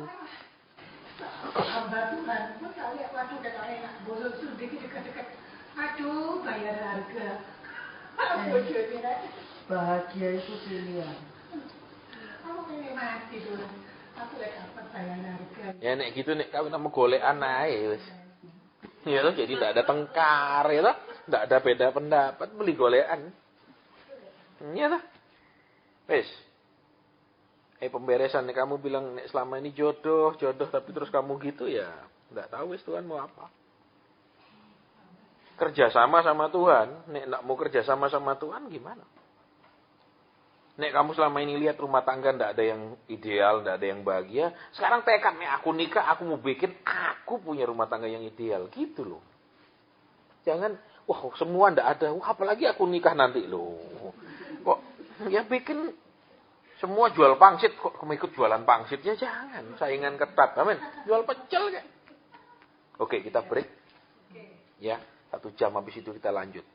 Hamba Tuhan pun tak lihat waduh udah tak enak, bolos sedikit dekat-dekat. Aduh, bayar harga. Bahagia itu pilihan. Aku pengen mati dulu. Aku lihat apa bayar harga. Ya nek gitu nek kawin sama golekan ae wis. Ya toh, jadi ndak ada tengkar ya toh. Ndak ada beda pendapat, beli golekan. Iya toh. Wis. Pemberesan nih kamu bilang nek selama ini jodoh tapi terus kamu gitu ya nggak tahu wis Tuhan mau apa. Kerja sama Tuhan, nek nggak mau kerja sama Tuhan gimana? Nek kamu selama ini lihat rumah tangga ndak ada yang ideal, ndak ada yang bahagia, sekarang tekad nek aku nikah aku mau bikin aku punya rumah tangga yang ideal gitu loh. Jangan wah semua ndak ada, wah apalagi aku nikah nanti loh. Kok ya bikin semua jual pangsit, kok kamu ikut jualan pangsit? Ya jangan, saingan ketat. Amin. Jual pecel kayak. Oke, kita break. Ya, 1 jam habis itu kita lanjut.